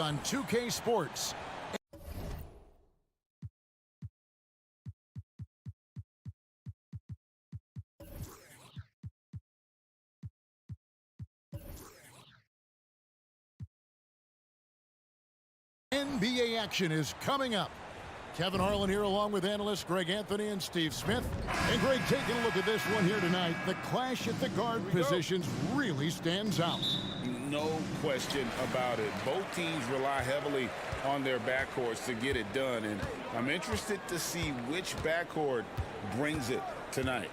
On 2K Sports. NBA action is coming up. Kevin Harlan here along with analysts Greg Anthony and Steve Smith. And Greg, taking a look at this one here tonight, the clash at the guard positions really stands out. No question about it. Both teams rely heavily on their backcourts to get it done, and I'm interested to see which backcourt brings it tonight.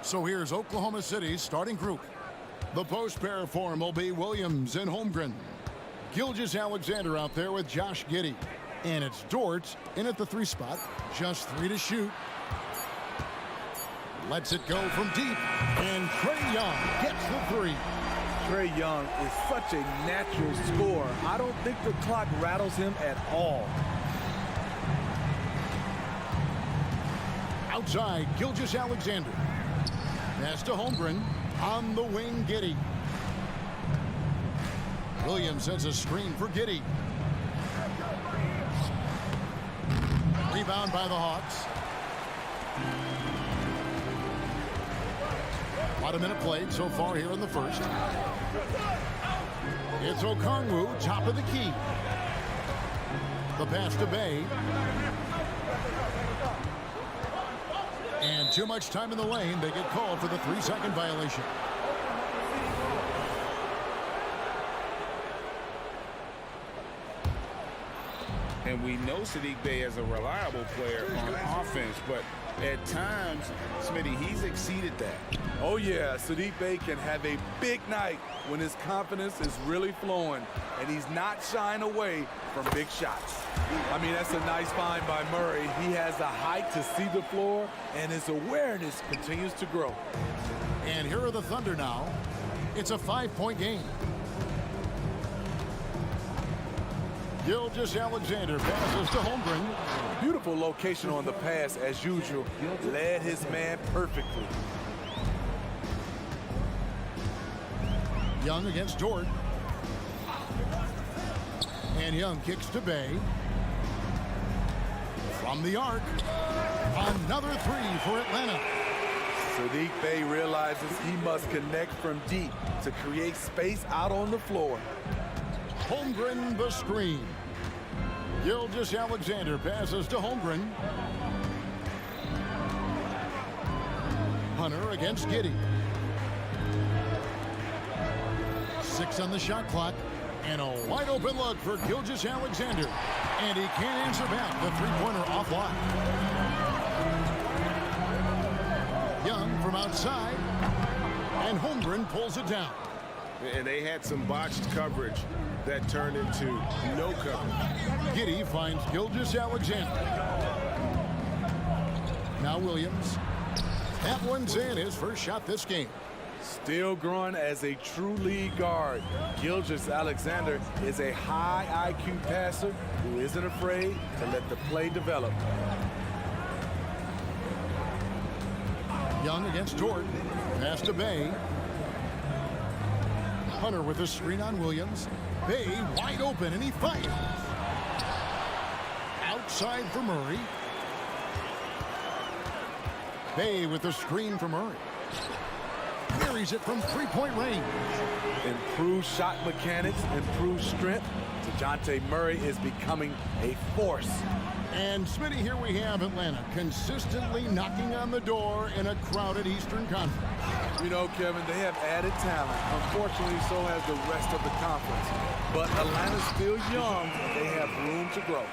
So here's Oklahoma City's starting group. The post pair form will be Williams and Holmgren. Gilgeous-Alexander out there with Josh Giddey. And it's Dort in at the 3 spot. Just 3 to shoot. Lets it go from deep. And Trae Young gets the 3. Trae Young is such a natural scorer. I don't think the clock rattles him at all. Outside, Gilgeous-Alexander. Pass to Holmgren. On the wing, Giddey. Williams sends a screen for Giddey. Rebound by the Hawks. About a minute played so far here in the first. It's Okongwu, top of the key. The pass to Bay. And too much time in the lane. They get called for the 3-second violation. And we know Saddiq Bey is a reliable player on offense, but at times, Smitty, he's exceeded that. Oh, yeah, Saddiq Bey can have a big night when his confidence is really flowing, and he's not shying away from big shots. I mean, that's a nice find by Murray. He has the height to see the floor, and his awareness continues to grow. And here are the Thunder now. It's a 5-point game. Gilgeous-Alexander passes to Holmgren. Beautiful location on the pass as usual. Led his man perfectly. Young against Dort. And Young kicks to Bay. From the arc. Another 3 for Atlanta. Saddiq Bey realizes he must connect from deep to create space out on the floor. Holmgren the screen. Gilgeous-Alexander passes to Holmgren. Hunter against Giddey. 6 on the shot clock. And a wide open look for Gilgeous-Alexander. And he can't answer back. The 3-pointer offline. Young from outside. And Holmgren pulls it down. And they had some botched coverage that turned into no coverage. Giddey finds Gilgeous-Alexander. Now Williams. That one's in, his first shot this game. Still growing as a true lead guard, Gilgeous-Alexander is a high IQ passer who isn't afraid to let the play develop. Young against Dort. Pass to Bay. Hunter with a screen on Williams. Bay wide open, and he fires. Outside for Murray. Bay with the screen for Murray. Carries it from three-point range. Improved shot mechanics, improved strength. DeJounte Murray is becoming a force. And Smitty, here we have Atlanta consistently knocking on the door in a crowded Eastern Conference. You know, Kevin, they have added talent. Unfortunately, so has the rest of the conference. But Atlanta's still young. They have room to grow.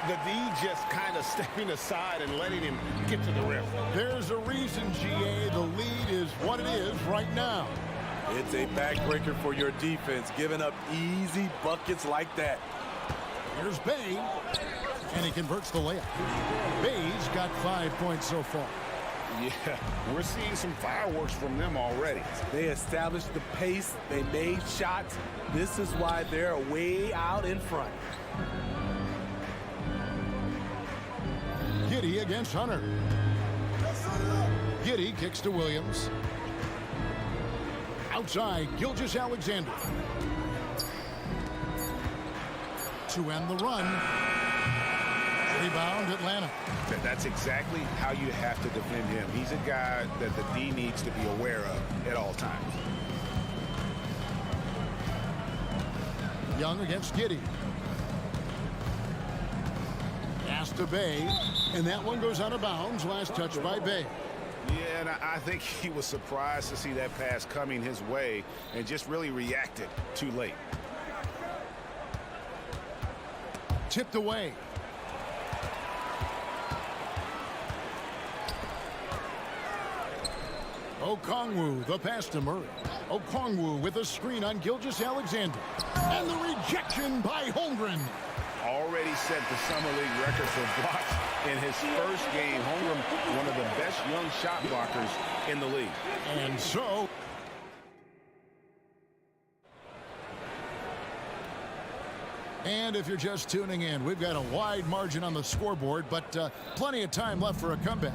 The D just kind of stepping aside and letting him get to the rim. There's a reason, GA, the lead is what it is right now. It's a backbreaker for your defense, giving up easy buckets like that. Here's Bay, and he converts the layup. Bay's got 5 points so far. Yeah, we're seeing some fireworks from them already. They established the pace. They made shots. This is why they're way out in front. Giddey against Hunter. Giddey kicks to Williams. Outside, Gilgeous-Alexander. To end the run. Rebound, Atlanta. That's exactly how you have to defend him. He's a guy that the D needs to be aware of at all times. Young against Giddey. Pass to Bay, and that one goes out of bounds. Last touch by Bay. Yeah, and I think he was surprised to see that pass coming his way and just really reacted too late. Tipped away. Okongwu, the pass to Murray. Okongwu with a screen on Gilgeous-Alexander. And the rejection by Holmgren. Already set the Summer League record for blocks in his first game. Holmgren, one of the best young shot blockers in the league. And so... And if you're just tuning in, we've got a wide margin on the scoreboard, but plenty of time left for a comeback.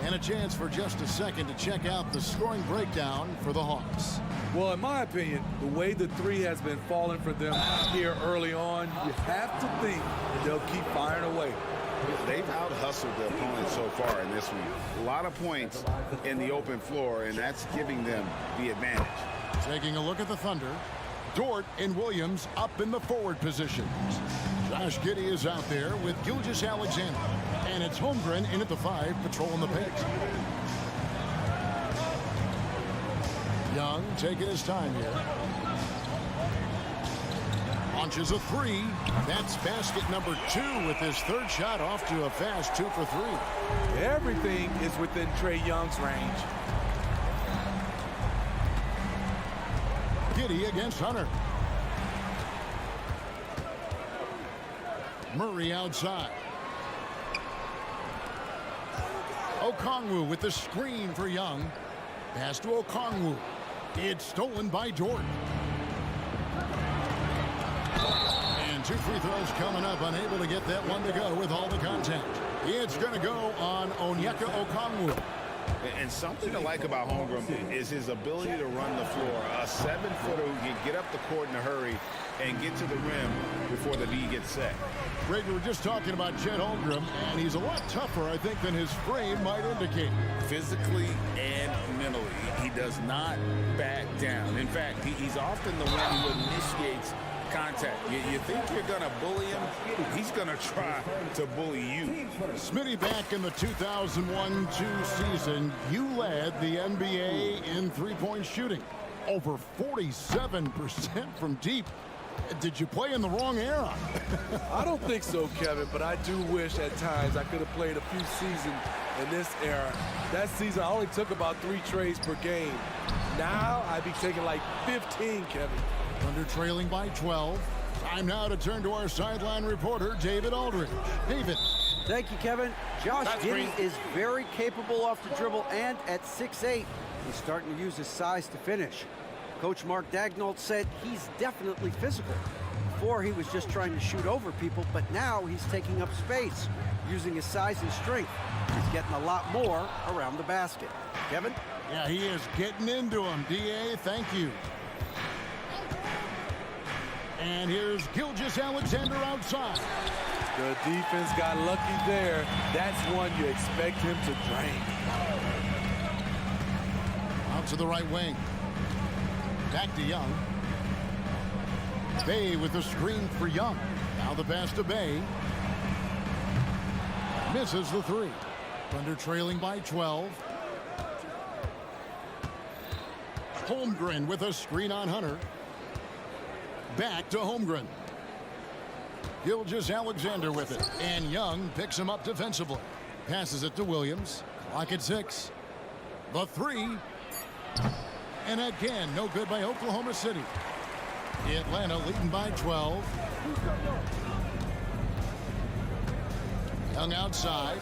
And a chance for just a second to check out the scoring breakdown for the Hawks. Well, in my opinion, the way the three has been falling for them here early on, you have to think that they'll keep firing away. They've out-hustled the opponent so far in this one. A lot of points in the open floor, and that's giving them the advantage. Taking a look at the Thunder. Dort and Williams up in the forward positions. Josh Giddey is out there with Gilgeous-Alexander. And it's Holmgren in at the 5, patrolling the pace. Young taking his time here. Launches a 3. That's basket number 2 with his third shot off to a fast 2 for 3. Everything is within Trae Young's range. Giddey against Hunter. Murray outside. Okongwu with the screen for Young. Pass to Okongwu. It's stolen by Dort. And 2 free throws coming up. Unable to get that one to go with all the contact. It's going to go on Onyeka Okongwu. And something to like about Holmgren is his ability to run the floor. A 7-footer who can get up the court in a hurry and get to the rim before the D gets set. Greg, we were just talking about Chet Holmgren, and he's a lot tougher, I think, than his frame might indicate. Physically and mentally, he does not back down. In fact, he's often the one who initiates contact. You think you're going to bully him? He's going to try to bully you. Smitty, back in the 2001-2 season, you led the NBA in three-point shooting. Over 47% from deep. Did you play in the wrong era? I don't think so, Kevin, but I do wish at times I could have played a few seasons in this era. That season, I only took about 3 trades per game. Now, I'd be taking like 15, Kevin. Under trailing by 12. Time now to turn to our sideline reporter, David Aldridge. David. Thank you, Kevin. Josh Giddey is very capable off the dribble, and at 6'8", he's starting to use his size to finish. Coach Mark Daigneault said he's definitely physical. Before, he was just trying to shoot over people, but now he's taking up space, using his size and strength. He's getting a lot more around the basket. Kevin? Yeah, he is getting into him. D.A., thank you. And here's Gilgeous-Alexander outside. The defense got lucky there. That's one you expect him to drain. Out to the right wing. Back to Young. Bay with the screen for Young. Now the pass to Bay. Misses the three. Thunder trailing by 12. Holmgren with a screen on Hunter. Back to Holmgren. Gilgeous-Alexander with it. And Young picks him up defensively. Passes it to Williams. Clock at 6. The three. And again, no good by Oklahoma City. Atlanta leading by 12. Young outside.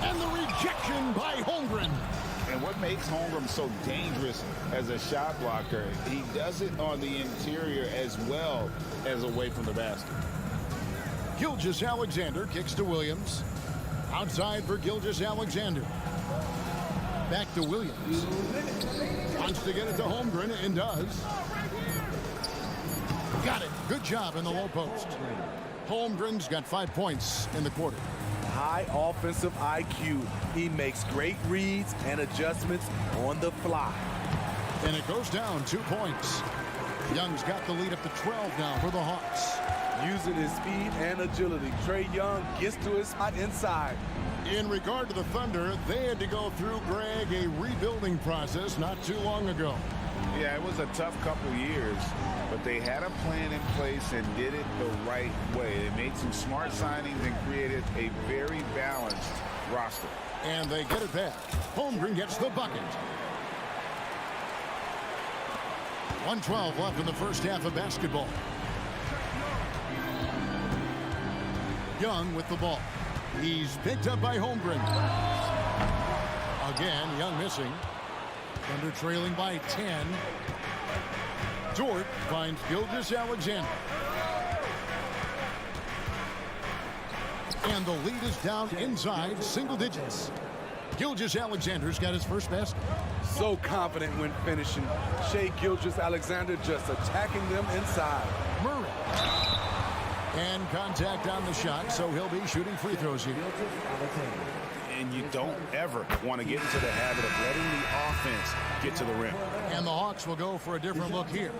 And the rejection by Holmgren. And what makes Holmgren so dangerous as a shot blocker, he does it on the interior as well as away from the basket. Gilgeous-Alexander kicks to Williams. Outside for Gilgeous-Alexander. Back to Williams. Wants to get it to Holmgren and does. Got it. Good job in the low post. Holmgren's got 5 points in the quarter. High offensive IQ. He makes great reads and adjustments on the fly. And it goes down 2 points. Young's got the lead up to 12 now for the Hawks. Using his speed and agility, Trae Young gets to his spot inside. In regard to the Thunder, they had to go through, Greg, a rebuilding process not too long ago. Yeah, it was a tough couple years, but they had a plan in place and did it the right way. They made some smart signings and created a very balanced roster. And they get it back. Holmgren gets the bucket. 1:12 left in the first half of basketball. Young with the ball. He's picked up by Holmgren. Again, Young missing. Thunder trailing by 10. Dort finds Gilgeous-Alexander. And the lead is down inside single digits. Gilgeous-Alexander's got his first basket. So confident when finishing. Shai Gilgeous-Alexander just attacking them inside. Murray. And contact on the shot, so he'll be shooting free throws here. And you don't ever want to get into the habit of letting the offense get to the rim. And the Hawks will go for a different look here.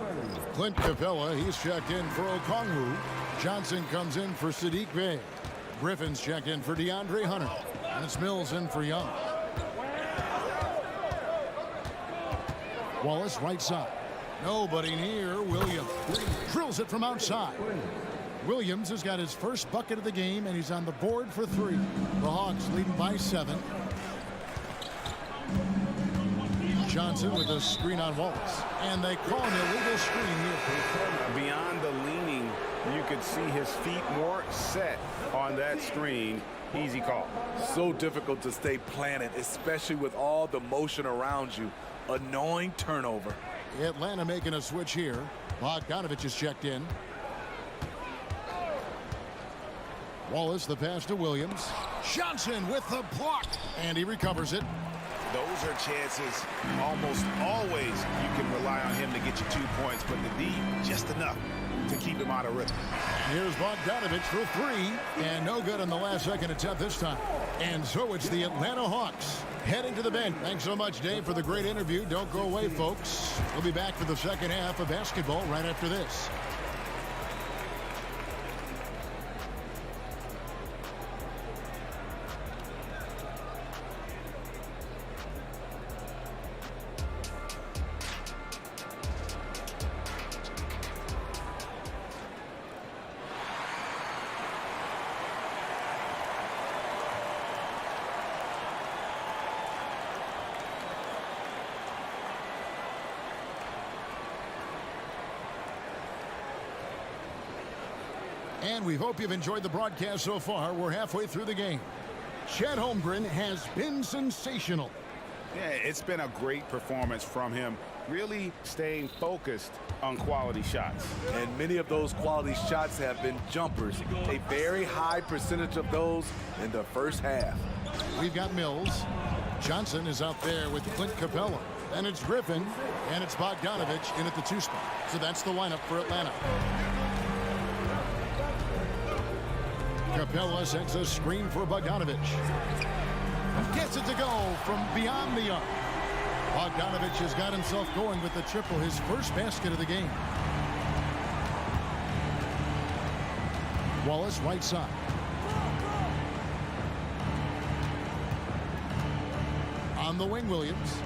Clint Capella, he's checked in for Okongwu. Johnson comes in for Sadiq Bey. Griffin's checked in for DeAndre Hunter. And it's Mills in for Young. Wallace right side. Nobody near. Williams drills it from outside. Williams has got his first bucket of the game, and he's on the board for 3. The Hawks leading by 7. Johnson with a screen on Wallace. And they call an illegal screen here. Beyond the leaning, you could see his feet more set on that screen. Easy call. So difficult to stay planted, especially with all the motion around you. Annoying turnover. Atlanta making a switch here. Bogdanovich is checked in. Wallace, the pass to Williams. Johnson with the block. And he recovers it. Those are chances almost always you can rely on him to get you 2 points, but the D just enough to keep him out of rhythm. Here's Bogdanovich for 3. And no good on the last second attempt this time. And so it's the Atlanta Hawks heading to the bench. Thanks so much, Dave, for the great interview. Don't go away, folks. We'll be back for the second half of basketball right after this. And we hope you've enjoyed the broadcast so far. We're halfway through the game. Chet Holmgren has been sensational. Yeah, it's been a great performance from him, really staying focused on quality shots. And many of those quality shots have been jumpers. A very high percentage of those in the first half. We've got Mills. Johnson is out there with Clint Capella. And it's Griffin, and it's Bogdanovich in at the 2 spot. So that's the lineup for Atlanta. Capella sets a screen for Bogdanovich. Gets it to go from beyond the arc. Bogdanovich has got himself going with the triple, his first basket of the game. Wallace, right side. On the wing, Williams.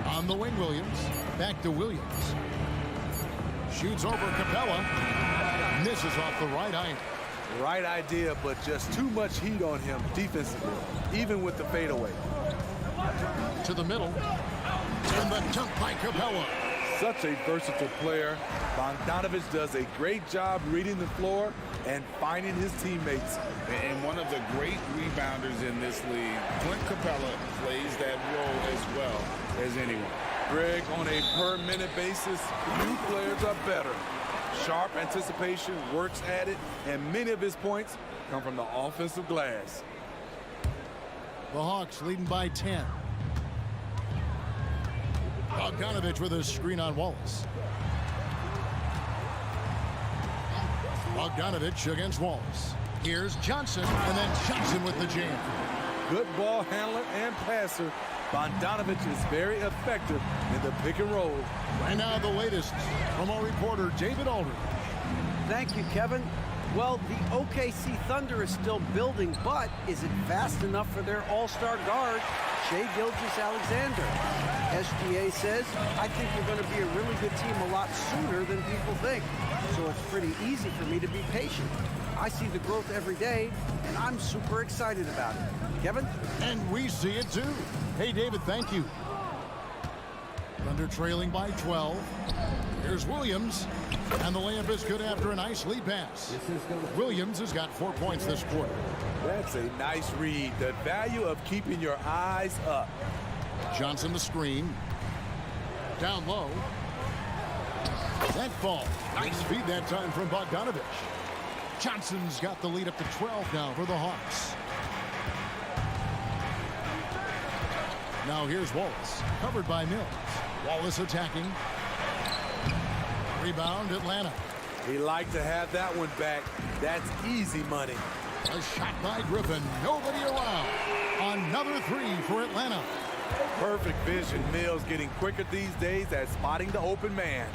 On the wing, Williams. Back to Williams. Shoots over Capella. Misses off the right iron. Right idea, but just too much heat on him defensively, even with the fadeaway. To the middle. And the dunk by Capella. Such a versatile player. Bogdanovich does a great job reading the floor and finding his teammates. And one of the great rebounders in this league, Clint Capella, plays that role as well as anyone. Greg, on a per-minute basis, few players are better. Sharp anticipation, works at it, and many of his points come from the offensive glass. The Hawks leading by 10. Bogdanovich with a screen on Wallace. Bogdanovich against Wallace. Here's Johnson, and then Johnson with the jam. Good ball handler and passer. Bogdanovich is very effective in the pick and roll. Right now, the latest from our reporter, David Aldridge. Thank you, Kevin. Well, the OKC Thunder is still building, but is it fast enough for their all-star guard, Shai Gilgeous-Alexander? SGA says, I think we're going to be a really good team a lot sooner than people think. So it's pretty easy for me to be patient. I see the growth every day, and I'm super excited about it. Kevin? And we see it too. Hey, David, thank you. Thunder trailing by 12. Here's Williams. And the layup is good after a nice lead pass. Williams has got 4 points this quarter. That's a nice read. The value of keeping your eyes up. Johnson the screen. Down low. That fall. Nice feed that time from Bogdanovich. Johnson's got the lead up to 12 now for the Hawks. Now here's Wallace. Covered by Mills. Wallace attacking. Rebound, Atlanta. He liked to have that one back. That's easy money. A shot by Griffin. Nobody around. Another 3 for Atlanta. Perfect vision. Mills getting quicker these days at spotting the open man.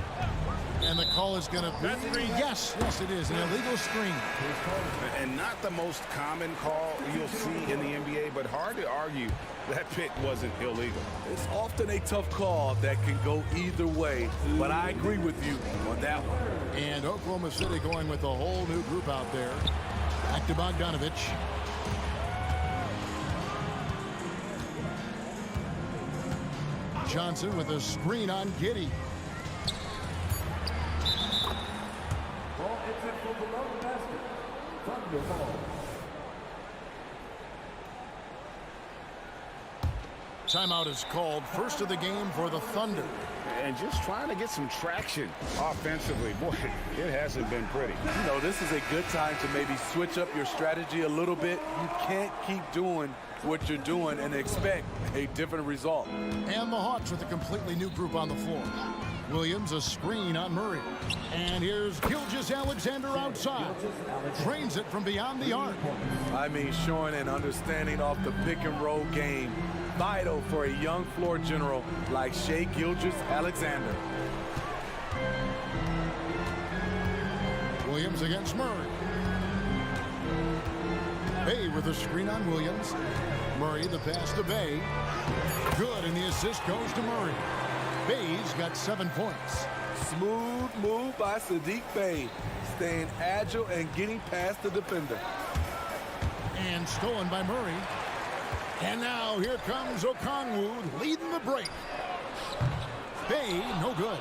And the call is going to be, yes, it is, an illegal screen. And not the most common call you'll see in the NBA, but hard to argue that pick wasn't illegal. It's often a tough call that can go either way, but I agree with you on that one. And Oklahoma City going with a whole new group out there. Back to Bogdanovich. Johnson with a screen on Giddey. Timeout is called. First of the game for the Thunder. And just trying to get some traction offensively. Boy, it hasn't been pretty. You know, this is a good time to maybe switch up your strategy a little bit. You can't keep doing what you're doing and expect a different result. And the Hawks with a completely new group on the floor. Williams a screen on Murray. And here's Gilgeous-Alexander outside. Drains it from beyond the arc. I mean, showing an understanding off the pick and roll game. Vital for a young floor general like Shai Gilgeous-Alexander. Williams against Murray. Bay with a screen on Williams. Murray the pass to Bay. Good, and the assist goes to Murray. Bay's got 7 points. Smooth move by Saddiq Bey, staying agile and getting past the defender. And stolen by Murray. And now here comes Okongwu leading the break. Bay, no good.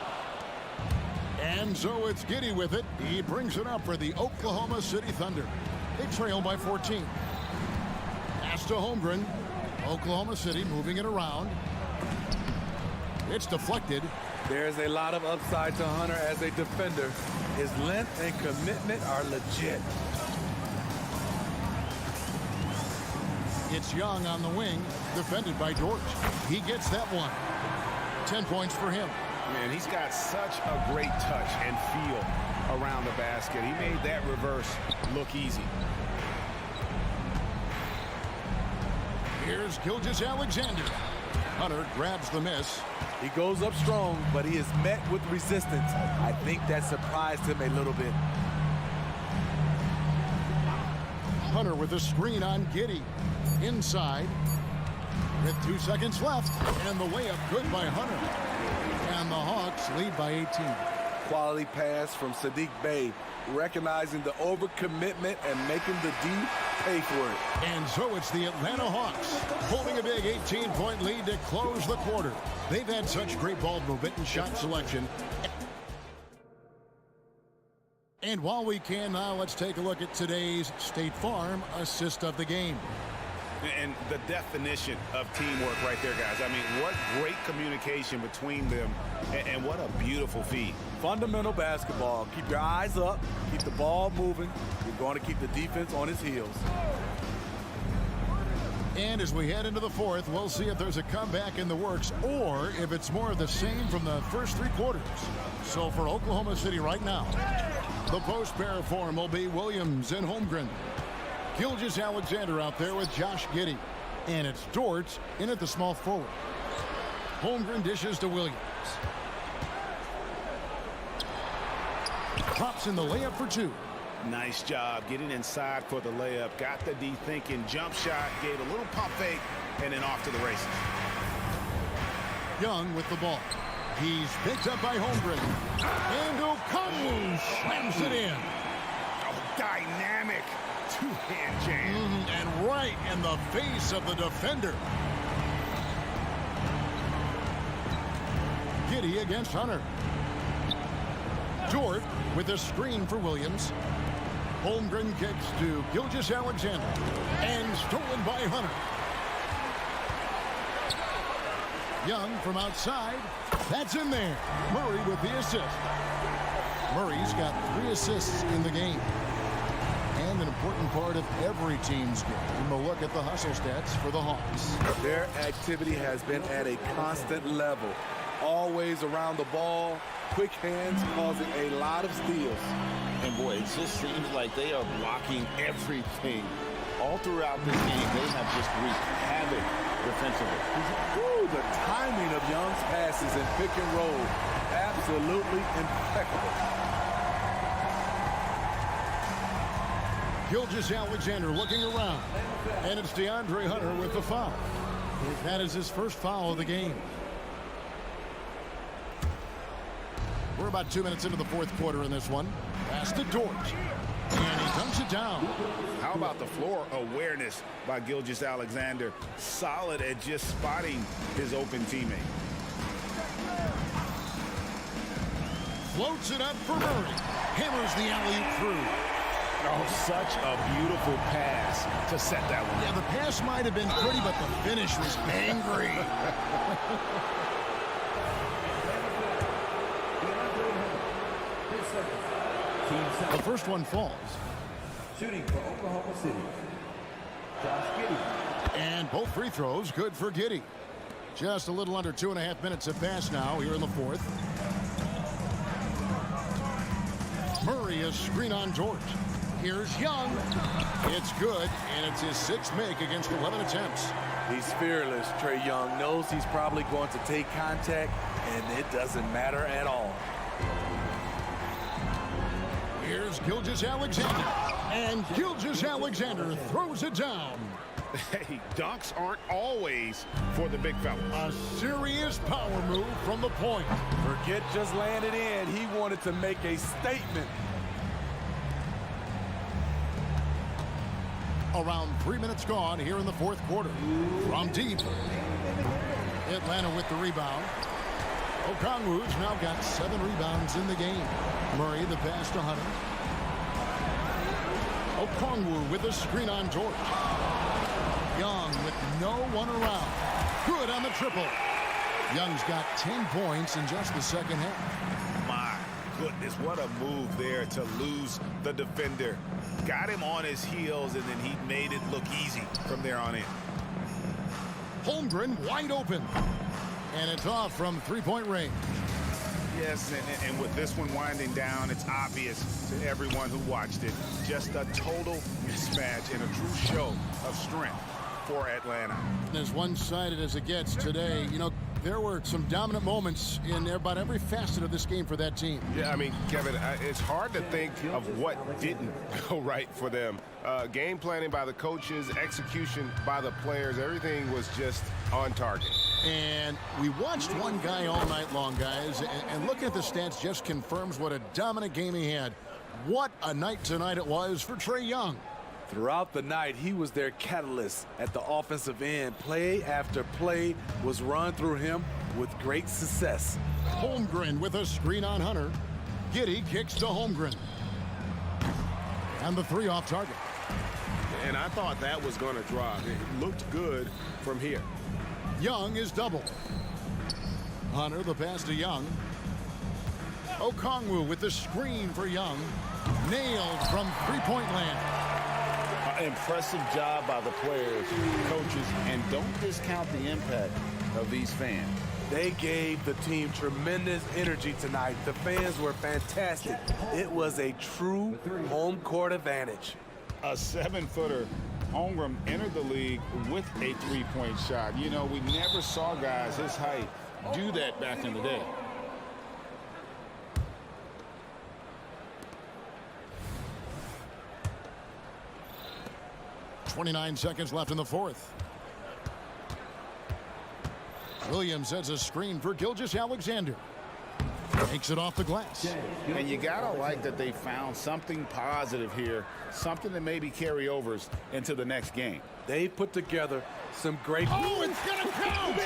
And so it's Giddey with it. He brings it up for the Oklahoma City Thunder. They trail by 14. Pass to Holmgren. Oklahoma City moving it around. It's deflected. There's a lot of upside to Hunter as a defender. His length and commitment are legit. It's Young on the wing, defended by Dort. He gets that one. 10 points for him. Man, he's got such a great touch and feel around the basket. He made that reverse look easy. Here's Gilgeous-Alexander. Hunter grabs the miss. He goes up strong, but he is met with resistance. I think that surprised him a little bit. Hunter with a screen on Giddey. Inside. With 2 seconds left. And the layup good by Hunter. And the Hawks lead by 18. Quality pass from Sadiq Bey, recognizing the overcommitment and making the D pay for it. And so it's the Atlanta Hawks holding a big 18-point lead to close the quarter. They've had such great ball movement and shot selection. And while we can now, let's take a look at today's State Farm assist of the game. And the definition of teamwork right there, guys. I mean, what great communication between them, and what a beautiful feed. Fundamental basketball. Keep your eyes up. Keep the ball moving. You're going to keep the defense on its heels. And as we head into the fourth, we'll see if there's a comeback in the works or if it's more of the same from the first 3 quarters. So for Oklahoma City right now, the post pair form will be Williams and Holmgren. Gilgeous-Alexander out there with Josh Giddey. And it's Dort in at the small forward. Holmgren dishes to Williams. Drops in the layup for 2. Nice job getting inside for the layup. Got the D thinking. Jump shot. Gave a little pump fake. And then off to the races. Young with the ball. He's picked up by Holmgren. And Okongwu slams it in. Oh, dynamic two-hand jam. And right in the face of the defender. Giddey against Hunter. Dort with a screen for Williams. Holmgren kicks to Gilgeous-Alexander. And stolen by Hunter. Young from outside. That's in there. Murray with the assist. Murray's got 3 assists in the game. And an important part of every team's game. We'll look at the hustle stats for the Hawks. Their activity has been at a constant level. Always around the ball. Quick hands causing a lot of steals. And boy, it just seems like they are blocking everything. All throughout this game, they have just wreaked havoc defensively. Ooh, the timing of Young's passes in pick and roll, absolutely impeccable. Gilgeous-Alexander looking around. And it's DeAndre Hunter with the foul. That is his first foul of the game. We're about 2 minutes into the fourth quarter in this one. Pass to Dort. And he dunks it down. How about the floor awareness by Gilgeous-Alexander? Solid at just spotting his open teammate. Floats it up for Murray. Hammers the alley-oop through. Oh, such a beautiful pass to set that one. Yeah, the pass might have been pretty, but the finish was angry. The first one falls. Shooting for Oklahoma City, Josh Giddey. And both free throws good for Giddey. Just a little under 2.5 minutes have passed now here in the fourth. Murray a screen on Dort. Here's Young. It's good, and it's his 6th make against 11 attempts. He's fearless. Trae Young knows he's probably going to take contact, and it doesn't matter at all. Here's Gilgeous-Alexander. And Gilgeous-Alexander throws it down. Hey, dunks aren't always for the big fella. A serious power move from the point. Forget just laying it in. He wanted to make a statement. Around 3 minutes gone here in the fourth quarter. From deep. Atlanta with the rebound. Okongwu's now got 7 rebounds in the game. Murray the pass to Hunter. Okongwu with a screen on Dort. Young with no one around. Good on the triple. Young's got 10 points in just the second half. My goodness, what a move there to lose the defender. Got him on his heels, and then he made it look easy from there on in. Holmgren wide open. And it's off from three-point range. Yes, and with this one winding down, it's obvious to everyone who watched it. Just a total mismatch and a true show of strength for Atlanta. As one-sided as it gets today, you know, there were some dominant moments in about every facet of this game for that team. Yeah, I mean, Kevin, it's hard to think of what didn't go right for them. Game planning by the coaches, execution by the players, everything was just on target. And we watched one guy all night long, guys, and looking at the stats just confirms what a dominant game he had. What a night tonight it was for Trae Young. Throughout the night, he was their catalyst at the offensive end. Play after play was run through him with great success. Holmgren with a screen on Hunter. Giddey kicks to Holmgren. And the three off target. And I thought that was going to drop. It looked good from here. Young is doubled. Hunter the pass to Young. Okongwu with the screen for Young. Nailed from three-point land. Impressive job by the players, coaches, and don't discount the impact of these fans. They gave the team tremendous energy tonight. The fans were fantastic. It was a true home court advantage. A 7-footer, Holmgren entered the league with a three-point shot. You know, we never saw guys his height do that back in the day. .29 seconds left in the fourth. Williams has a screen for Gilgeous-Alexander. Takes it off the glass. And you gotta like that they found something positive here, something that maybe carry overs into the next game. They put together some great... Oh, it's gonna count!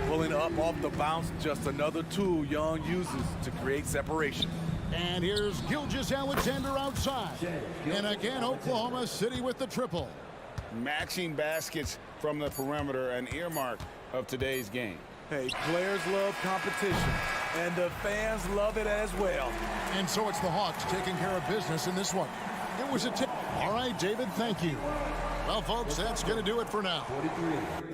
Pulling up off the bounce, just another tool Young uses to create separation. And here's Gilgeous-Alexander outside. And again, Oklahoma City with the triple. Matching baskets from the perimeter, an earmark of today's game. Hey, players love competition, and the fans love it as well. And so it's the Hawks taking care of business in this one. It was a tip. All right, David, thank you. Well, folks, that's going to do it for now. 43.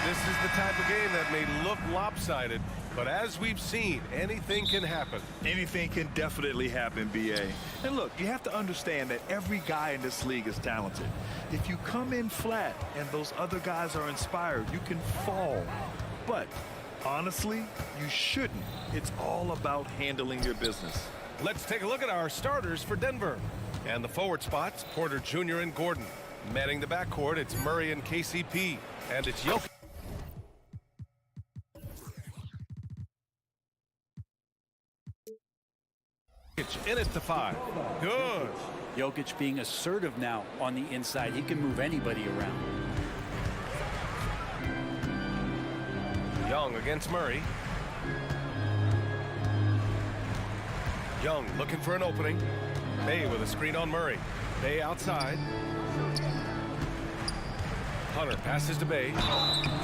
This is the type of game that may look lopsided, but as we've seen, anything can happen. Anything can definitely happen, BA. And look, you have to understand that every guy in this league is talented. If you come in flat and those other guys are inspired, you can fall. But honestly, you shouldn't. It's all about handling your business. Let's take a look at our starters for Denver. And the forward spots, Porter Jr. and Gordon. Manning the backcourt, it's Murray and KCP. And it's Jokic. In it to 5. Good. Jokic being assertive now on the inside. He can move anybody around. Young against Murray. Young looking for an opening. Bay with a screen on Murray. Bay outside. Hunter passes to Bay.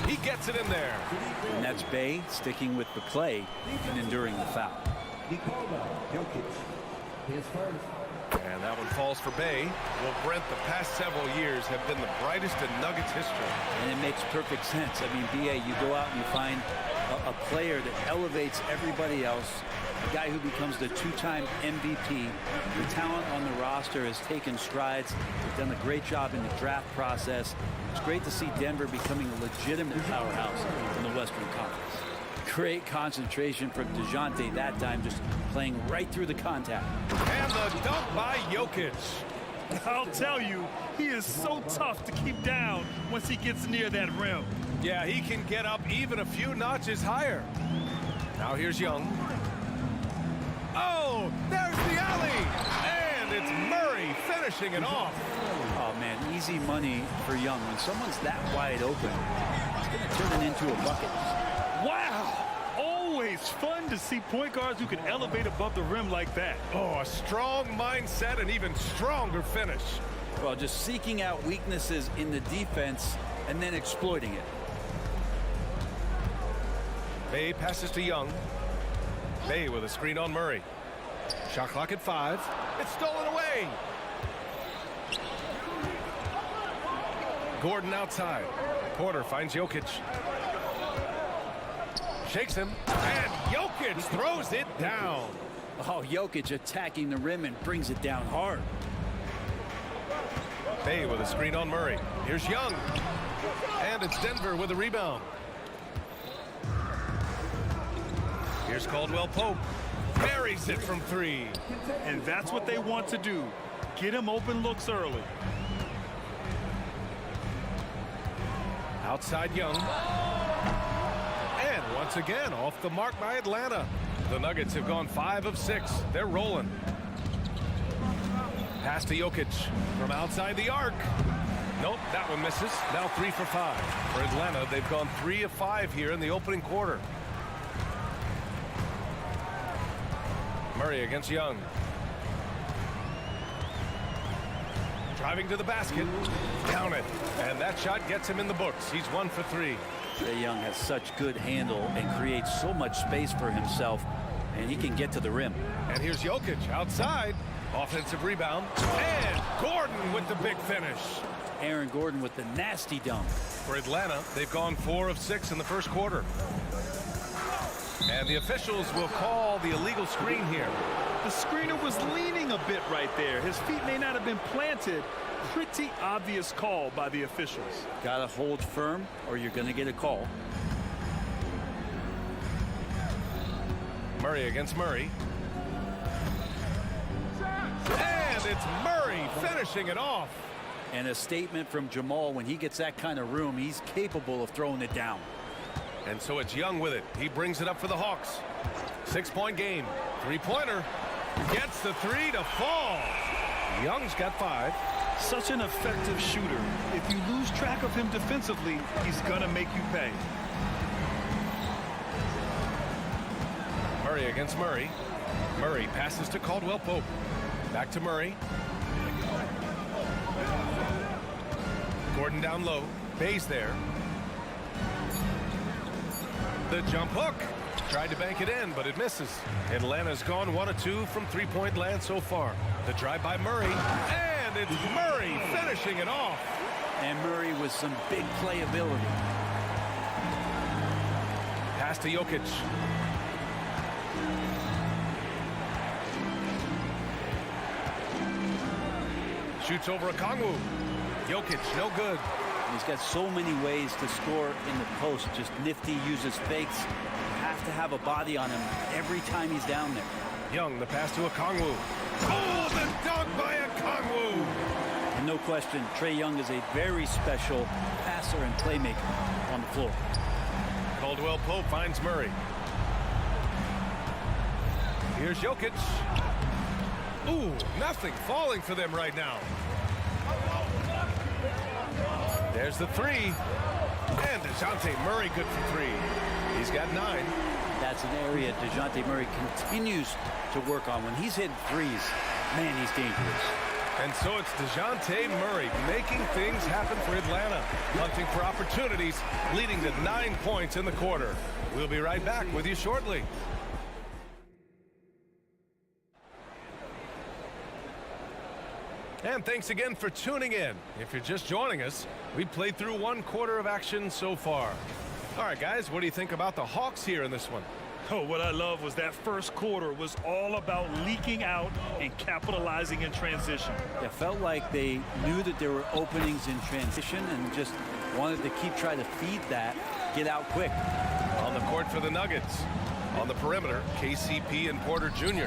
He gets it in there. And that's Bay sticking with the play and enduring the foul. And that one falls for Bay. Well, Brent, the past several years have been the brightest in Nuggets history. And it makes perfect sense. I mean, BA, you go out and you find a player that elevates everybody else, a guy who becomes the two-time MVP. The talent on the roster has taken strides. They've done a great job in the draft process. It's great to see Denver becoming a legitimate powerhouse in the Western Conference. Great concentration from DeJounte that time, just playing right through the contact. And the dunk by Jokic. I'll tell you, he is so tough to keep down once he gets near that rim. Yeah, he can get up even a few notches higher. Now here's Young. Oh, there's the alley. And it's Murray finishing it off. Oh, man, easy money for Young. When someone's that wide open, it's going to turn it into a bucket. Wow! Always always fun to see point guards who can elevate above the rim like that. Oh, a strong mindset and even stronger finish. Well, just seeking out weaknesses in the defense and then exploiting it. Bay passes to Young. Bay with a screen on Murray. Shot clock at 5. It's stolen away. Gordon outside. Porter finds Jokic. Shakes him. And Jokic throws it down. Oh, Jokic attacking the rim and brings it down hard. Bay with a screen on Murray. Here's Young. And it's Denver with a rebound. Here's Caldwell Pope. Buries it from 3. And that's what they want to do. Get him open looks early. Outside Young. And once again, off the mark by Atlanta. The Nuggets have gone 5 of 6. They're rolling. Pass to Jokic from outside the arc. Nope, that one misses. Now 3 for 5. For Atlanta, they've gone 3 of 5 here in the opening quarter. Murray against Young. Driving to the basket. Count it. And that shot gets him in the books. He's 1 for 3. Trae Young has such good handle and creates so much space for himself, and he can get to the rim. And here's Jokic outside. Offensive rebound. And Gordon with the big finish. Aaron Gordon with the nasty dunk. For Atlanta, they've gone 4 of 6 in the first quarter. And the officials will call the illegal screen here. The screener was leaning a bit right there. His feet may not have been planted. Pretty obvious call by the officials. Gotta hold firm or you're gonna get a call. Murray against Murray. And it's Murray finishing it off. And a statement from Jamal: when he gets that kind of room, he's capable of throwing it down. And so it's Young with it. He brings it up for the Hawks. 6-point game. 3-pointer. Gets the 3 to fall. Young's got 5. Such an effective shooter. If you lose track of him defensively, he's gonna make you pay. Murray against Murray. Murray passes to Caldwell Pope. Back to Murray. Gordon down low. Bay's there. The jump hook. Tried to bank it in, but it misses. Atlanta's gone 1 of 2 from 3-point land so far. The drive by Murray. And it's Murray finishing it off. And Murray with some big playability. Pass to Jokic. Shoots over a Kongwu. Jokic, no good. He's got so many ways to score in the post. Just nifty, uses fakes. You have to have a body on him every time he's down there. Young, the pass to a Kongwu. Oh, the dunk by a Kongwu. And no question, Trae Young is a very special passer and playmaker on the floor. Caldwell Pope finds Murray. Here's Jokic. Ooh, nothing falling for them right now. There's the 3. And DeJounte Murray good for 3. He's got 9. That's an area DeJounte Murray continues to work on. When he's hitting threes, man, he's dangerous. And so it's DeJounte Murray making things happen for Atlanta. Hunting for opportunities, leading to 9 points in the quarter. We'll be right back with you shortly. And thanks again for tuning in. If you're just joining us, we played through 1 quarter of action so far. All right, guys, what do you think about the Hawks here in this one? Oh, what I love was that first quarter was all about leaking out and capitalizing in transition. It felt like they knew that there were openings in transition and just wanted to keep trying to feed that, get out quick. On the court for the Nuggets. On the perimeter, KCP and Porter Jr.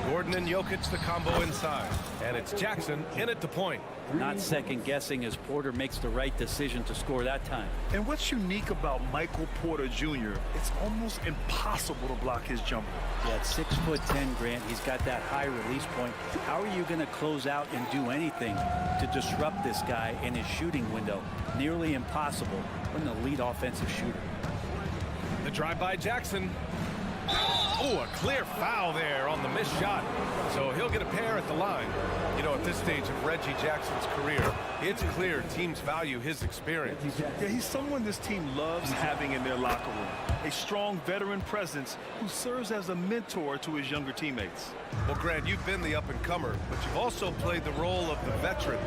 Gordon and Jokic the combo inside. And it's Jackson in at the point. Not second guessing as Porter makes the right decision to score that time. And what's unique about Michael Porter Jr., it's almost impossible to block his jumper. Yeah, at 6'10", Grant, he's got that high release point. How are you going to close out and do anything to disrupt this guy in his shooting window? Nearly impossible. What an elite offensive shooter. The drive by Jackson. Oh, a clear foul there on the missed shot. So he'll get a pair at the line. You know, at this stage of Reggie Jackson's career, it's clear teams value his experience. Yeah, he's someone this team loves having in their locker room. A strong veteran presence who serves as a mentor to his younger teammates. Well, Grant, you've been the up-and-comer, but you've also played the role of the veteran.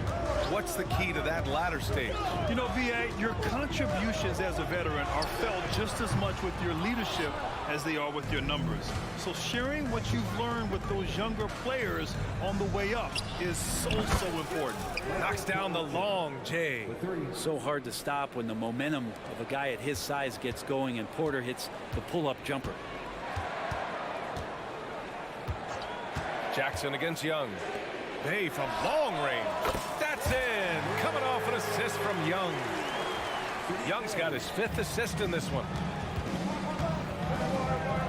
What's the key to that latter stage? You know, V.A., your contributions as a veteran are felt just as much with your leadership as they are with your numbers. So sharing what you've learned with those younger players on the way up is so important. Knocks down the long J. So hard to stop when the momentum of a guy at his size gets going and Porter hits the pull-up jumper. Jackson against Young. Bay from long range. That's in. Coming off an assist from Young. Young's got his 5th assist in this one.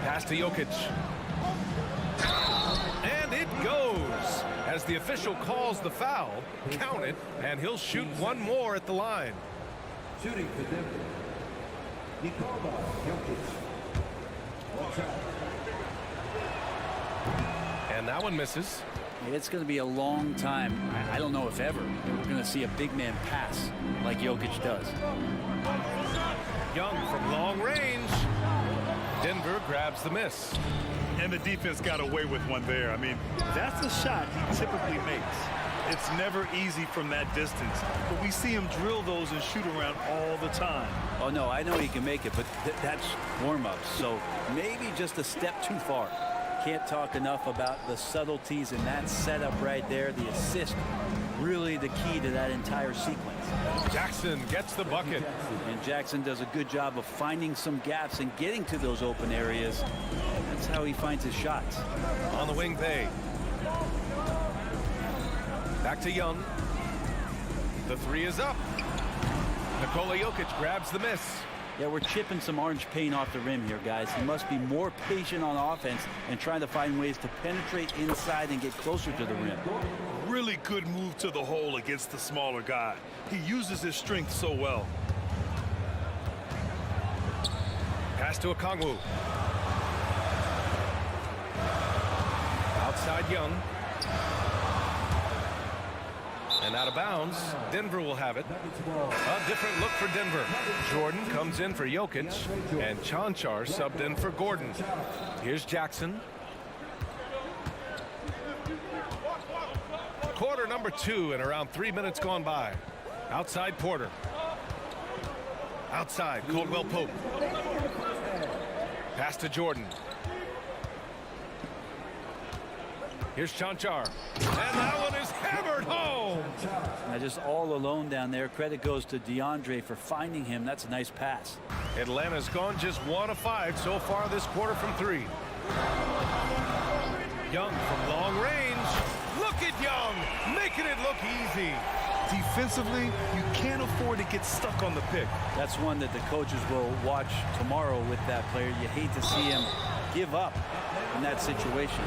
Pass to Jokic. And it goes. As the official calls the foul, count it, and he'll shoot one more at the line. Shooting for Denver. Jokic. And that one misses. It's going to be a long time. I don't know if ever we're going to see a big man pass like Jokic does. Young from long range. Denver grabs the miss. And the defense got away with one there. I mean, that's a shot he typically makes. It's never easy from that distance, but we see him drill those and shoot around all the time. Oh, no, I know he can make it, but that's warm-ups, so maybe just a step too far. Can't talk enough about the subtleties in that setup right there. The assist, really the key to that entire sequence. Jackson gets the bucket. And Jackson does a good job of finding some gaps and getting to those open areas. That's how he finds his shots. On the wing, Bay. Back to Young. The 3 is up. Nikola Jokic grabs the miss. Yeah, we're chipping some orange paint off the rim here, guys. He must be more patient on offense and trying to find ways to penetrate inside and get closer to the rim. Really good move to the hole against the smaller guy. He uses his strength so well. Pass to Okongwu. Outside Young. And out of bounds. Denver will have it. A different look for Denver. Jordan comes in for Jokic, and Chanchar subbed in for Gordon. Here's Jackson. Quarter number 2 and around 3 minutes gone by. Outside Porter. Outside Caldwell Pope. Pass to Jordan. Here's Chanchar. And that one is hammered home. Now just all alone down there. Credit goes to DeAndre for finding him. That's a nice pass. Atlanta's gone just 1 of 5 so far this quarter from 3. Young from long range. Look at Young, making it look easy. Defensively, you can't afford to get stuck on the pick. That's one that the coaches will watch tomorrow with that player. You hate to see him give up in that situation.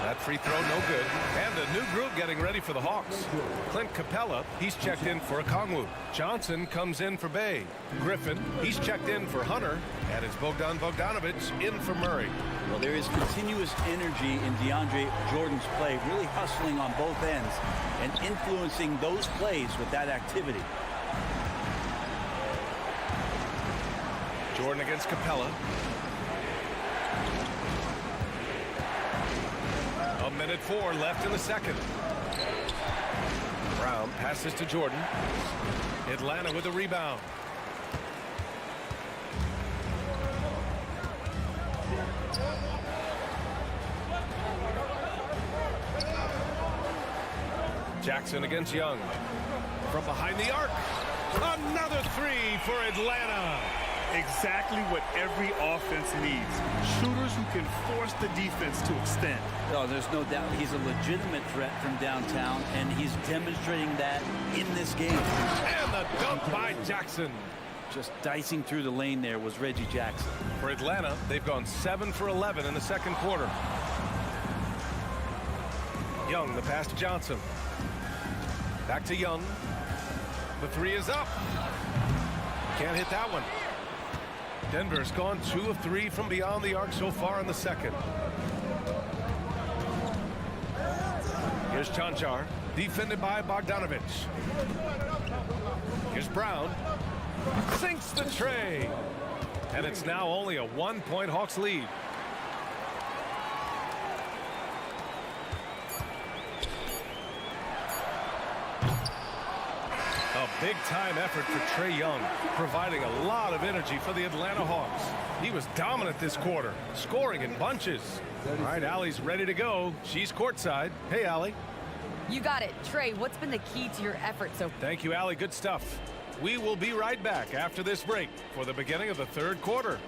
That free throw no good. And a new group getting ready for the Hawks. Clint Capella, he's checked in for Okongwu. Johnson comes in for Bay. Griffin, he's checked in for Hunter. And it's Bogdan Bogdanovic in for Murray. Well, there is continuous energy in DeAndre Jordan's play, really hustling on both ends and influencing those plays with that activity. Jordan against Capella. A minute 4 left in the second. Brown passes to Jordan. Atlanta with a rebound. Jackson against Young. From behind the arc. Another 3 for Atlanta. Exactly what every offense needs. Shooters who can force the defense to extend. No, there's no doubt he's a legitimate threat from downtown, and he's demonstrating that in this game. And the dunk by Jackson. Just dicing through the lane there was Reggie Jackson. For Atlanta, they've gone 7 for 11 in the second quarter. Young, the pass to Johnson. Back to Young. The 3 is up. Can't hit that one. Denver's gone 2 of 3 from beyond the arc so far in the second. Here's Chanchar, defended by Bogdanovich. Here's Brown. Sinks the tray. And it's now only a 1-point Hawks lead. A big-time effort for Trae Young, providing a lot of energy for the Atlanta Hawks. He was dominant this quarter, scoring in bunches. All right, Allie's ready to go. She's courtside. Hey, Allie. You got it. Trae, what's been the key to your effort so far? Thank you, Allie. Good stuff. We will be right back after this break for the beginning of the third quarter.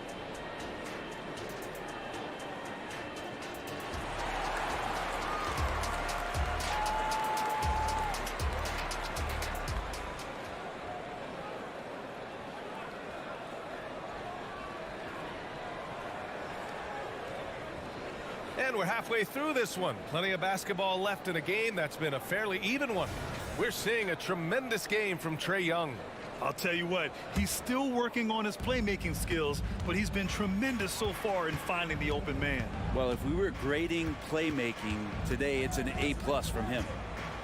And we're halfway through this one. Plenty of basketball left in a game that's been a fairly even one. We're seeing a tremendous game from Trae Young. I'll tell you what, he's still working on his playmaking skills, but he's been tremendous so far in finding the open man. Well, if we were grading playmaking today, it's an A+ from him.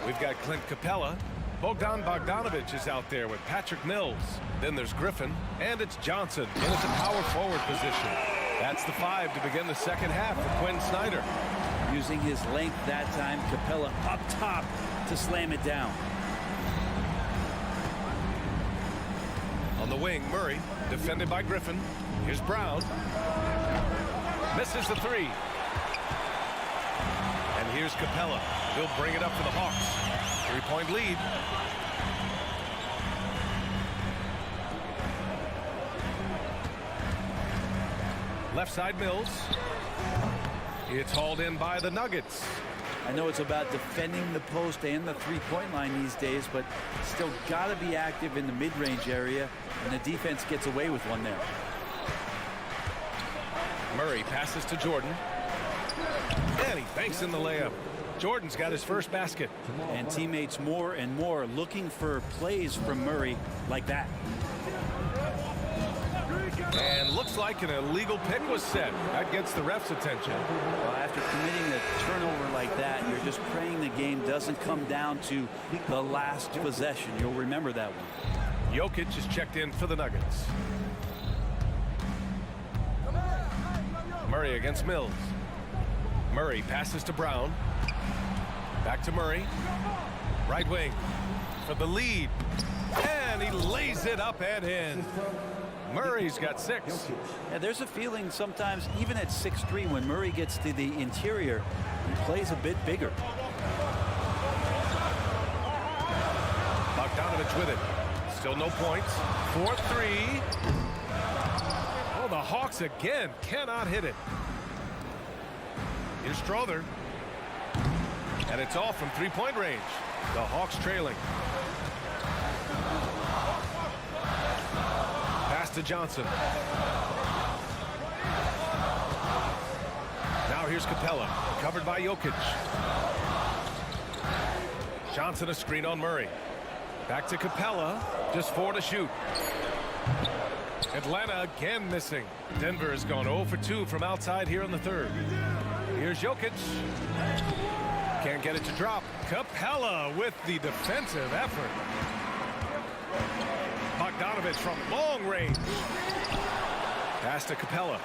We've got Clint Capella. Bogdan Bogdanovich is out there with Patrick Mills. Then there's Griffin, and it's Johnson in his power forward position. That's the 5 to begin the second half for Quinn Snyder. Using his length that time, Capella up top to slam it down. On the wing, Murray, defended by Griffin. Here's Brown. Misses the 3. And here's Capella. He'll bring it up for the Hawks. 3-point lead. Left side, Mills. It's hauled in by the Nuggets. I know it's about defending the post and the three-point line these days, but still got to be active in the mid-range area, and the defense gets away with one there. Murray passes to Jordan. And he banks in the layup. Jordan's got his first basket. And teammates more and more looking for plays from Murray like that. And looks like an illegal pick was set. That gets the ref's attention. Well, after committing a turnover like that, you're just praying the game doesn't come down to the last possession. You'll remember that one. Jokic is checked in for the Nuggets. Murray against Mills. Murray passes to Brown. Back to Murray. Right wing for the lead. And he lays it up and in. Murray's got 6. Yeah, there's a feeling sometimes, even at 6'3", when Murray gets to the interior, he plays a bit bigger. Bogdanovich with it. Still no points. 4-3. Oh, the Hawks again cannot hit it. Here's Strother. And it's off from 3-point range. The Hawks trailing. Pass to Johnson. Now here's Capella, covered by Jokic. Johnson a screen on Murray. Back to Capella, just 4 to shoot. Atlanta again missing. Denver has gone 0 for 2 from outside here in the third. Here's Jokic. Can't get it to drop. Capella with the defensive effort. Bogdanovich from long range. Pass to Capella.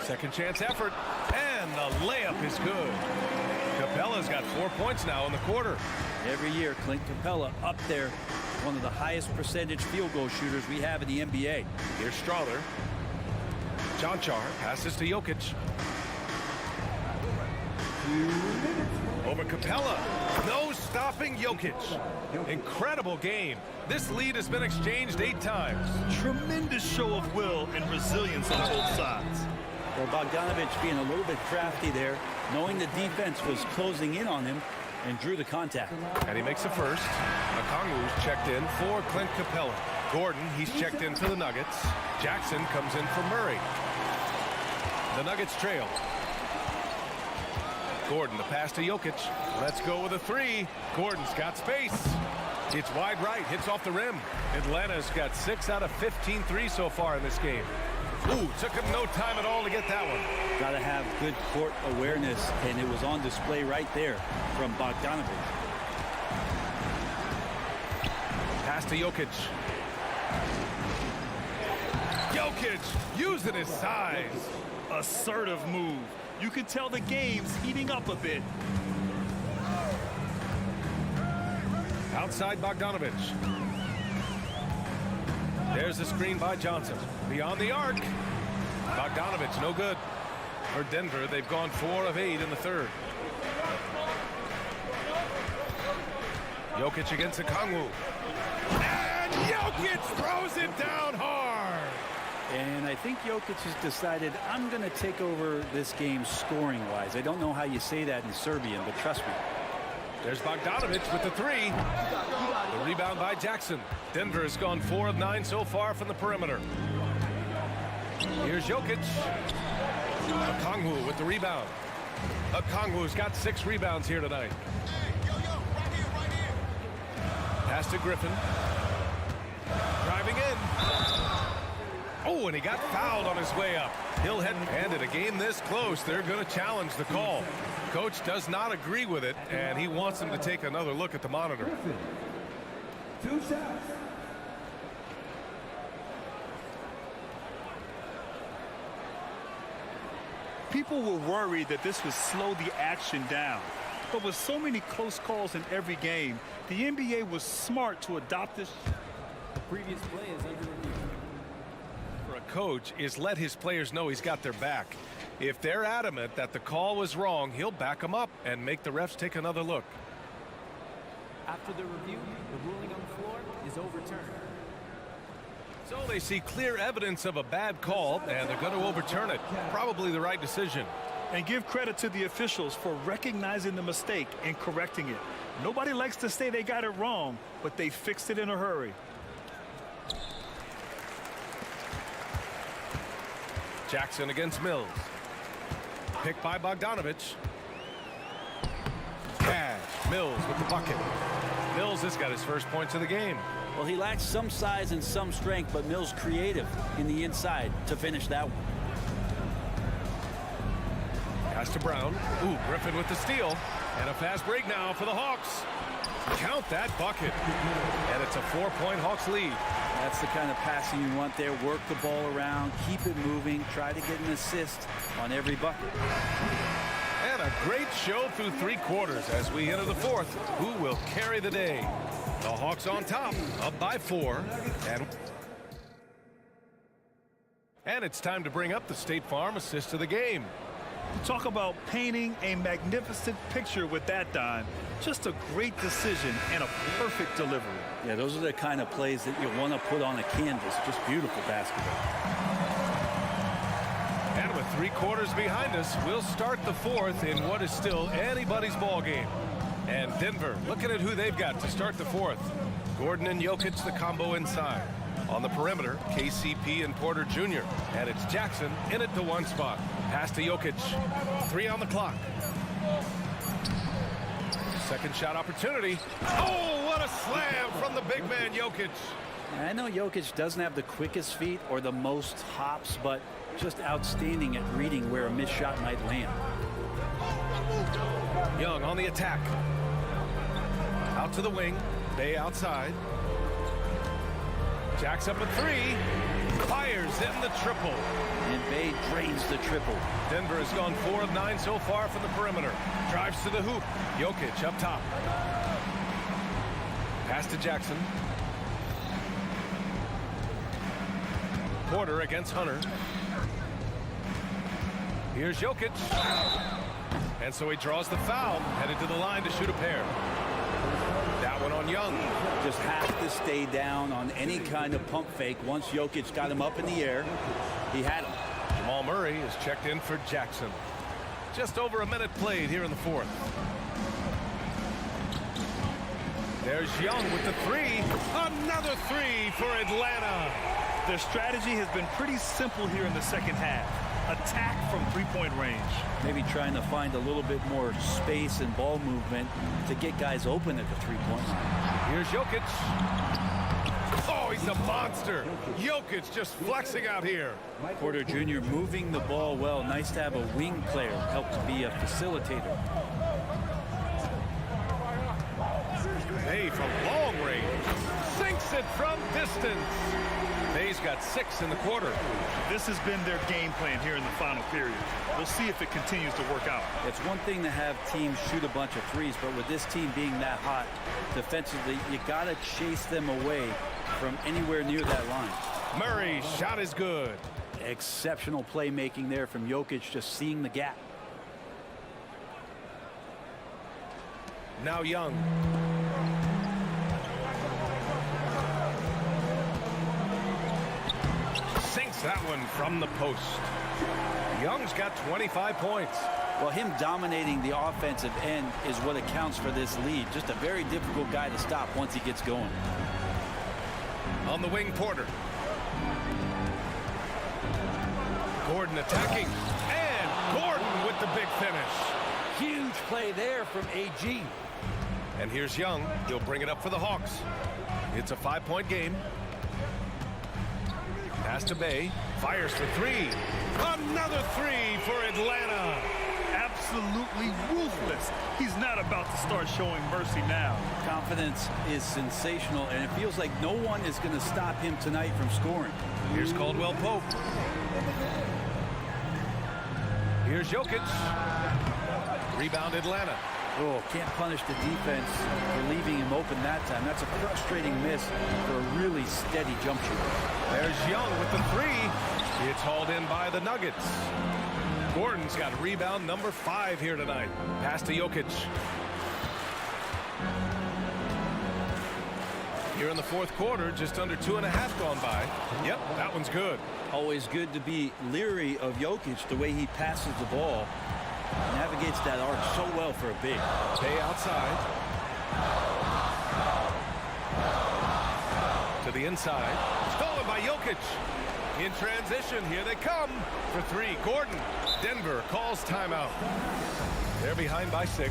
Second chance effort. And the layup is good. Capella's got 4 points now in the quarter. Every year, Clint Capella up there, one of the highest percentage field goal shooters we have in the NBA. Here's Strother. Chanchar passes to Jokic. Over Capella. No stopping Jokic. Incredible game. This lead has been exchanged 8 times. Tremendous show of will and resilience on both sides. Well, Bogdanovich being a little bit crafty there, knowing the defense was closing in on him, and drew the contact. And he makes the first. Okongwu's checked in for Clint Capella. Gordon, he's checked in for the Nuggets. Jackson comes in for Murray. The Nuggets trail. Gordon, the pass to Jokic. Let's go with a three. Gordon's got space. It's wide right, hits off the rim. Atlanta's got 6 out of 15 threes so far in this game. Ooh, took him no time at all to get that one. Got to have good court awareness, and it was on display right there from Bogdanovic. Pass to Jokic. Jokic using his size. Assertive move. You can tell the game's heating up a bit. Outside Bogdanovic. There's the screen by Johnson. Beyond the arc. Bogdanovic, no good. For Denver, they've gone 4 of 8 in the third. Jokic against Okongwu. And Jokic throws it down hard. And I think Jokic has decided, I'm going to take over this game scoring-wise. I don't know how you say that in Serbian, but trust me. There's Bogdanovic with the three. The rebound by Jackson. Denver has gone 4 of 9 so far from the perimeter. Here's Jokic. Okongwu with the rebound. Okongwu's got 6 rebounds here tonight. Pass to Griffin. Driving in. Oh, and he got fouled on his way up. He'll head, and in a game this close, they're going to challenge the call. Coach does not agree with it, and he wants him to take another look at the monitor. 2 shots. People were worried that this would slow the action down. But with so many close calls in every game, the NBA was smart to adopt this. The previous play is under review. For a coach is let his players know he's got their back. If they're adamant that the call was wrong, he'll back them up and make the refs take another look. After the review, the ruling on the floor is overturned. So they see clear evidence of a bad call, and they're going to overturn it. Probably the right decision. And give credit to the officials for recognizing the mistake and correcting it. Nobody likes to say they got it wrong, but they fixed it in a hurry. Jackson against Mills. Picked by Bogdanovic. Cash. Mills with the bucket. Mills has got his first points of the game. Well, he lacks some size and some strength, but Mills creative in the inside to finish that one. Pass to Brown. Ooh, Griffin with the steal. And a fast break now for the Hawks. Count that bucket. And it's a 4-point Hawks lead. That's the kind of passing you want there. Work the ball around, keep it moving, try to get an assist on every bucket. And a great show through 3 quarters as we enter the 4th. Who will carry the day? The Hawks on top, up by 4. And it's time to bring up the State Farm assist of the game. Talk about painting a magnificent picture with that, Don. Just a great decision and a perfect delivery. Yeah, those are the kind of plays that you want to put on a canvas. Just beautiful basketball. And with 3 quarters behind us, we'll start the 4th in what is still anybody's ball game. And Denver looking at who they've got to start the 4th. Gordon and Jokic, the combo inside. On the perimeter, KCP and Porter Jr. And it's Jackson in at the 1 spot. Pass to Jokic. 3 on the clock. Second shot opportunity. Oh, what a slam from the big man Jokic. I know Jokic doesn't have the quickest feet or the most hops, but just outstanding at reading where a missed shot might land. Young on the attack. Out to the wing. Bay outside. Jacks up a 3. Fires in the triple. And Bay drains the triple. Denver has gone 4 of 9 so far from the perimeter. Drives to the hoop. Jokic up top. Pass to Jackson. Porter against Hunter. Here's Jokic. And so he draws the foul. Headed to the line to shoot a pair. That one on Young. Just have to stay down on any kind of pump fake. Once Jokic got him up in the air, he had him. Jamal Murray is checked in for Jackson. Just over a minute played here in the 4th. There's Young with the 3. Another 3 for Atlanta. Their strategy has been pretty simple here in the second half. attack from three-point range. Maybe trying to find a little bit more space and ball movement to get guys open at the three-point line. Here's Jokic. Oh, he's a monster. Jokic just flexing out here. Porter Jr. moving the ball well. Nice to have a wing player help to be a facilitator. Bay from long range. Sinks it from distance. Bay's got 6 in the quarter. This has been their game plan here in the final period. We'll see if it continues to work out. It's one thing to have teams shoot a bunch of threes, but with this team being that hot defensively, you got to chase them away from anywhere near that line. Murray's shot is good. Exceptional playmaking there from Jokic, just seeing the gap. Now Young. Sinks that one from the post. Young's got 25 points. Well, him dominating the offensive end is what accounts for this lead. Just a very difficult guy to stop once he gets going. On the wing, Porter. Gordon attacking. And Gordon with the big finish. Huge play there from AG. And here's Young. He'll bring it up for the Hawks. It's a 5-point game. Pass to Bay. Fires for 3. Another 3 for Atlanta. Absolutely ruthless. He's not about to start showing mercy now. Confidence is sensational, and it feels like no one is going to stop him tonight from scoring. Here's Caldwell Pope. Here's Jokic. Rebound Atlanta. Oh, can't punish the defense for leaving him open that time. That's a frustrating miss for a really steady jump shooter. There's Young with the 3. It's hauled in by the Nuggets. Gordon's got rebound number 5 here tonight. Pass to Jokic. Here in the fourth quarter, just under 2.5 gone by. Yep, that one's good. Always good to be leery of Jokic, the way he passes the ball. Navigates that arc so well for a big. Bay outside. To the inside. Stolen by Jokic. In transition, here they come for 3. Gordon. Denver calls timeout. They're behind by 6.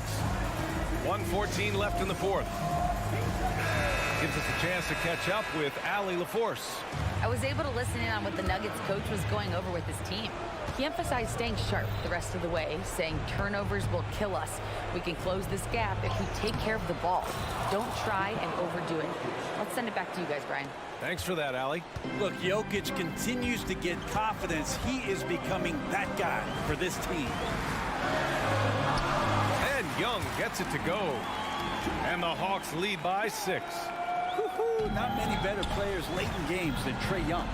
1:14 left in the fourth. Gives us a chance to catch up with Allie LaForce. I was able to listen in on what the Nuggets coach was going over with his team. He emphasized staying sharp the rest of the way, saying turnovers will kill us. We can close this gap if we take care of the ball. Don't try and overdo it. Let's send it back to you guys, Brian. Thanks for that, Allie. Look, Jokic continues to get confidence. He is becoming that guy for this team. And Young gets it to go. And the Hawks lead by 6. Woo-hoo, not many better players late in games than Trae Young.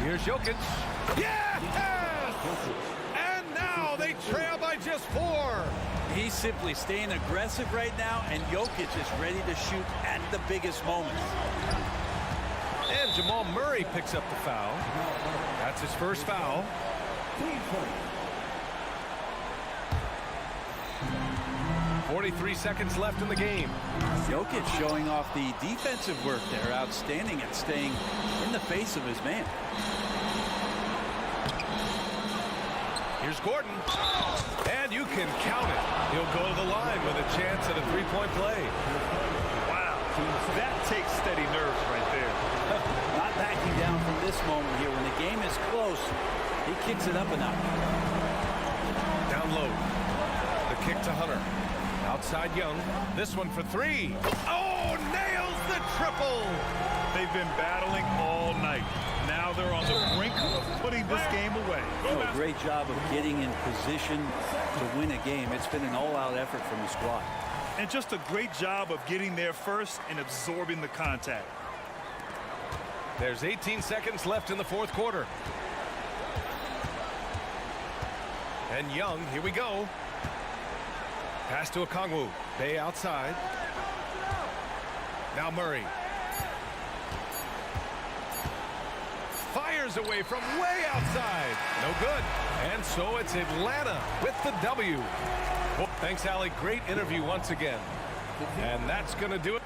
Here's Jokic. Yes! And now they trail by just 4. He's simply staying aggressive right now, and Jokic is ready to shoot at the biggest moments. And Jamal Murray picks up the foul. That's his first foul. 43 seconds left in the game. Jokic showing off the defensive work there. Outstanding at staying in the face of his man. Here's Gordon. And you can count it. He'll go to the line with a chance at a 3-point play. Wow. That takes steady nerves right there. Not backing down from this moment here. When the game is close, he kicks it up a notch. Down low. The kick to Hunter. Outside Young. This one for 3. Oh, nails the triple. They've been battling all night. Now they're on the brink of putting this game away. Oh, great job of getting in position to win a game. It's been an all-out effort from the squad. And just a great job of getting there first and absorbing the contact. There's 18 seconds left in the fourth quarter. And Young, here we go. Pass to Okongwu. Bay outside. Now Murray. Fires away from way outside. No good. And so it's Atlanta with the W. Well, thanks, Allie. Great interview once again. And that's going to do it.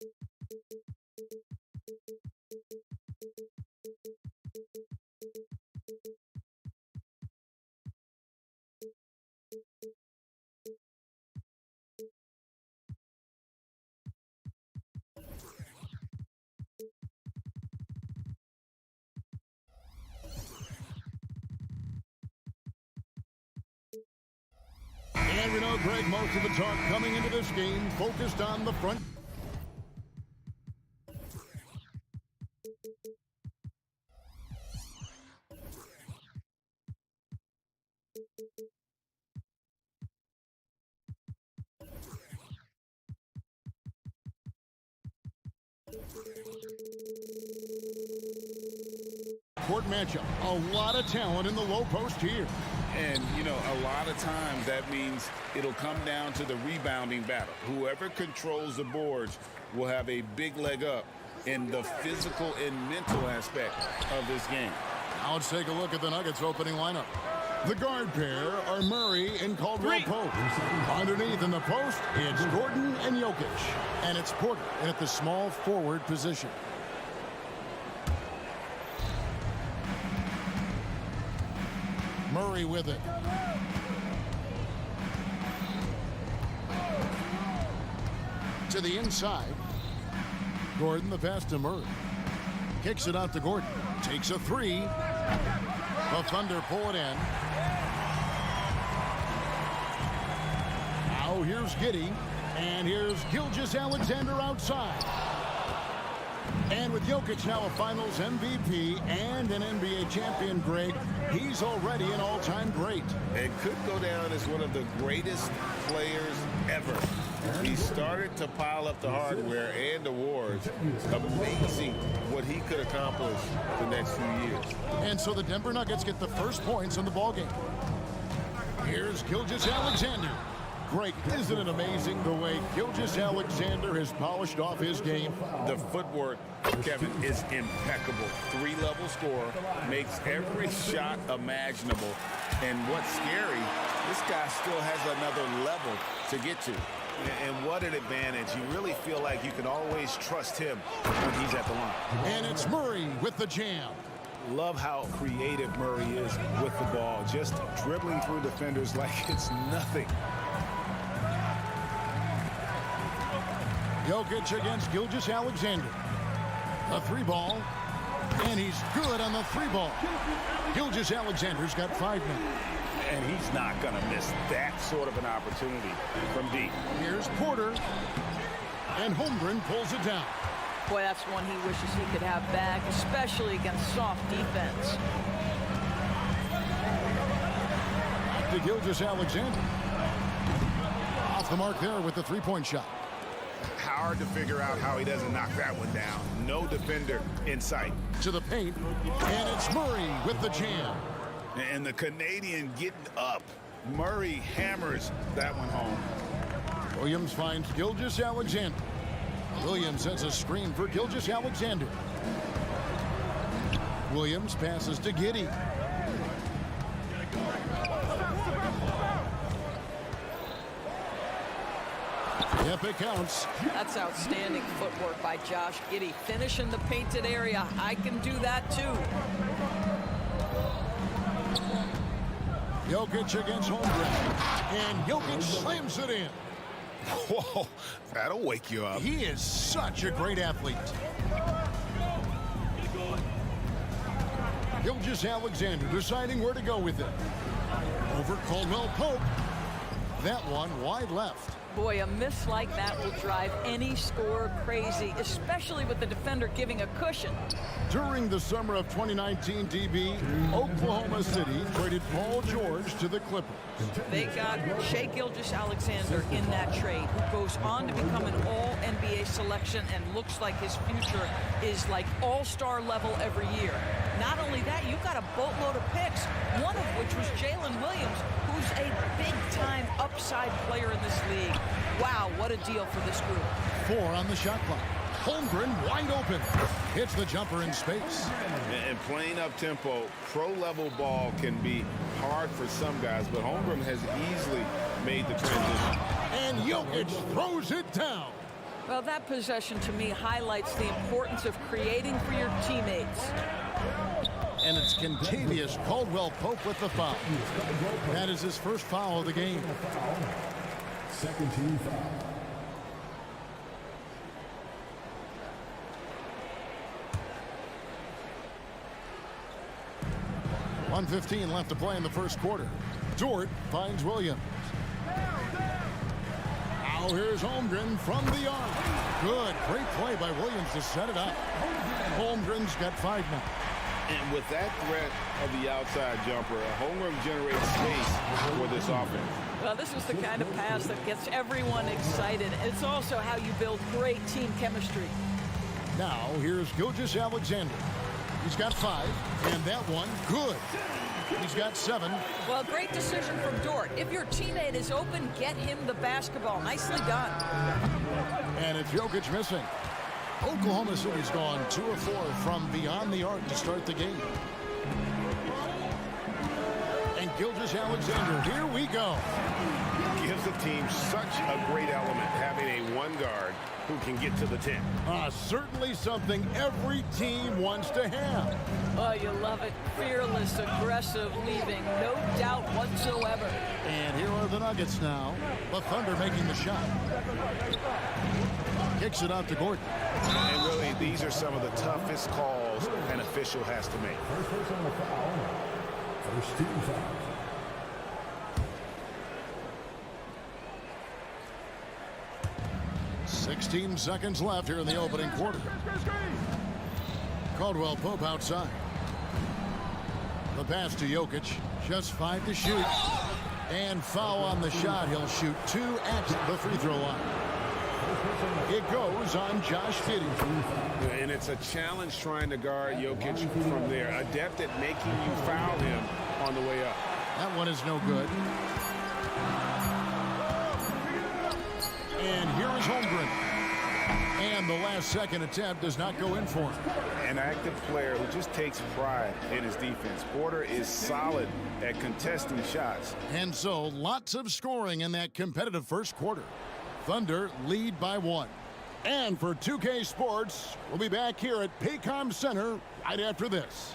And we know, Greg, most of the talk coming into this game focused on the front. Court matchup. A lot of talent in the low post here. And, you know, a lot of times that means it'll come down to the rebounding battle. Whoever controls the boards will have a big leg up in the physical and mental aspect of this game. Now let's take a look at the Nuggets opening lineup. The guard pair are Murray and Caldwell Pope. Underneath in the post, it's Gordon and Jokic. And it's Porter at the small forward position. Murray with it. To the inside. Gordon, the pass to Murray. Kicks it out to Gordon. Takes a three. The Thunder pull it in. Now here's Giddey. And here's Gilgeous-Alexander outside. And with Jokic now a Finals MVP and an NBA champion, Greg, he's already an all-time great. And could go down as one of the greatest players ever. He started to pile up the hardware and awards. Amazing what he could accomplish the next few years. And so the Denver Nuggets get the first points in the ballgame. Here's Gilgeous-Alexander. Greg, isn't it amazing the way Gilgeous-Alexander has polished off his game? The footwork, Kevin, is impeccable. Three-level scorer, makes every shot imaginable. And what's scary, this guy still has another level to get to. And what an advantage. You really feel like you can always trust him when he's at the line. And it's Murray with the jam. Love how creative Murray is with the ball, just dribbling through defenders like it's nothing. Jokic against Gilgeous-Alexander. A three ball. And he's good on the three ball. Gilgeous-Alexander's got 5 now. And he's not going to miss that sort of an opportunity from deep. Here's Porter. And Holmgren pulls it down. Boy, that's one he wishes he could have back, especially against soft defense. To Gilgeous-Alexander. Off the mark there with the three-point shot. Hard to figure out how he doesn't knock that one down. No defender in sight. To the paint. And it's Murray with the jam. And the Canadian getting up. Murray hammers that one home. Williams finds Gilgeous-Alexander. Williams sets a screen for Gilgeous-Alexander. Williams passes to Giddey. Yep, it counts. That's outstanding footwork by Josh Giddey. Finishing the painted area. I can do that too. Jokic against Holmgren. And Jokic slams it in. Whoa, that'll wake you up. He is such a great athlete. Gilgeous-Alexander deciding where to go with it. Over Caldwell Pope. That one wide left. Boy, a miss like that will drive any scorer crazy, especially with the defender giving a cushion. During the summer of 2019, DB, Oklahoma City traded Paul George to the Clippers. They got Shai Gilgeous-Alexander in that trade, who goes on to become an all-NBA selection and looks like his future is like all-star level every year. Not only that, you got a boatload of picks, one of which was Jalen Williams, who's a big-time upside player in this league. Wow, what a deal for this group. 4 on the shot clock. Holmgren wide open. Hits the jumper in space. And playing up tempo, pro-level ball can be hard for some guys, but Holmgren has easily made the transition. And Jokic throws it down. Well, that possession to me highlights the importance of creating for your teammates. And it's Contavious Caldwell-Pope with the foul. That is his first foul of the game. Second team foul. .1:15 left to play in the first quarter. Dort finds Williams. Now here's Holmgren from the arc. Good, great play by Williams to set it up. Holmgren's got 5 now. And with that threat of the outside jumper, Holmgren generates space for this offense. Well, this is the kind of pass that gets everyone excited. It's also how you build great team chemistry. Now here's Gilgeous-Alexander. He's got 5, and that one, good. He's got 7. Well, great decision from Dort. If your teammate is open, get him the basketball. Nicely done. And it's Jokic missing. Oklahoma City's gone 2 of 4 from beyond the arc to start the game. And Gilgeous-Alexander, here we go. Gives the team such a great element, having a 1 guard who can get to the 10. Certainly something every team wants to have. Oh, you love it. Fearless, aggressive, leaving no doubt whatsoever. And here are the Nuggets now. The Thunder making the shot. Kicks it out to Gordon. And really, these are some of the toughest calls an official has to make. First team foul. .16 seconds left here in the opening quarter. Caldwell-Pope outside. The pass to Jokic. Just 5 to shoot. And foul on the shot. He'll shoot 2 at the free throw line. It goes on Josh Giddey. And it's a challenge trying to guard Jokic from there. Adept at making you foul him on the way up. That one is no good. And here is Holmgren. And the last second attempt does not go in for him. An active player who just takes pride in his defense. Porter is solid at contesting shots. And so lots of scoring in that competitive first quarter. Thunder lead by 1. And for 2K Sports, we'll be back here at Paycom Center right after this.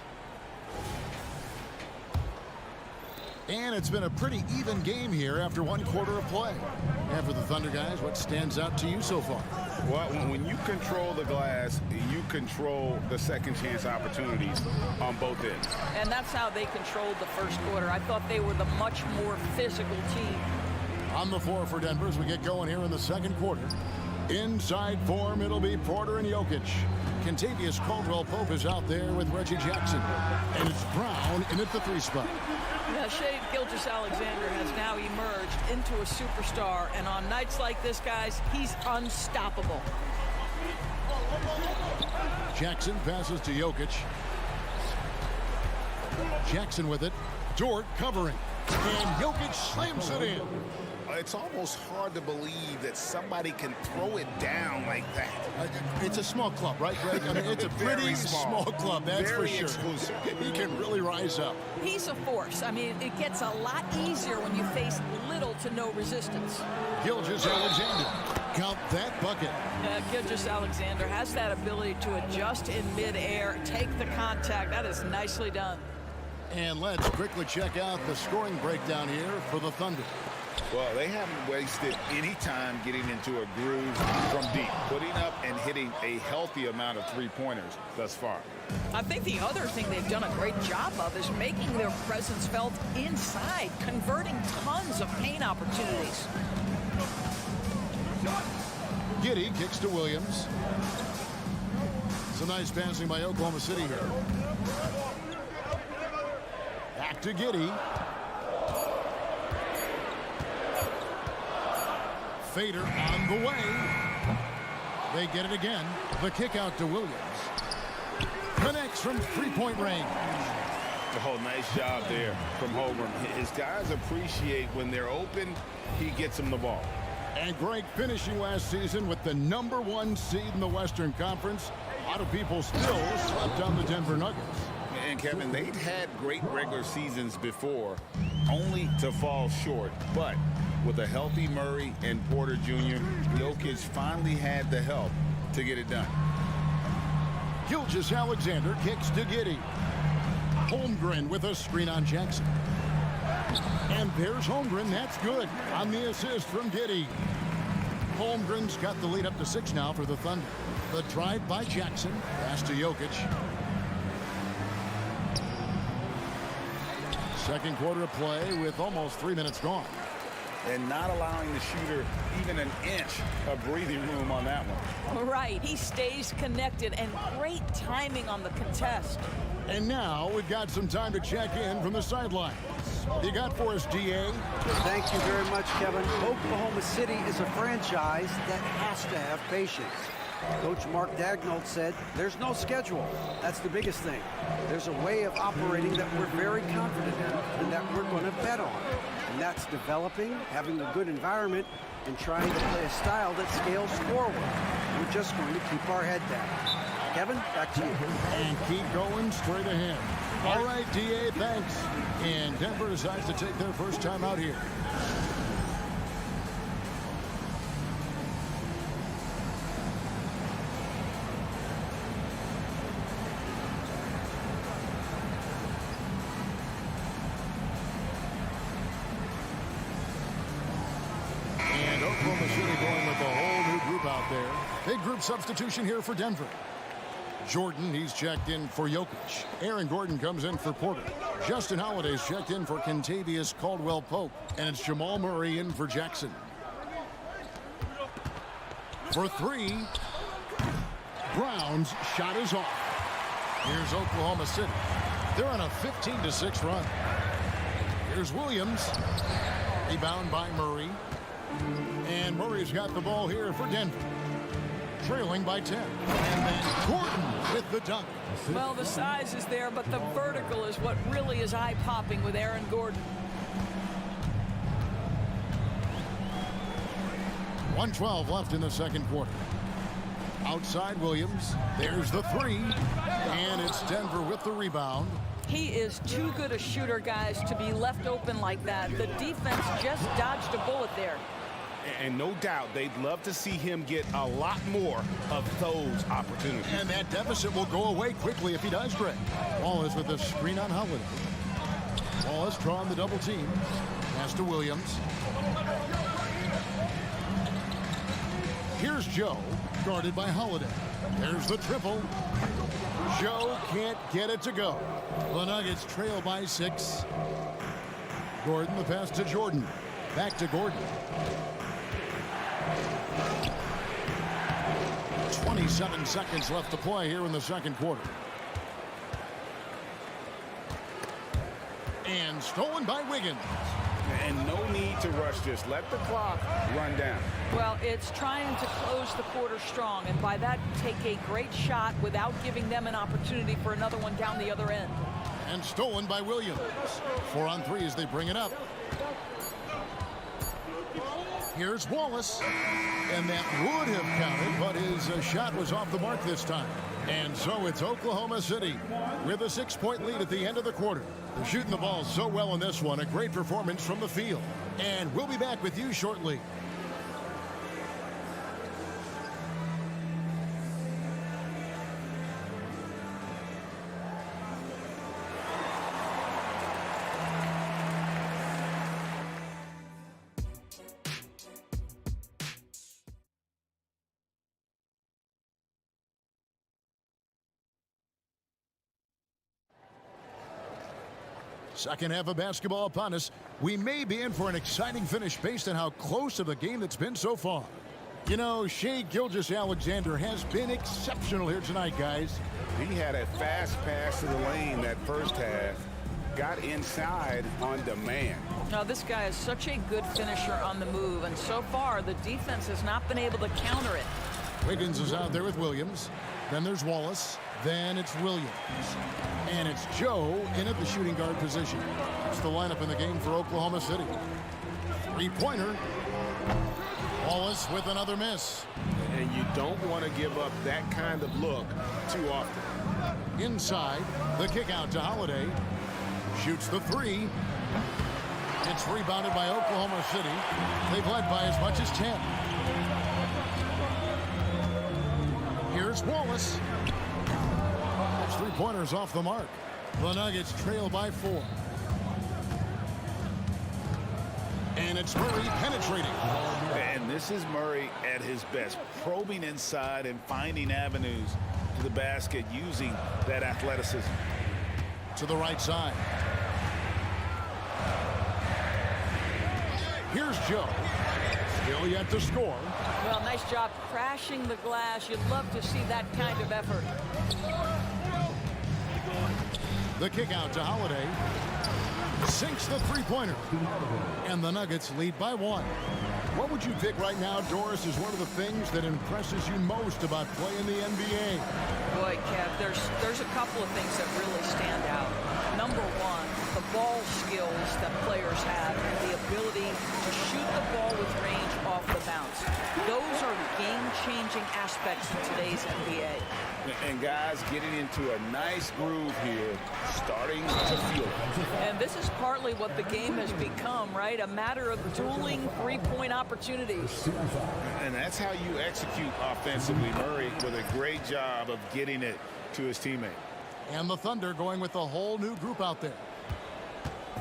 And it's been a pretty even game here after 1 quarter of play. And for the Thunder guys, what stands out to you so far? Well, when you control the glass, you control the second chance opportunities on both ends. And that's how they controlled the first quarter. I thought they were the much more physical team. On the floor for Denver as we get going here in the second quarter. Inside form, it'll be Porter and Jokic. Contavious Caldwell-Pope is out there with Reggie Jackson. And it's Brown in at the 3 spot. Yeah, Shea Gilgeous-Alexander has now emerged into a superstar. And on nights like this, guys, he's unstoppable. Jackson passes to Jokic. Jackson with it. Dort covering. And Jokic slams it in. It's almost hard to believe that somebody can throw it down like that. It's a small club, right, Greg? I mean, it's a pretty small club, that's Very for sure. exclusive. He can really rise up. He's a force. I mean, it gets a lot easier when you face little to no resistance. Gilgeous-Alexander. Count that bucket. Gilgeous-Alexander has that ability to adjust in midair, take the contact. That is nicely done. And let's quickly check out the scoring breakdown here for the Thunder. Well, they haven't wasted any time getting into a groove from deep, putting up and hitting a healthy amount of 3-pointers thus far. I think the other thing they've done a great job of is making their presence felt inside, converting tons of paint opportunities. Giddey kicks to Williams. Some nice passing by Oklahoma City here. Back to Giddey. Fader on the way. They get it again. The kick out to Williams. Connects from 3-point range. Oh, nice job there from Holmgren. His guys appreciate when they're open, he gets them the ball. And Greg, finishing last season with the #1 seed in the Western Conference. A lot of people still slept on the Denver Nuggets. And Kevin, they'd had great regular seasons before, only to fall short. But with a healthy Murray and Porter Jr., Jokic finally had the help to get it done. Gilgeous-Alexander kicks to Giddey. Holmgren with a screen on Jackson. And there's Holmgren. That's good on the assist from Giddey. Holmgren's got the lead up to 6 now for the Thunder. The drive by Jackson. Pass to Jokic. Second quarter of play with almost 3 minutes gone. And not allowing the shooter even an inch of breathing room on that one. Right. He stays connected, and great timing on the contest. And now we've got some time to check in from the sidelines. You got for us, DA? Thank you very much, Kevin. Oklahoma City is a franchise that has to have patience. Coach Mark Daigneault said there's no schedule. That's the biggest thing. There's a way of operating that we're very confident in and that we're going to bet on. And that's developing, having a good environment, and trying to play a style that scales forward. We're just going to keep our head down. Kevin, back to you. And keep going straight ahead. All right, DA, thanks. And Denver decides to take their first time out here. And Oklahoma City going with a whole new group out there. Big group substitution here for Denver. Jordan, he's checked in for Jokic. Aaron Gordon comes in for Porter. Justin Holiday's checked in for Kentavious Caldwell-Pope. And it's Jamal Murray in for Jackson. For 3, Brown's shot is off. Here's Oklahoma City. They're on a 15-6 run. Here's Williams. Rebound by Murray. And Murray's got the ball here for Denver. Trailing by 10. And then Gordon with the dunk. Well, the size is there, but the vertical is what really is eye-popping with Aaron Gordon. 1:12 left in the second quarter. Outside Williams. There's the 3. And it's Denver with the rebound. He is too good a shooter, guys, to be left open like that. The defense just dodged a bullet there. And no doubt they'd love to see him get a lot more of those opportunities. And that deficit will go away quickly if he does, Greg. Wallace with a screen on Holiday. Wallace drawing the double team. Pass to Williams. Here's Joe, guarded by Holiday. There's the triple. Joe can't get it to go. The Nuggets trail by 6. Gordon, the pass to Jordan. Back to Gordon. 27 seconds left to play here in the second quarter. And stolen by Wiggins. And no need to rush this. Let the clock run down. Well, it's trying to close the quarter strong, and by that, take a great shot without giving them an opportunity for another one down the other end. And stolen by Williams. 4 on 3 as they bring it up. Here's Wallace. And that would have counted, but his shot was off the mark this time. And so it's Oklahoma City with a 6-point lead at the end of the quarter. They're shooting the ball so well in this one. A great performance from the field. And we'll be back with you shortly. Second half of basketball upon us. We may be in for an exciting finish based on how close of a game that's been so far. You know, Shai Gilgeous-Alexander has been exceptional here tonight, guys. He had a fast pass to the lane that first half. Got inside on demand. Now, this guy is such a good finisher on the move, and so far the defense has not been able to counter it. Wiggins is out there with Williams. Then there's Wallace. Then it's Williams. And it's Joe in at the shooting guard position. It's the lineup in the game for Oklahoma City. 3-pointer. Wallace with another miss. And you don't want to give up that kind of look too often. Inside, the kick out to Holiday. Shoots the 3. It's rebounded by Oklahoma City. They've led by as much as 10. Here's Wallace. There's 3-pointers off the mark. The Nuggets trail by 4. And it's Murray penetrating. And this is Murray at his best, probing inside and finding avenues to the basket using that athleticism. To the right side. Here's Joe. Still yet to score. Well, nice job crashing the glass. You'd love to see that kind of effort. The kick out to Holiday. Sinks the 3-pointer. And the Nuggets lead by 1. What would you pick right now, Doris, is one of the things that impresses you most about playing the NBA? Boy, Kev, there's a couple of things that really stand out. Number one, the ball skills that players have and the ability to shoot the ball with range off the bounce. Those are game-changing aspects in today's NBA. And guys getting into a nice groove here, starting to feel it. And this is partly what the game has become, right? A matter of dueling three-point opportunities. And that's how you execute offensively. Murray with a great job of getting it to his teammate. And the Thunder going with a whole new group out there.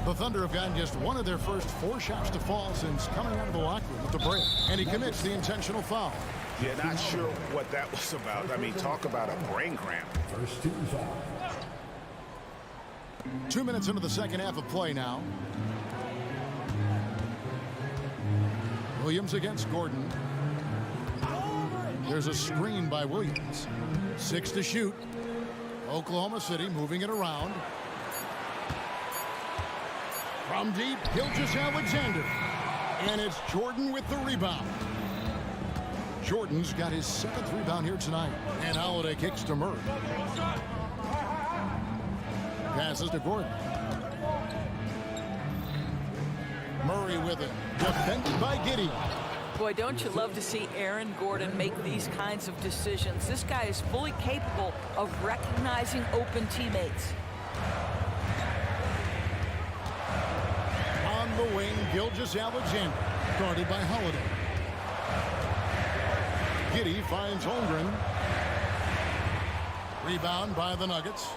The Thunder have gotten just one of their first 4 shots to fall since coming out of the locker room with the break. And he commits the intentional foul. Yeah, not sure what that was about. I mean, talk about a brain cramp. First team foul. 2 minutes into the second half of play now. Williams against Gordon. There's a screen by Williams. 6 to shoot. Oklahoma City moving it around. From deep, Gilgeous-Alexander. And it's Jordan with the rebound. Jordan's got his 7th rebound here tonight. And Holiday kicks to Murray. Passes to Gordon. Murray with it. Defended by Giddey. Boy, don't you love to see Aaron Gordon make these kinds of decisions. This guy is fully capable of recognizing open teammates. On the wing, Gilgeous-Alexander. Guarded by Holiday. Giddey finds Holmgren. Rebound by the Nuggets.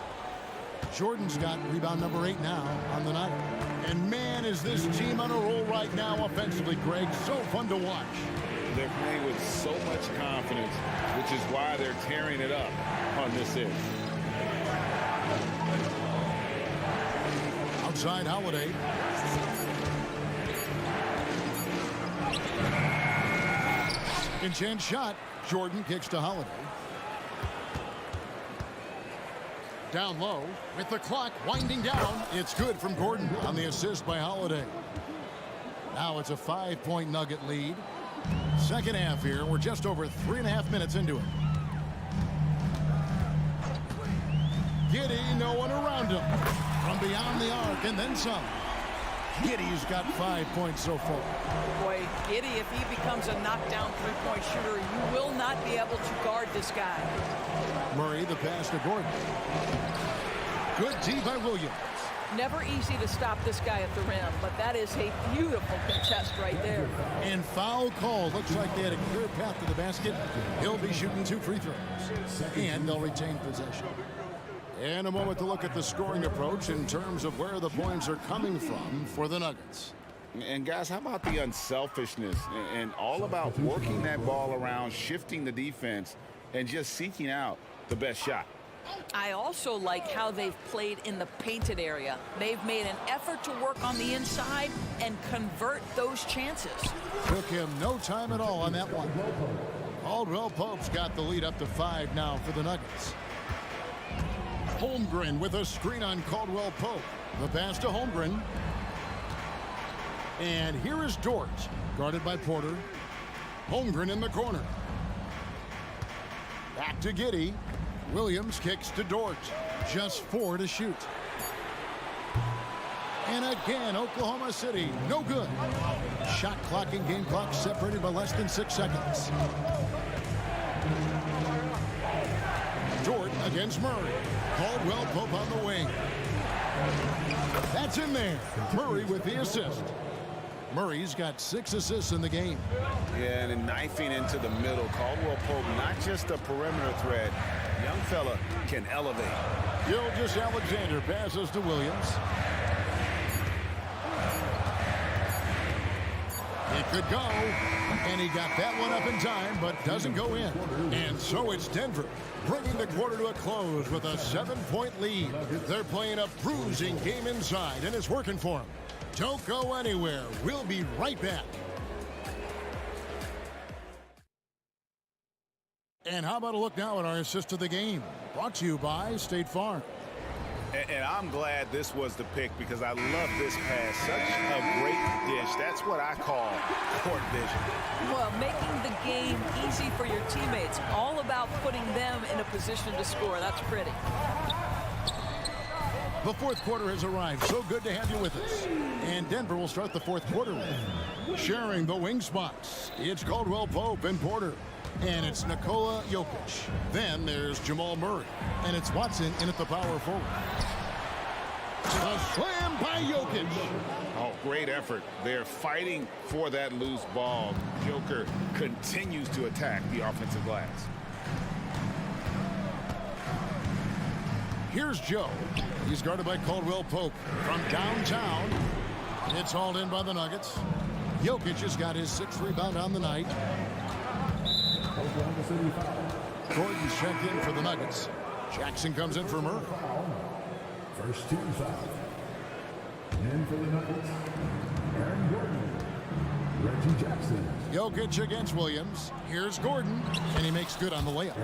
Jordan's got rebound number 8 now on the night. And man, is this team on a roll right now offensively, Greg. So fun to watch. They're playing with so much confidence, which is why they're tearing it up on this end. Outside Holiday. Chance shot. Jordan kicks to Holiday. Down low with the clock winding down. It's good from Gordon on the assist by Holiday. Now it's a 5-point Nugget lead. Second half here. We're just over 3.5 minutes into it. Giddey, no one around him. From beyond the arc and then some. Giddey's got 5 points so far. Boy, Giddey, if he becomes a knockdown three-point shooter, you will not be able to guard this guy. Murray, the pass to Gordon. Good D by Williams. Never easy to stop this guy at the rim, but that is a beautiful contest right there. And foul call. Looks like they had a clear path to the basket. He'll be shooting 2 free throws. And they'll retain possession. And a moment to look at the scoring approach in terms of where the points are coming from for the Nuggets. And guys, how about the unselfishness and all about working that ball around, shifting the defense, and just seeking out the best shot? I also like how they've played in the painted area. They've made an effort to work on the inside and convert those chances. Took him no time at all on that one. Caldwell Pope's got the lead up to 5 now for the Nuggets. Holmgren with a screen on Caldwell Pope. The pass to Holmgren. And here is Dort, guarded by Porter. Holmgren in the corner. Back to Giddey. Williams kicks to Dort. Just 4 to shoot. And again, Oklahoma City, no good. Shot clock and game clock separated by less than 6 seconds. Dort against Murray. Caldwell Pope on the wing. That's in there. Murray with the assist. Murray's got 6 assists in the game. Yeah, and knifing into the middle. Caldwell Pope, not just a perimeter threat. Young fella can elevate. Gilgeous-Alexander passes to Williams. It could go, and he got that one up in time, but doesn't go in. And so it's Denver, bringing the quarter to a close with a 7-point lead. They're playing a bruising game inside, and it's working for them. Don't go anywhere. We'll be right back. And how about a look now at our assist of the game? Brought to you by State Farm. And I'm glad this was the pick because I love this pass. Such a great dish. That's what I call court vision. Well, making the game easy for your teammates. All about putting them in a position to score. That's pretty. The fourth quarter has arrived. So good to have you with us. And Denver will start the fourth quarter with sharing the wing spots. It's Caldwell Pope and Porter. And it's Nikola Jokic. Then there's Jamal Murray. And it's Watson in at the power forward. A slam by Jokic. Oh, great effort. They're fighting for that loose ball. Joker continues to attack the offensive glass. Here's Joe. He's guarded by Caldwell Pope. From downtown, it's hauled in by the Nuggets. Jokic has got his 6th rebound on the night. Gordon's checked in for the Nuggets. Jackson comes in for Murray. First team foul. In for the Nuggets, Aaron Gordon, Reggie Jackson. Jokic against Williams. Here's Gordon, and he makes good on the layup.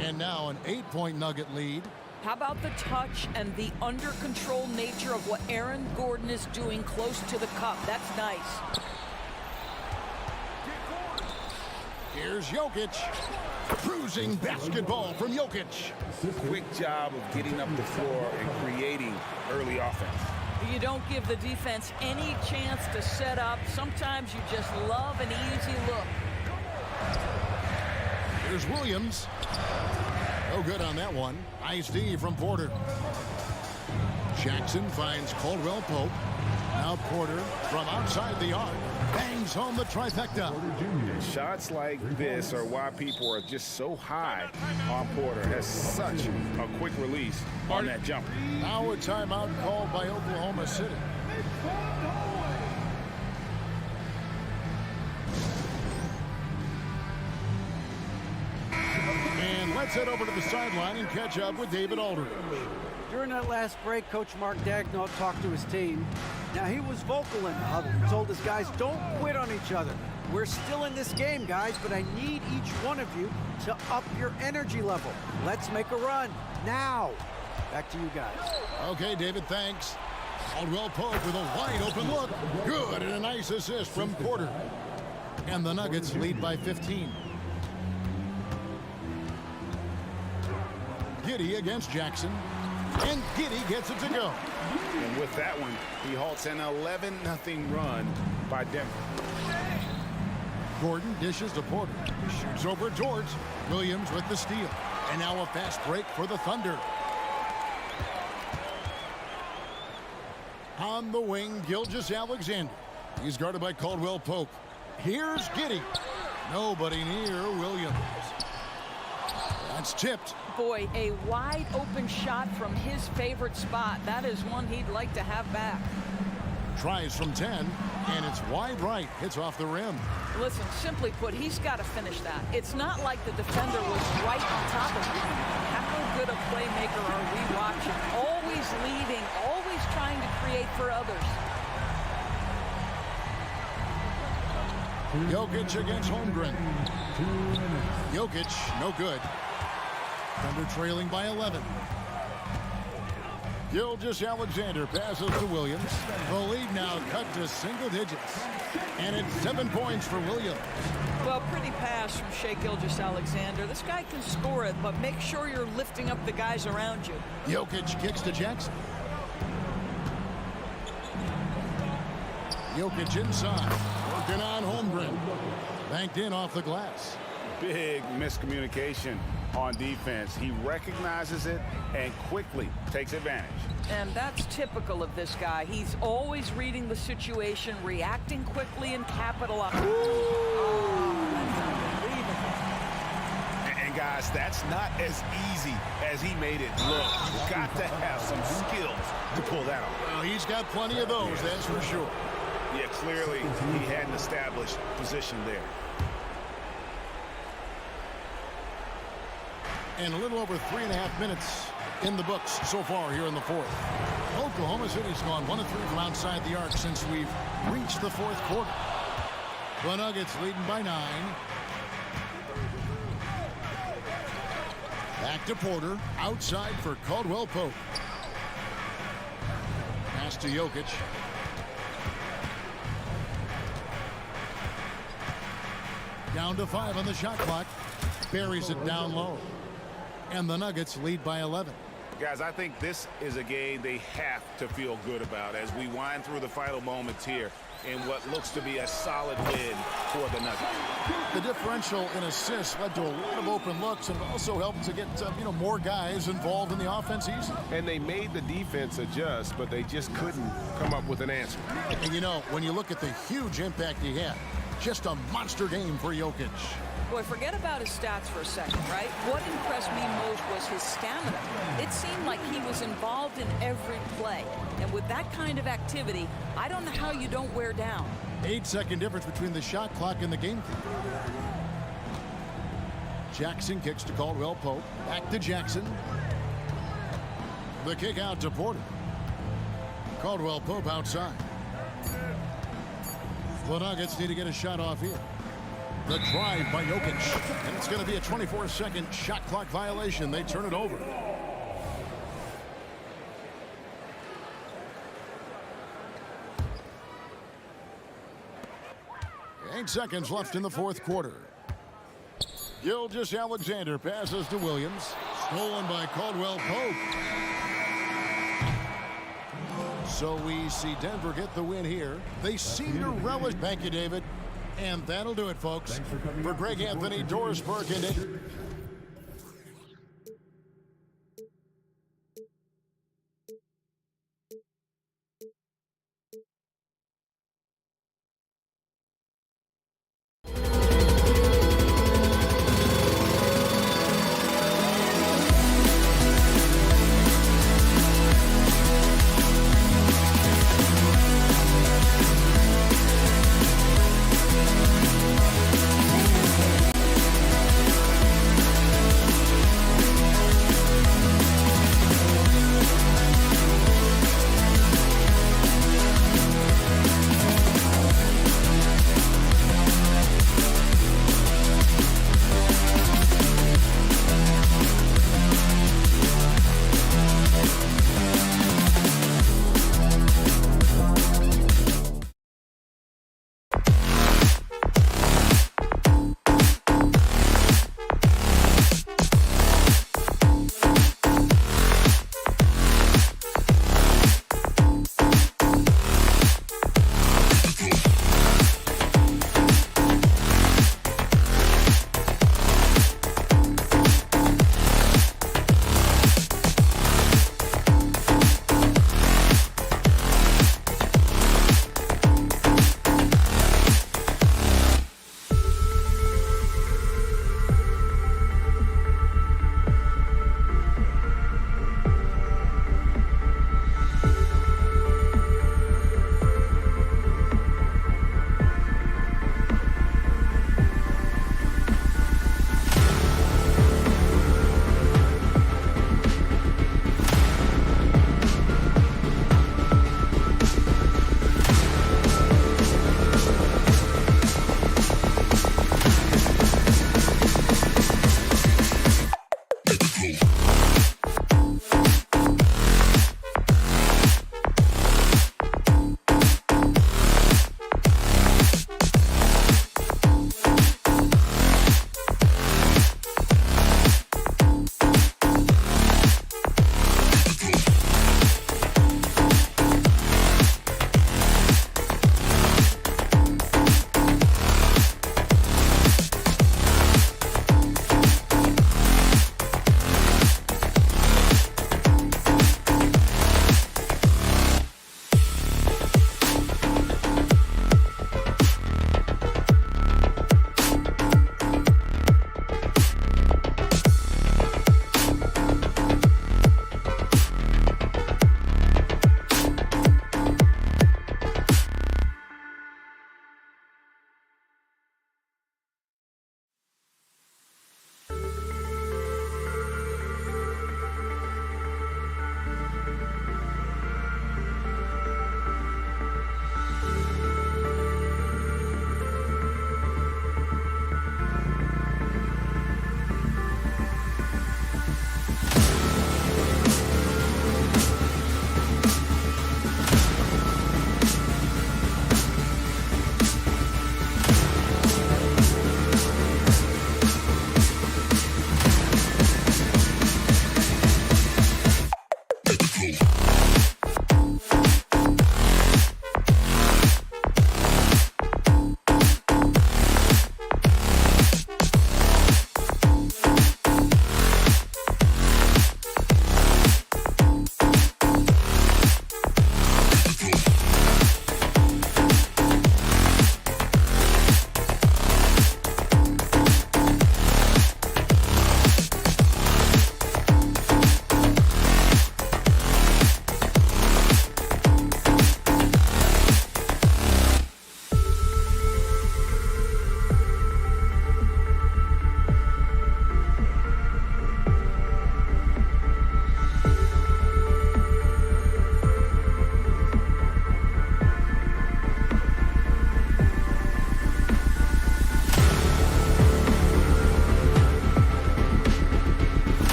And now an 8-point Nugget lead. How about the touch and the under-control nature of what Aaron Gordon is doing close to the cup? That's nice. Here's Jokic. Cruising basketball from Jokic. Quick job of getting up the floor and creating early offense. You don't give the defense any chance to set up. Sometimes you just love an easy look. Here's Williams. No good on that one. Nice D from Porter. Jackson finds Caldwell Pope. Now Porter from outside the arc bangs home the trifecta. Shots like this are why people are just so high on Porter. Has such a quick release on that jumper. Now a timeout called by Oklahoma City. And let's head over to the sideline and catch up with David Aldridge. During that last break, Coach Mark Daigneault talked to his team. Now, he was vocal in the huddle. He told his guys, don't quit on each other. We're still in this game, guys, but I need each one of you to up your energy level. Let's make a run now. Back to you guys. Okay, David, thanks. Caldwell Pope with a wide open look. Good, and a nice assist from Porter. And the Nuggets lead by 15. Giddey against Jackson. And Giddey gets it to go. And with that one, he halts an 11-0 run by Denver. Gordon dishes to Porter. Shoots over George. Williams with the steal. And now a fast break for the Thunder. On the wing, Gilgeous-Alexander. He's guarded by Caldwell Pope. Here's Giddey. Nobody near Williams. That's tipped. Boy, a wide open shot from his favorite spot. That is one he'd like to have back. Tries from 10, and it's wide right. Hits off the rim. Listen, simply put, he's got to finish that. It's not like the defender was right on top of him. How good a playmaker are we watching? Always leading, always trying to create for others. Jokic against Holmgren. Jokic, no good. Thunder trailing by 11. Gilgeous-Alexander passes to Williams. The lead now cut to single digits. And it's 7 points for Williams. Well, pretty pass from Shai Gilgeous-Alexander. This guy can score it, but make sure you're lifting up the guys around you. Jokic kicks to Jackson. Jokic inside. Working on Holmgren. Banked in off the glass. big miscommunication on defense. He recognizes it and quickly takes advantage. And that's typical of this guy. He's always reading the situation, reacting quickly, and capitalizing. And guys, that's not as easy as he made it look. You've got to have some skills to pull that off. Well, he's got plenty of those, that's for sure. Yeah, clearly he had an established position there. And a little over 3.5 minutes in the books so far here in the fourth. Oklahoma City's gone 1 of 3 from outside the arc since we've reached the fourth quarter. The Nuggets leading by 9. Back to Porter, outside for Caldwell Pope. Pass to Jokic. Down to 5 on the shot clock. Buries it down low. And the Nuggets lead by 11. Guys, I think this is a game they have to feel good about as we wind through the final moments here in what looks to be a solid win for the Nuggets. The differential in assists led to a lot of open looks and also helped to get more guys involved in the offense easy. And they made the defense adjust, but they just couldn't come up with an answer. And when you look at the huge impact he had, just a monster game for Jokic. Boy, forget about his stats for a second, right? What impressed me most was his stamina. It seemed like he was involved in every play. And with that kind of activity, I don't know how you don't wear down. 8-second difference between the shot clock and the game clock. Jackson kicks to Caldwell Pope. Back to Jackson. The kick out to Porter. Caldwell Pope outside. The Nuggets need to get a shot off here. The drive by Jokic. And it's going to be a 24-second shot clock violation. They turn it over. Eight seconds left in the fourth quarter. Gilgeous-Alexander passes to Williams. Stolen by Caldwell Pope. So we see Denver get the win here. They seem to relish. Thank you, David. And that'll do it, folks. For Greg Anthony, Doris Burke, and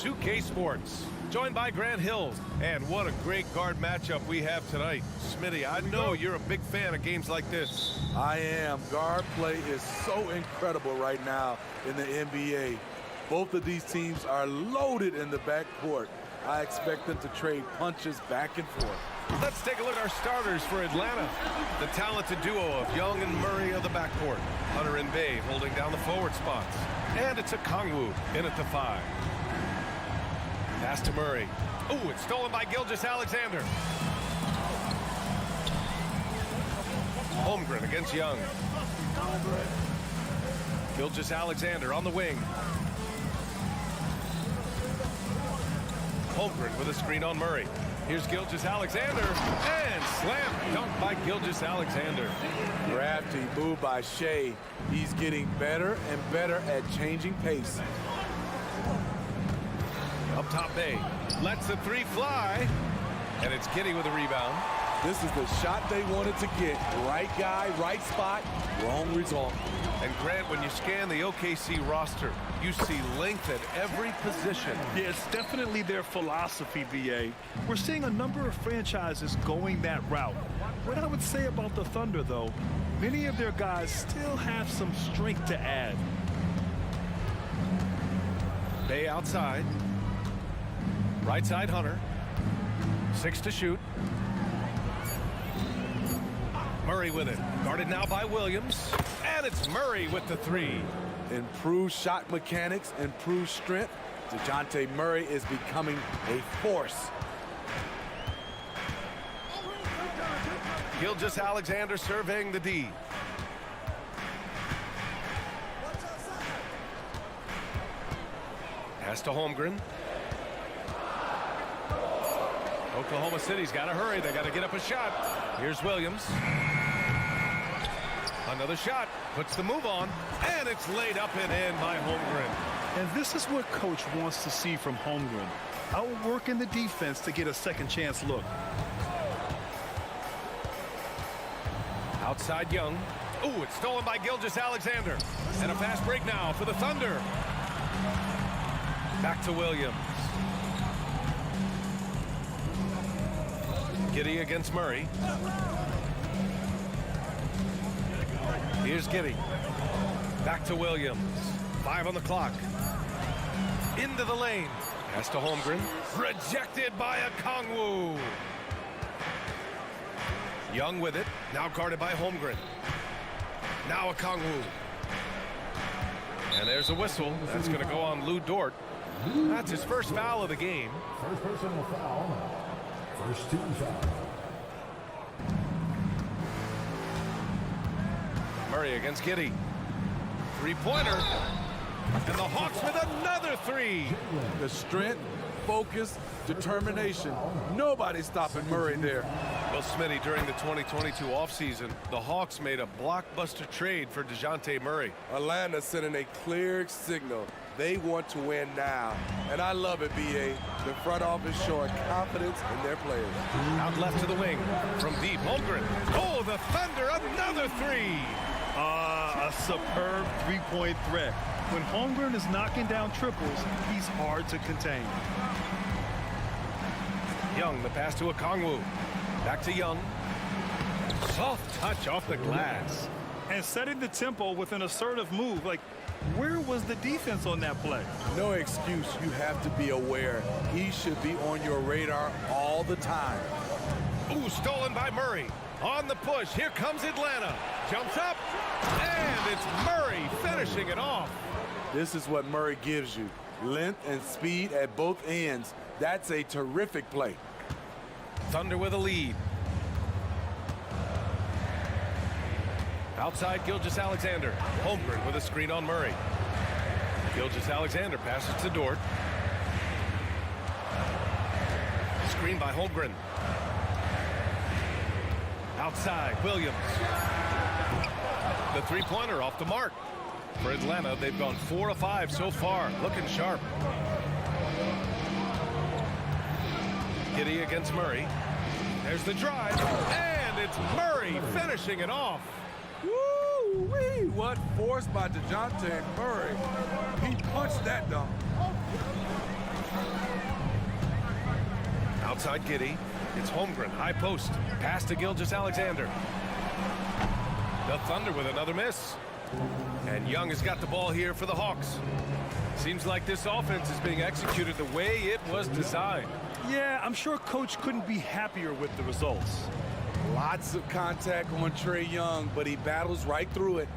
2K Sports. Joined by Grant Hill. And what a great guard matchup we have tonight. Smitty, I know you're a big fan of games like this. I am. Guard play is so incredible right now in the NBA. Both of these teams are loaded in the backcourt. I expect them to trade punches back and forth. Let's take a look at our starters for Atlanta. The talented duo of Young and Murray of the backcourt. Hunter and Bay holding down the forward spots. And it's a Kongwu in at the 5. Pass to Murray. Ooh, it's stolen by Gilgeous-Alexander. Holmgren against Young. Gilgeous-Alexander on the wing. Holmgren with a screen on Murray. Here's Gilgeous-Alexander, and slam dunk by Gilgeous-Alexander. Crafty move by Shea. He's getting better and better at changing pace. Up top, Bay lets the 3 fly, and it's Giddey with a rebound. This is the shot they wanted to get. Right guy, right spot, wrong result. And Grant, when you scan the OKC roster, you see length at every position. Yeah, it's definitely their philosophy, BA. We're seeing a number of franchises going that route. What I would say about the Thunder, though, many of their guys still have some strength to add. Bay outside. Right side, Hunter. 6 to shoot. Murray with it. Guarded now by Williams. And it's Murray with the 3. Improved shot mechanics, improved strength. DeJounte Murray is becoming a force. Gilgeous-Alexander surveying the D. Pass to Holmgren. Oklahoma City's got to hurry. They got to get up a shot. Here's Williams. Another shot. Puts the move on. And it's laid up and in by Holmgren. And this is what Coach wants to see from Holmgren. Outworking the defense to get a second chance look. Outside Young. Ooh, it's stolen by Gilgeous-Alexander. And a fast break now for the Thunder. Back to Williams. Giddey against Murray. Here's Giddey. Back to Williams. 5 on the clock. Into the lane. Pass to Holmgren. Rejected by a Kongwu. Young with it. Now guarded by Holmgren. Now a Kongwu. And there's a whistle. That's going to go on Lou Dort. That's his first foul of the game. First personal foul. First team foul. Murray against Giddey. 3-pointer. And the Hawks with another 3. The strength, focus, determination. Nobody's stopping Murray there. Well, Smitty, during the 2022 offseason, the Hawks made a blockbuster trade for DeJounte Murray. Atlanta sending a clear signal. They want to win now. And I love it, B.A. The front office showing confidence in their players. Out left to the wing from deep. Holmgren. Oh, the Thunder, another 3. A superb three-point threat. When Holmgren is knocking down triples, he's hard to contain. Young, the pass to Okongwu. Back to Young. Soft touch off the glass. And setting the tempo with an assertive move. Like, where was the defense on that play? No excuse. You have to be aware. He should be on your radar all the time. Ooh, stolen by Murray. On the push, here comes Atlanta. Jumps up, and it's Murray finishing it off. This is what Murray gives you. Length and speed at both ends. That's a terrific play. Thunder with a lead. Outside, Gilgeous-Alexander. Holmgren with a screen on Murray. Gilgeous-Alexander passes to Dort. Screen by Holmgren. Outside, Williams. The three-pointer off the mark. For Atlanta, they've gone 4 of 5 so far. Looking sharp. Giddey against Murray. There's the drive. And it's Murray finishing it off. Woo-wee! What force by DeJounte Murray. He punched that dunk. Outside Giddy. It's Holmgren, high post. Pass to Gilgeous-Alexander. The Thunder with another miss. And Young has got the ball here for the Hawks. Seems like this offense is being executed the way it was designed. Yeah, I'm sure Coach couldn't be happier with the results. Lots of contact on Trae Young, but he battles right through it.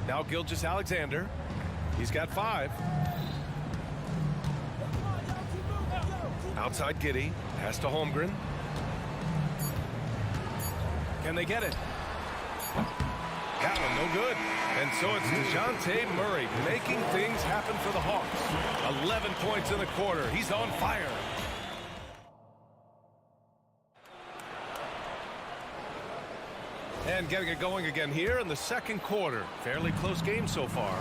Now Gilgeous-Alexander. He's got 5. Outside Giddy. Pass to Holmgren. Can they get it? That one no good. And so it's DeJounte Murray making things happen for the Hawks. 11 points in the quarter. He's on fire. And getting it going again here in the second quarter. Fairly close game so far.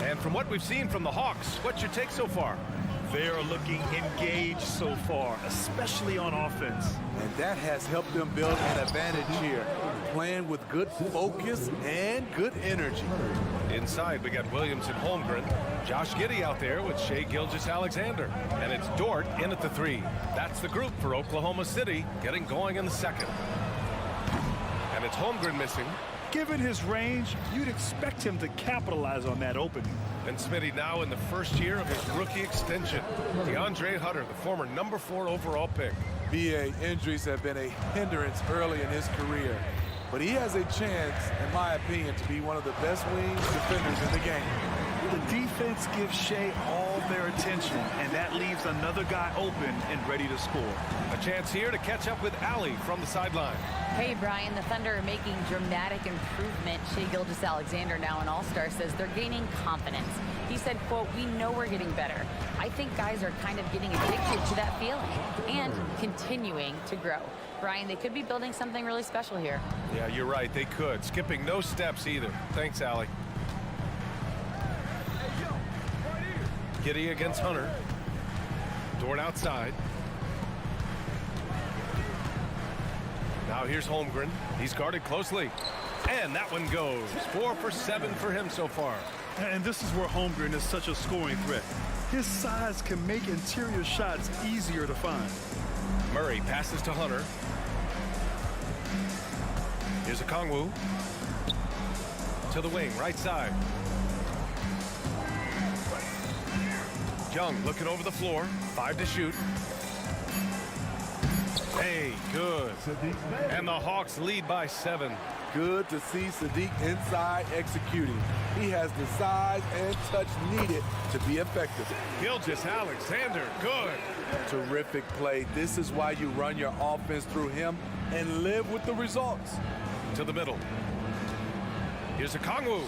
And from what we've seen from the Hawks, what's your take so far? They are looking engaged so far, especially on offense. And that has helped them build an advantage here. Playing with good focus and good energy. Inside, we got Williams and Holmgren. Josh Giddey out there with Shai Gilgeous-Alexander. And it's Dort in at the 3. That's the group for Oklahoma City, getting going in the second. And it's Holmgren missing. Given his range, you'd expect him to capitalize on that opening. And Smitty now in the first year of his rookie extension. DeAndre Hunter, the former number 4 overall pick. BA, injuries have been a hindrance early in his career. But he has a chance, in my opinion, to be one of the best wing defenders in the game. The defense gives Shai all their attention, and that leaves another guy open and ready to score. A chance here to catch up with Allie from the sideline. Hey, Brian, the Thunder are making dramatic improvement. Shai Gilgeous-Alexander, now an all-star, says they're gaining confidence. He said, quote, "We know we're getting better. I think guys are kind of getting addicted to that feeling and continuing to grow." Brian, they could be building something really special here. Yeah, you're right. They could. Skipping no steps either. Thanks, Allie. Giddey against Hunter. Dort outside. Now here's Holmgren. He's guarded closely. And that one goes. 4 for 7 for him so far. And this is where Holmgren is such a scoring threat. His size can make interior shots easier to find. Murray passes to Hunter. Here's Okongwu. To the wing, right side. Young looking over the floor. 5 to shoot. Hey, good. And the Hawks lead by 7. Good to see Sadiq inside executing. He has the size and touch needed to be effective. Gilgeous-Alexander, good. Terrific play. This is why you run your offense through him and live with the results. To the middle. Here's Okongwu.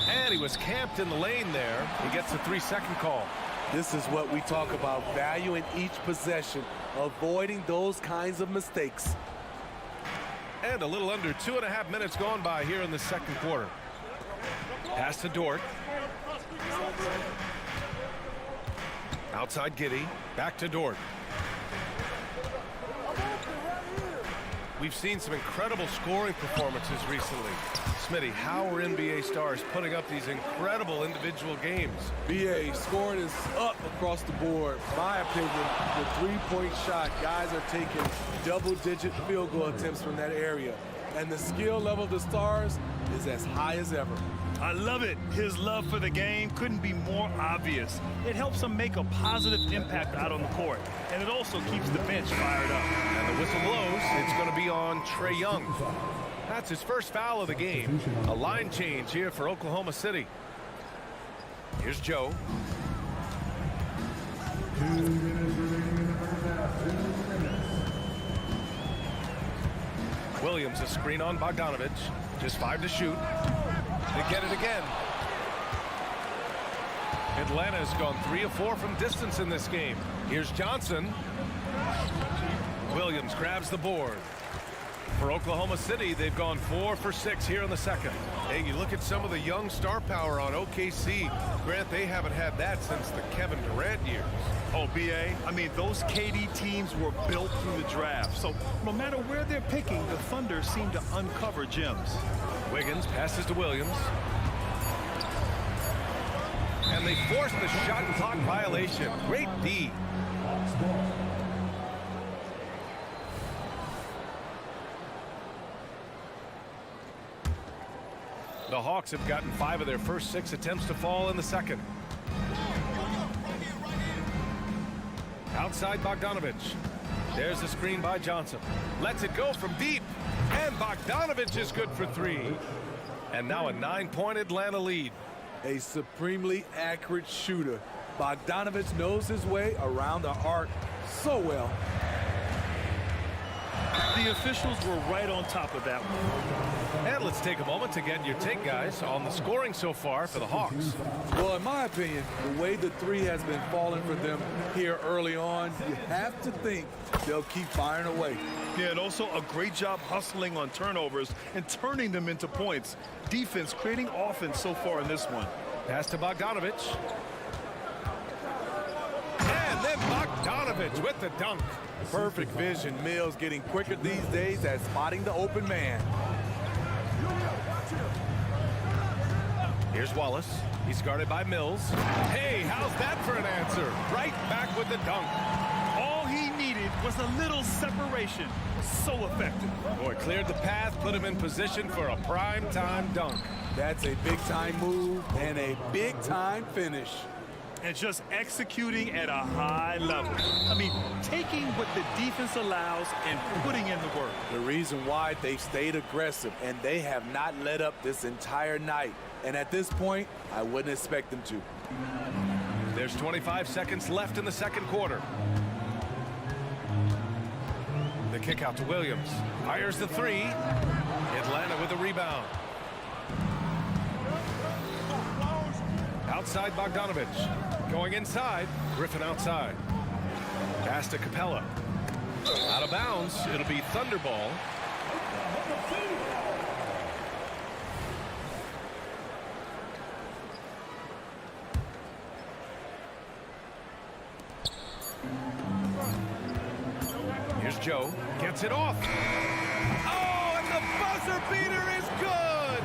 And he was camped in the lane there. He gets a 3-second call. This is what we talk about, valuing each possession, avoiding those kinds of mistakes. And a little under 2.5 minutes gone by here in the second quarter. Pass to Dort. Outside Giddey. Back to Dort. We've seen some incredible scoring performances recently. Smitty, how are NBA stars putting up these incredible individual games? BA, scoring is up across the board. My opinion, the three-point shot, guys are taking double-digit field goal attempts from that area. And the skill level of the stars is as high as ever. I love it. His love for the game couldn't be more obvious. It helps him make a positive impact out on the court. And it also keeps the bench fired up. And the whistle blows. It's going to be on Trae Young. That's his first foul of the game. A line change here for Oklahoma City. Here's Joe. Williams, a screen on Bogdanovich. Just 5 to shoot. They get it again. Atlanta has gone 3 of 4 from distance in this game. Here's Johnson. Williams grabs the board. For Oklahoma City, they've gone 4 for 6 here in the second. Hey, you look at some of the young star power on OKC. Grant, they haven't had that since the Kevin Durant years. Oh, BA, I mean, those KD teams were built through the draft. So no matter where they're picking, the Thunder seem to uncover gems. Wiggins passes to Williams. and they forced the shot clock violation. Great D. The Hawks have gotten 5 of their first 6 attempts to fall in the second. Outside Bogdanovich. There's the screen by Johnson. Lets it go from deep. And Bogdanovich is good for 3. And now a 9-point Atlanta lead. A supremely accurate shooter. Bogdanovich knows his way around the arc so well. The officials were right on top of that one. And let's take a moment to get your take, guys, on the scoring so far for the Hawks. Well, in my opinion, the way the 3 has been falling for them here early on, you have to think they'll keep firing away. Yeah, and also a great job hustling on turnovers and turning them into points. Defense creating offense so far in this one. Pass to Bogdanovich. And then Bogdanovich with the dunk. Perfect vision. Mills getting quicker these days at spotting the open man. Here's Wallace. He's guarded by Mills. Hey, how's that for an answer? Right back with the dunk. All he needed was a little separation. So effective. Boy, cleared the path, put him in position for a prime-time dunk. That's a big-time move and a big-time finish. And just executing at a high level. I mean, taking what the defense allows and putting in the work. The reason why they've stayed aggressive and they have not let up this entire night. And at this point, I wouldn't expect them to. There's 25 seconds left in the second quarter. The kick out to Williams. Fires the 3. Atlanta with the rebound. Outside Bogdanovich. Going inside. Griffin outside. Pass to Capella. Out of bounds. It'll be Thunderball. Here's Joe. Gets it off. Oh, and the buzzer beater is good.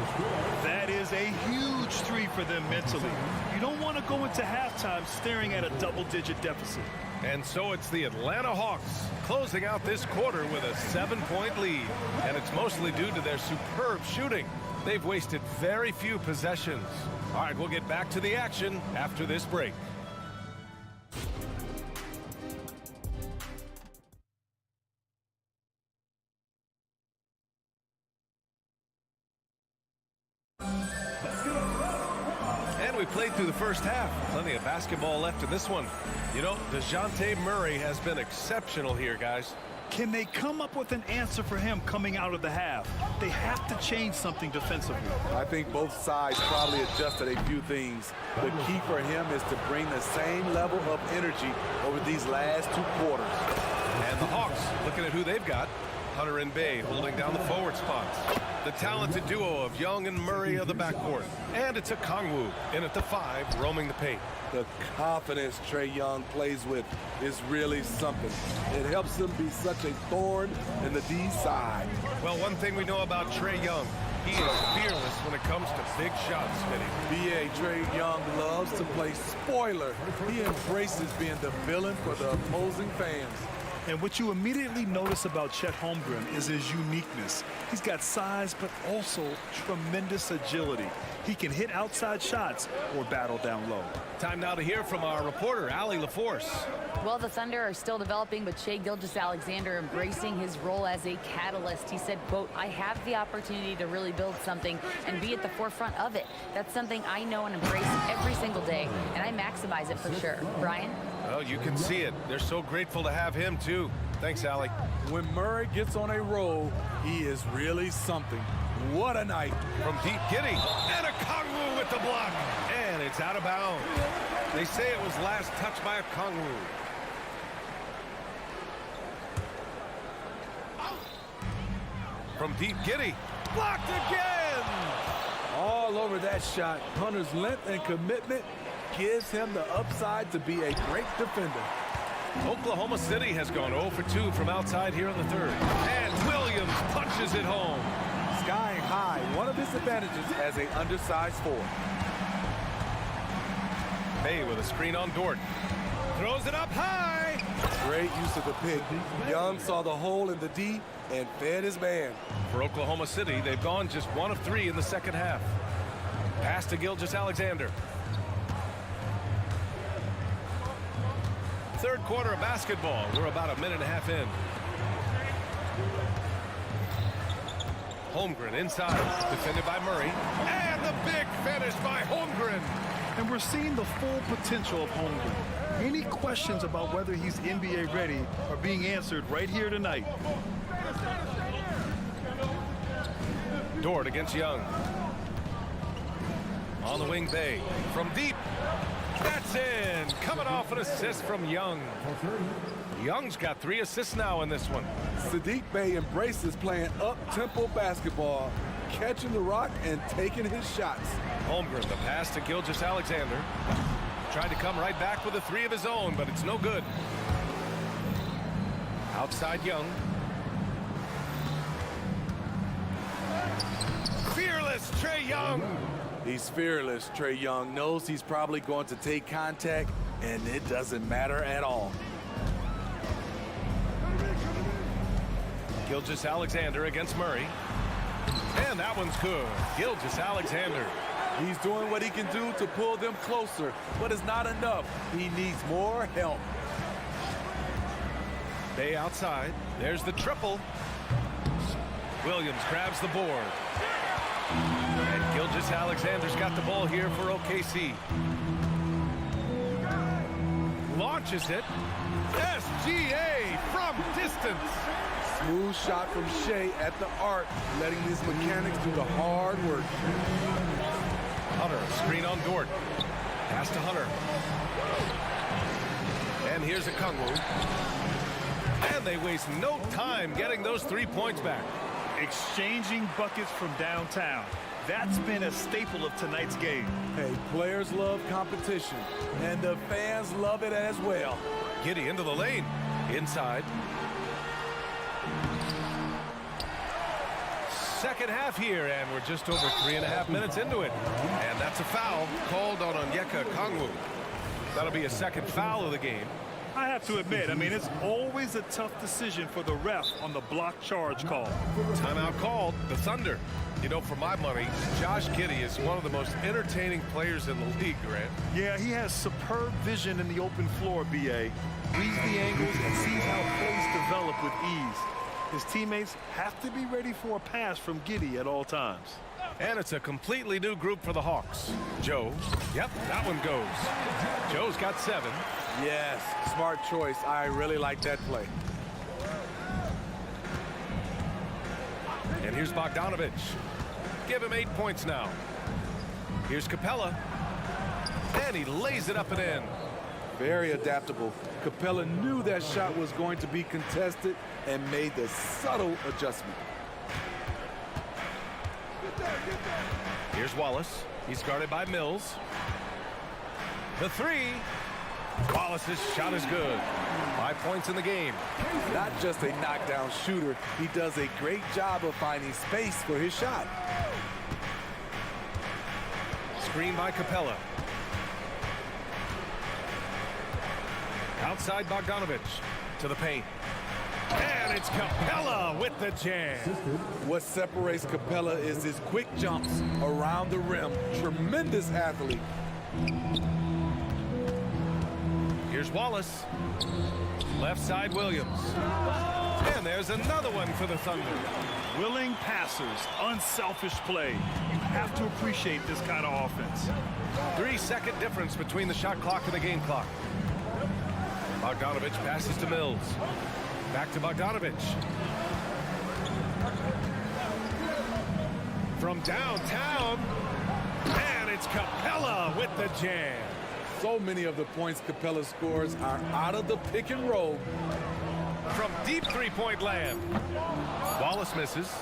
That is a huge 3 for them mentally. You don't want to go into halftime staring at a double-digit deficit. And so it's the Atlanta Hawks closing out this quarter with a 7-point lead. And it's mostly due to their superb shooting. They've wasted very few possessions. All right, we'll get back to the action after this break. We played through the first half. Plenty of basketball left in this one. You know, DeJounte Murray has been exceptional here, guys. Can they come up with an answer for him coming out of the half? They have to change something defensively. I think both sides probably adjusted a few things. The key for him is to bring the same level of energy over these last 2 quarters. And the Hawks, looking at who they've got. Hunter and Bay holding down the forward spots. The talented duo of Young and Murray of the backcourt. And it's a Kongwu in at the 5, roaming the paint. The confidence Trae Young plays with is really something. It helps him be such a thorn in the D side. Well, one thing we know about Trae Young, he is fearless when it comes to big shots, Smitty. B.A. Trae Young loves to play spoiler. He embraces being the villain for the opposing fans. And what you immediately notice about Chet Holmgren is his uniqueness. He's got size, but also tremendous agility. He can hit outside shots or battle down low. Time now to hear from our reporter, Allie LaForce. Well, the Thunder are still developing, but Shai Gilgeous-Alexander embracing his role as a catalyst. He said, quote, "I have the opportunity to really build something and be at the forefront of it. That's something I know and embrace every single day, and I maximize it for sure." Brian? Well, you can see it. They're so grateful to have him, too. Thanks, Allie. When Murray gets on a roll, he is really something. What a night. From deep, Giddey. And a Kongwu with the block. And it's out of bounds. They say it was last touched by a Kongwu. From deep, Giddey. Blocked again. All over that shot. Hunter's length and commitment gives him the upside to be a great defender. Oklahoma City has gone 0 for 2 from outside here in the third. And Williams punches it home. Skying high, one of his advantages as an undersized forward. Bay with a screen on Dort. Throws it up high. Great use of the pick. Young saw the hole in the D and fed his man. For Oklahoma City, they've gone just 1 of 3 in the second half. Pass to Gilgeous-Alexander. Third quarter of basketball. We're about a minute and a half in. Holmgren inside, defended by Murray. And the big finish by Holmgren. And we're seeing the full potential of Holmgren. Any questions about whether he's NBA ready are being answered right here tonight. Dort against Young. On the wing, Bay. From deep. That's in. Coming off an assist from Young. Young's got 3 assists now in this one. Saddiq Bey embraces playing up-tempo basketball, catching the rock and taking his shots. Holmgren, the pass to Gilgeous-Alexander. Tried to come right back with a 3 of his own, but it's no good. Outside Young. Fearless Trae Young. He's fearless. Trae Young knows he's probably going to take contact, and it doesn't matter at all. Gilgeous-Alexander against Murray. And that one's good. Gilgeous-Alexander. He's doing what he can do to pull them closer, but it's not enough. He needs more help. Bay outside. There's the triple. Williams grabs the board. And Gilgeous-Alexander's got the ball here for OKC. Launches it. SGA from distance. Smooth shot from Shea at the arc, letting these mechanics do the hard work. Hunter, screen on Dort. Pass to Hunter. And here's a Kungwu. And they waste no time getting those 3 points back. Exchanging buckets from downtown. That's been a staple of tonight's game. Hey, players love competition, and the fans love it as well. Giddey into the lane. Inside. Second half here, and we're just over 3.5 minutes into it. And that's a foul called on Onyeka Okongwu. That'll be a second foul of the game. I have to admit, I mean, it's always a tough decision for the ref on the block charge call. Timeout called. The Thunder. You know, for my money, Josh Giddey is one of the most entertaining players in the league, Grant. Yeah, he has superb vision in the open floor, B.A. Reads the angles and sees how plays develop with ease. His teammates have to be ready for a pass from Giddey at all times. And it's a completely new group for the Hawks. Joe. Yep, that one goes. Joe's got 7. Yes, smart choice. I really like that play. And here's Bogdanovich. Give him 8 points now. Here's Capella. And he lays it up and in. Very adaptable. Capella knew that shot was going to be contested and made the subtle adjustment. Here's Wallace. He's guarded by Mills. The 3. Wallace's shot is good. 5 points in the game. Not just a knockdown shooter, he does a great job of finding space for his shot. Screen by Capella. Outside Bogdanovich to the paint. And it's Capella with the jam. What separates Capella is his quick jumps around the rim. Tremendous athlete. Here's Wallace. Left side Williams. And there's another one for the Thunder. Willing passers, unselfish play. You have to appreciate this kind of offense. 3-second difference between the shot clock and the game clock. Bogdanovich passes to Mills. Back to Bogdanovich. From downtown. And it's Capella with the jam. So many of the points Capella scores are out of the pick and roll. From deep 3-point land. Wallace misses.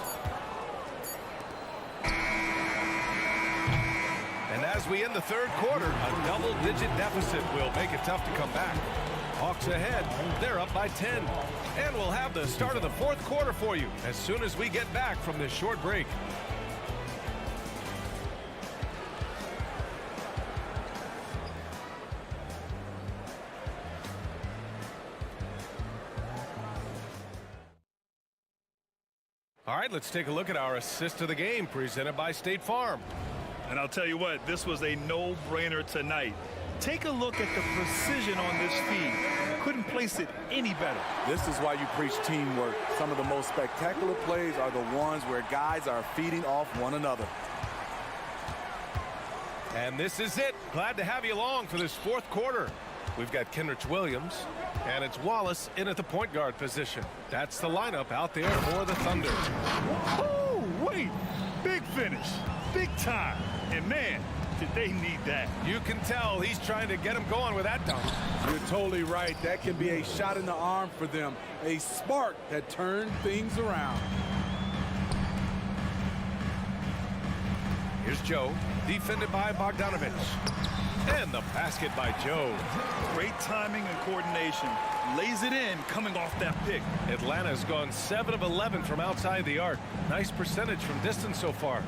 And as we end the third quarter, a double-digit deficit will make it tough to come back. Hawks ahead. They're up by 10. And we'll have the start of the fourth quarter for you as soon as we get back from this short break. All right, let's take a look at our assist of the game presented by State Farm. And I'll tell you what, this was a no-brainer tonight. Take a look at the precision on this feed. Couldn't place it any better. This is why you preach teamwork. Some of the most spectacular plays are the ones where guys are feeding off one another. And this is it. Glad to have you along for this fourth quarter. We've got Kenrich Williams, and it's Wallace in at the point guard position. That's the lineup out there for the Thunder. Oh, wait. Big finish. Big time. And, man, did they need that. You can tell he's trying to get him going with that dunk. You're totally right. That can be a shot in the arm for them. A spark that turned things around. Here's Joe, defended by Bogdanovich. And the basket by Joe. Great timing and coordination. Lays it in coming off that pick. Atlanta's gone 7 of 11 from outside the arc. Nice percentage from distance so far.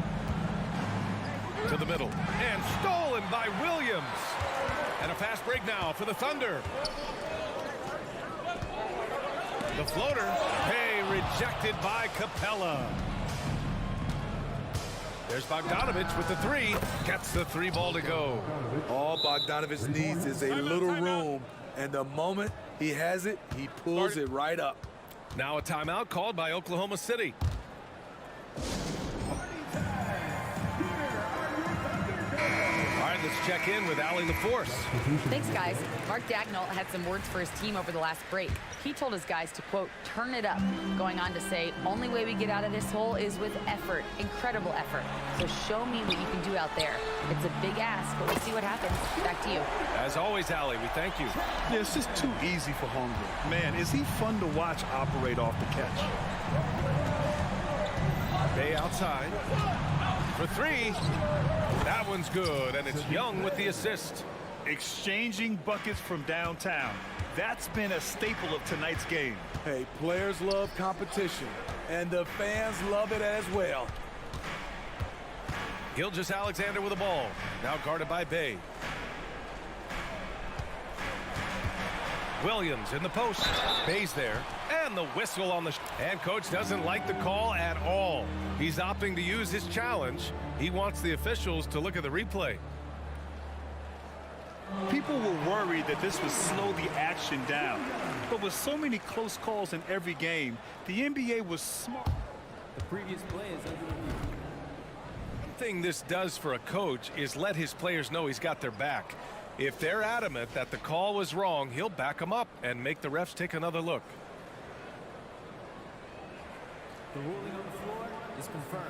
To the middle. And stolen by Williams. And a fast break now for the Thunder. The floater. Hey, rejected by Capella. There's Bogdanovich with the three. Gets the three ball to go. All Bogdanovich needs is a little room. And the moment he has it, he pulls it right up. Now a timeout called by Oklahoma City. All right, let's check in with Allie LaForce. Thanks, guys. Mark Daigneault had some words for his team over the last break. He told his guys to, quote, turn it up, going on to say, only way we get out of this hole is with effort, incredible effort. So show me what you can do out there. It's a big ask, but we'll see what happens. Back to you. As always, Allie, we thank you. Yeah, it's just too easy for Holmgren. Man, is he fun to watch operate off the catch. Bay outside. For three. That one's good, and it's Young with the assist. Exchanging buckets from downtown. That's been a staple of tonight's game. Hey, players love competition, and the fans love it as well. Gilgeous-Alexander with the ball. Now guarded by Bay. Williams in the post. Bay's there. And the whistle on the... And coach doesn't like the call at all. He's opting to use his challenge. He wants the officials to look at the replay. People were worried that this would slow the action down. But with so many close calls in every game, the NBA was smart. The previous play is under review. One thing this does for a coach is let his players know he's got their back. If they're adamant that the call was wrong, he'll back them up and make the refs take another look. The ruling on the floor is confirmed.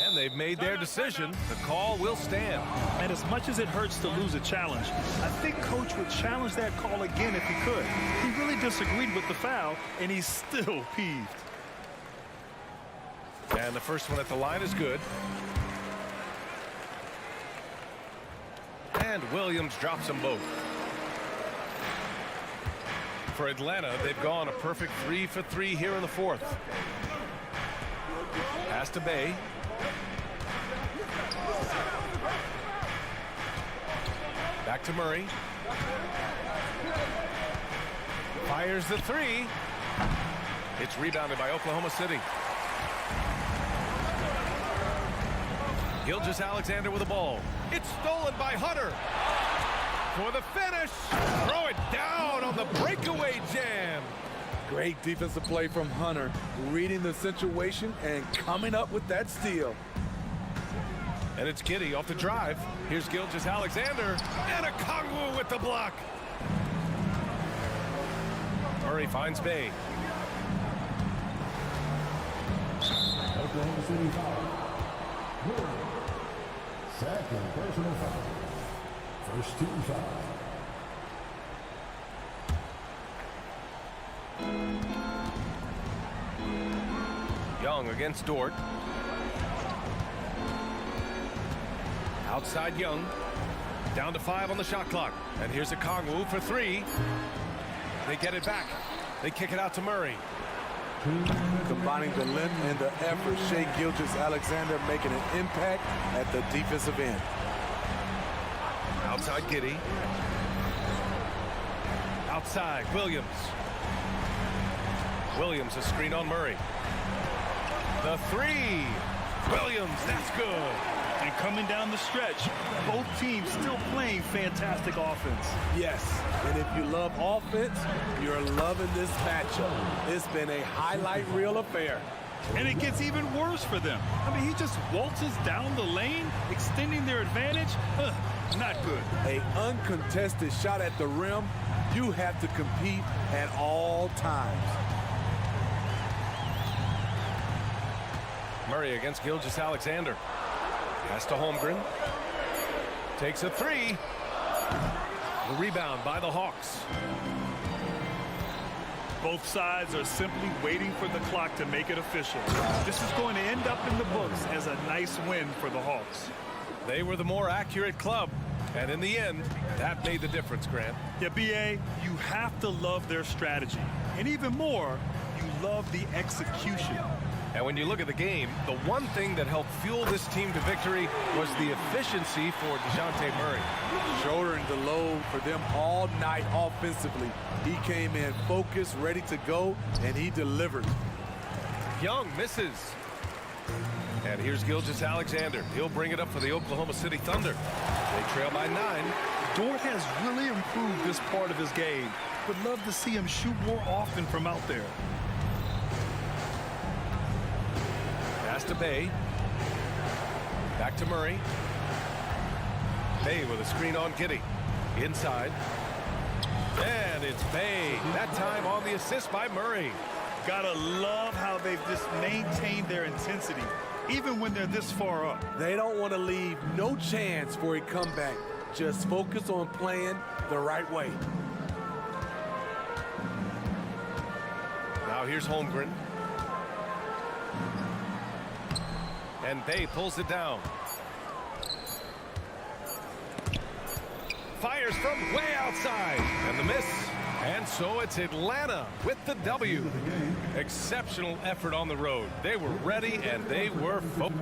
And they've made their decision. The call will stand. And as much as it hurts to lose a challenge, I think coach would challenge that call again if he could. He really disagreed with the foul, and he's still peeved. And the first one at the line is good. And Williams drops them both. For Atlanta, they've gone a perfect 3 for 3 here in the fourth. Pass to Bay. Back to Murray. Fires the three. It's rebounded by Oklahoma City. Gilgeous-Alexander with the ball. It's stolen by Hunter. For the finish. Throw it down on the breakaway jam. Great defensive play from Hunter, reading the situation and coming up with that steal. And it's Giddey off the drive. Here's Gilgeous-Alexander. And a Kongwu with the block. Murray finds Bay. Oklahoma City foul. Second personal foul. First team foul. Young against Dort. Outside Young. Down to 5 on the shot clock. And here's a Kongwu for 3. They get it back. They kick it out to Murray. Combining the length and the effort, Shai Gilgeous-Alexander making an impact at the defensive end. Outside Giddey. Outside Williams. Williams, a screen on Murray. The three. Williams, that's good. And coming down the stretch, both teams still playing fantastic offense. Yes, and if you love offense, you're loving this matchup. It's been a highlight reel affair. And it gets even worse for them. I mean, he just waltzes down the lane, extending their advantage. Not good. An uncontested shot at the rim, you have to compete at all times. Murray against Gilgeous-Alexander. Pass to Holmgren. Takes a three. The rebound by the Hawks. Both sides are simply waiting for the clock to make it official. This is going to end up in the books as a nice win for the Hawks. They were the more accurate club. And in the end, that made the difference, Grant. Yeah, B.A., you have to love their strategy. And even more, you love the execution. And when you look at the game, the one thing that helped fuel this team to victory was the efficiency for DeJounte Murray. Shouldering the load for them all night offensively. He came in focused, ready to go, and he delivered. Young misses. And here's Gilgeous-Alexander. He'll bring it up for the Oklahoma City Thunder. They trail by 9. Dort has really improved this part of his game. Would love to see him shoot more often from out there. Pass to Bay. Back to Murray. Bay with a screen on Giddey. Inside. And it's Bay. That time on the assist by Murray. Gotta love how they've just maintained their intensity, even when they're this far up. They don't want to leave no chance for a comeback. Just focus on playing the right way. Now here's Holmgren. And Bay pulls it down. Fires from way outside. And the miss. And so it's Atlanta with the W. Exceptional effort on the road. They were ready and they were focused.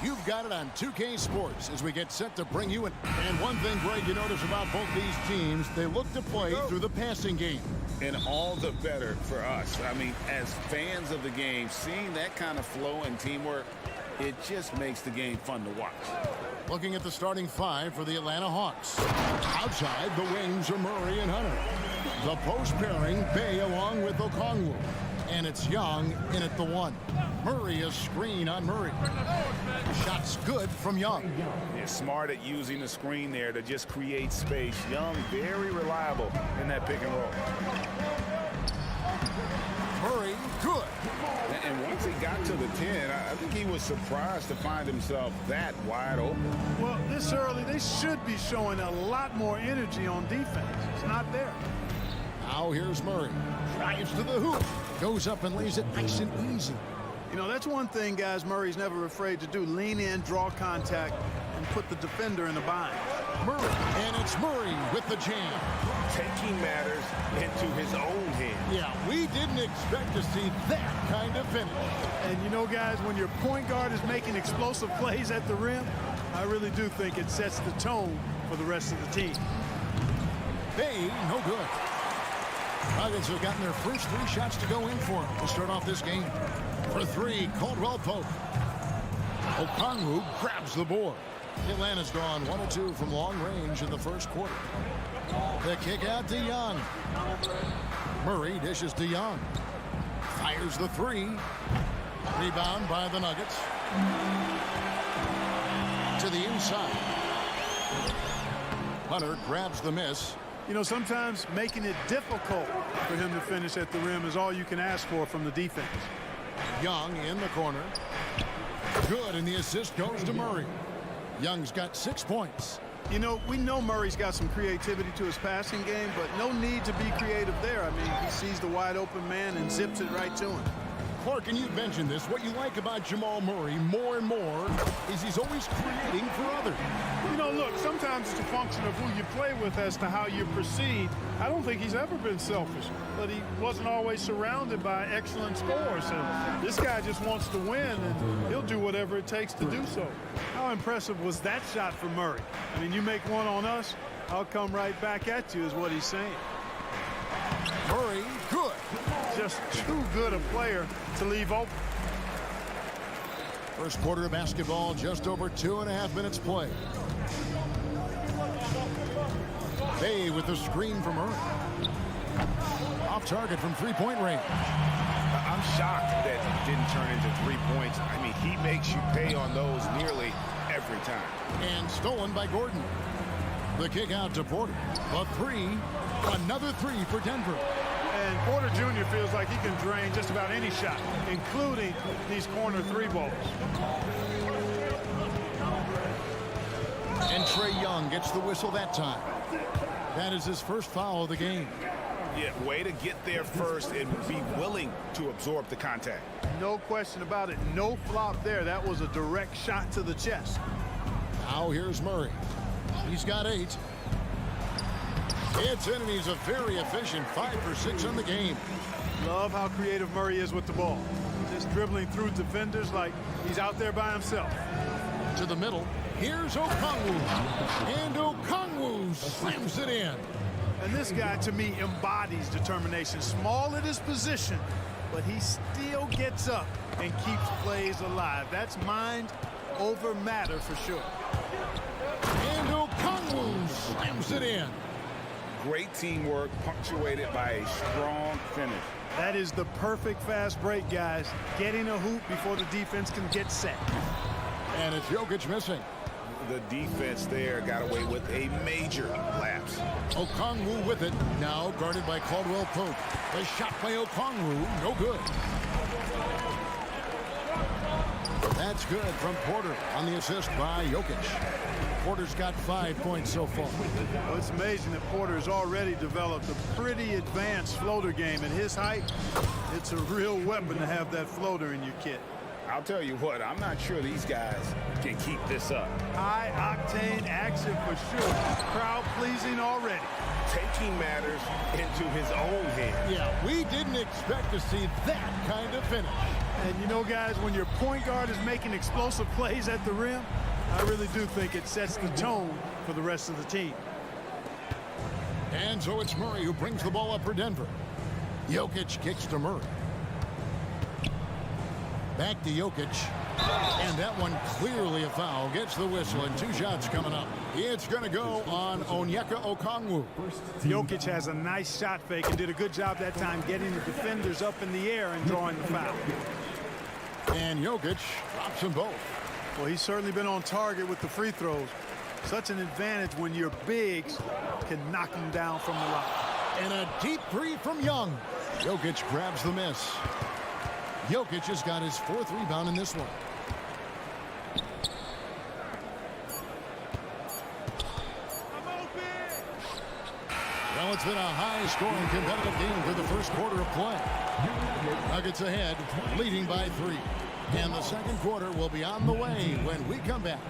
You've got it on 2K Sports as we get set to bring you And one thing, Greg, you notice about both these teams, they look to play through the passing game. And all the better for us. I mean, as fans of the game, seeing that kind of flow and teamwork, it just makes the game fun to watch. Looking at the starting five for the Atlanta Hawks. Outside, the wings are Murray and Hunter. The post pairing, Bay along with Okongwu. And it's Young in at the one. Murray a screen on Murray. Shot's good from Young. He's smart at using the screen there to just create space. Young, very reliable in that pick and roll. Murray, good. And once he got to the 10, I think he was surprised to find himself that wide open. Well, this early, they should be showing a lot more energy on defense. It's not there. Now here's Murray. Drives to the hoop. Goes up and lays it nice and easy. You know, that's one thing, guys, Murray's never afraid to do. Lean in, draw contact, and put the defender in a bind. Murray, and it's Murray with the jam. Taking matters into his own hands. Yeah, we didn't expect to see that kind of finish. And you know, guys, when your point guard is making explosive plays at the rim, I really do think it sets the tone for the rest of the team. Bay, no good. Nuggets have gotten their first 3 shots to go in for to start off this game. For 3, Caldwell Pope. Okongwu grabs the board. Atlanta's gone 1 of 2 from long range in the first quarter. The kick out to Young. Murray dishes to Young. Fires the 3. Rebound by the Nuggets. To the inside. Hunter grabs the miss. You know, sometimes making it difficult for him to finish at the rim is all you can ask for from the defense. Young in the corner. Good, and the assist goes to Murray. Young's got 6 points. You know, we know Murray's got some creativity to his passing game, but no need to be creative there. I mean, he sees the wide open man and zips it right to him. Clark, and you mentioned this, what you like about Jamal Murray more and more is he's always creating for others. You know, look, sometimes it's a function of who you play with as to how you proceed. I don't think he's ever been selfish, but he wasn't always surrounded by excellent scorers. And this guy just wants to win, and he'll do whatever it takes to do so. How impressive was that shot from Murray? I mean, you make one on us, I'll come right back at you is what he's saying. Murray, good. Just too good a player to leave open. First quarter of basketball, just over 2.5 minutes play. Bay with the screen from Murray. Off target from 3-point range. I'm shocked that it didn't turn into 3 points. I mean, he makes you pay on those nearly every time. And stolen by Gordon. The kick out to Porter. A 3. Another 3 for Denver. And Porter Jr. feels like he can drain just about any shot, including these corner 3 balls. And Trae Young gets the whistle that time. That is his first foul of the game. Yeah, way to get there first and be willing to absorb the contact. No question about it. No flop there. That was a direct shot to the chest. Now here's Murray. He's got 8. It's in, and he's a very efficient 5 for 6 on the game. Love how creative Murray is with the ball. Just dribbling through defenders like he's out there by himself. To the middle. Here's Okongwu. And Okongwu slams it in. And this guy, to me, embodies determination. Small at his position, but he still gets up and keeps plays alive. That's mind over matter for sure. And Okongwu slams it in. Great teamwork, punctuated by a strong finish. That is the perfect fast break, guys. Getting a hoop before the defense can get set. And it's Jokic missing. The defense there got away with a major lapse. Okongwu with it. Now guarded by Caldwell Pope. The shot by Okongwu, no good. That's good from Porter on the assist by Jokic. Porter's got 5 points so far. Well, it's amazing that Porter has already developed a pretty advanced floater game. At his height, it's a real weapon to have that floater in your kit. I'll tell you what, I'm not sure these guys can keep this up. High-octane action for sure. Crowd-pleasing already. Taking matters into his own hands. Yeah, we didn't expect to see that kind of finish. And you know, guys, when your point guard is making explosive plays at the rim, I really do think it sets the tone for the rest of the team. And so it's Murray who brings the ball up for Denver. Jokic kicks to Murray. Back to Jokic. And that one clearly a foul. Gets the whistle and 2 shots coming up. It's going to go on Onyeka Okongwu. Jokic has a nice shot fake and did a good job that time getting the defenders up in the air and drawing the foul. And Jokic drops them both. Well, he's certainly been on target with the free throws. Such an advantage when your bigs can knock them down from the line. And a deep three from Young. Jokic grabs the miss. Jokic has got his 4th rebound in this one. Well, it's been a high-scoring competitive game for the first quarter of play. Nuggets ahead, leading by 3. And the second quarter will be on the way when we come back.